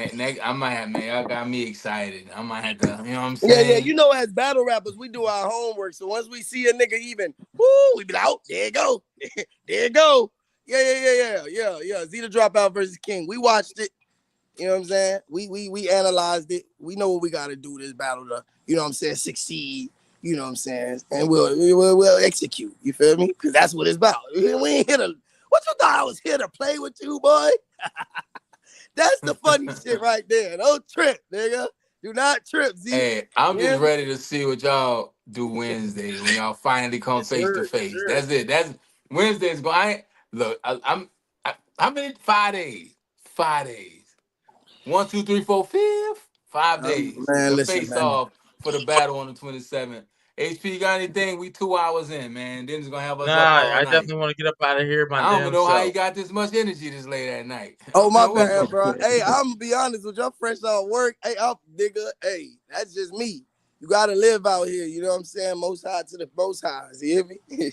I might have, man, y'all got me excited. I might have to, you know what I'm Yeah, saying? you know, as battle rappers, we do our homework. So once we see a nigga even, woo, we be like, oh, there you go. There you go. Yeah. Zeta Dropout versus King. We watched it. You know what I'm saying? We analyzed it. We know what we gotta do this battle to, you know what I'm saying, succeed. You know what I'm saying? And we'll execute. You feel me? Because that's what it's about. We ain't here to, what you thought I was here to play with you, boy? That's the funny shit right there. Don't trip, nigga. Do not trip, Z. Hey, I'm Yeah. just ready to see what y'all do Wednesday when y'all finally come Yes, face to sir. face. Sure. That's it. That's Wednesday's going. Look, how many? 5 days. 5 days. 1, 2, 3, 4, 5. 5 days Man, to listen, face man. off for the battle on the 27th. HP got anything? We 2 hours in, man. Then it's gonna have us up Nah, all I night. definitely want to get up out of here my I don't even damn know how he self. got this much energy this late at night. I Oh, don't my know what's bad, going bro. on. Hey, I'm gonna be honest with you. I'm fresh out work. Hey, up, nigga. Hey, that's just me. You gotta live out here. You know what I'm saying? Most high to the most highs. You hear me?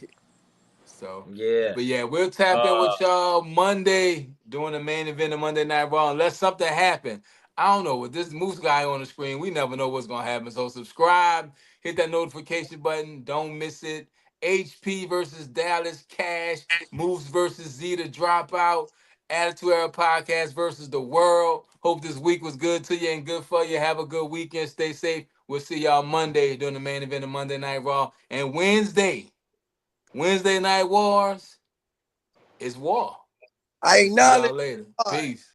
So, Yeah. but yeah, we'll tap in with y'all Monday during the main event of Monday Night Raw. Unless something happen, I don't know. With this Moose guy on the screen, we never know what's gonna happen. So subscribe, hit that notification button. Don't miss it. HP versus Dallas Cash, Moose versus Zeta Dropout, Attitude Era Podcast versus the World. Hope this week was good to you and good for you. Have a good weekend. Stay safe. We'll see y'all Monday during the main event of Monday Night Raw. And Wednesday Night Wars is war. I We'll see acknowledge. y'all later. God. Peace.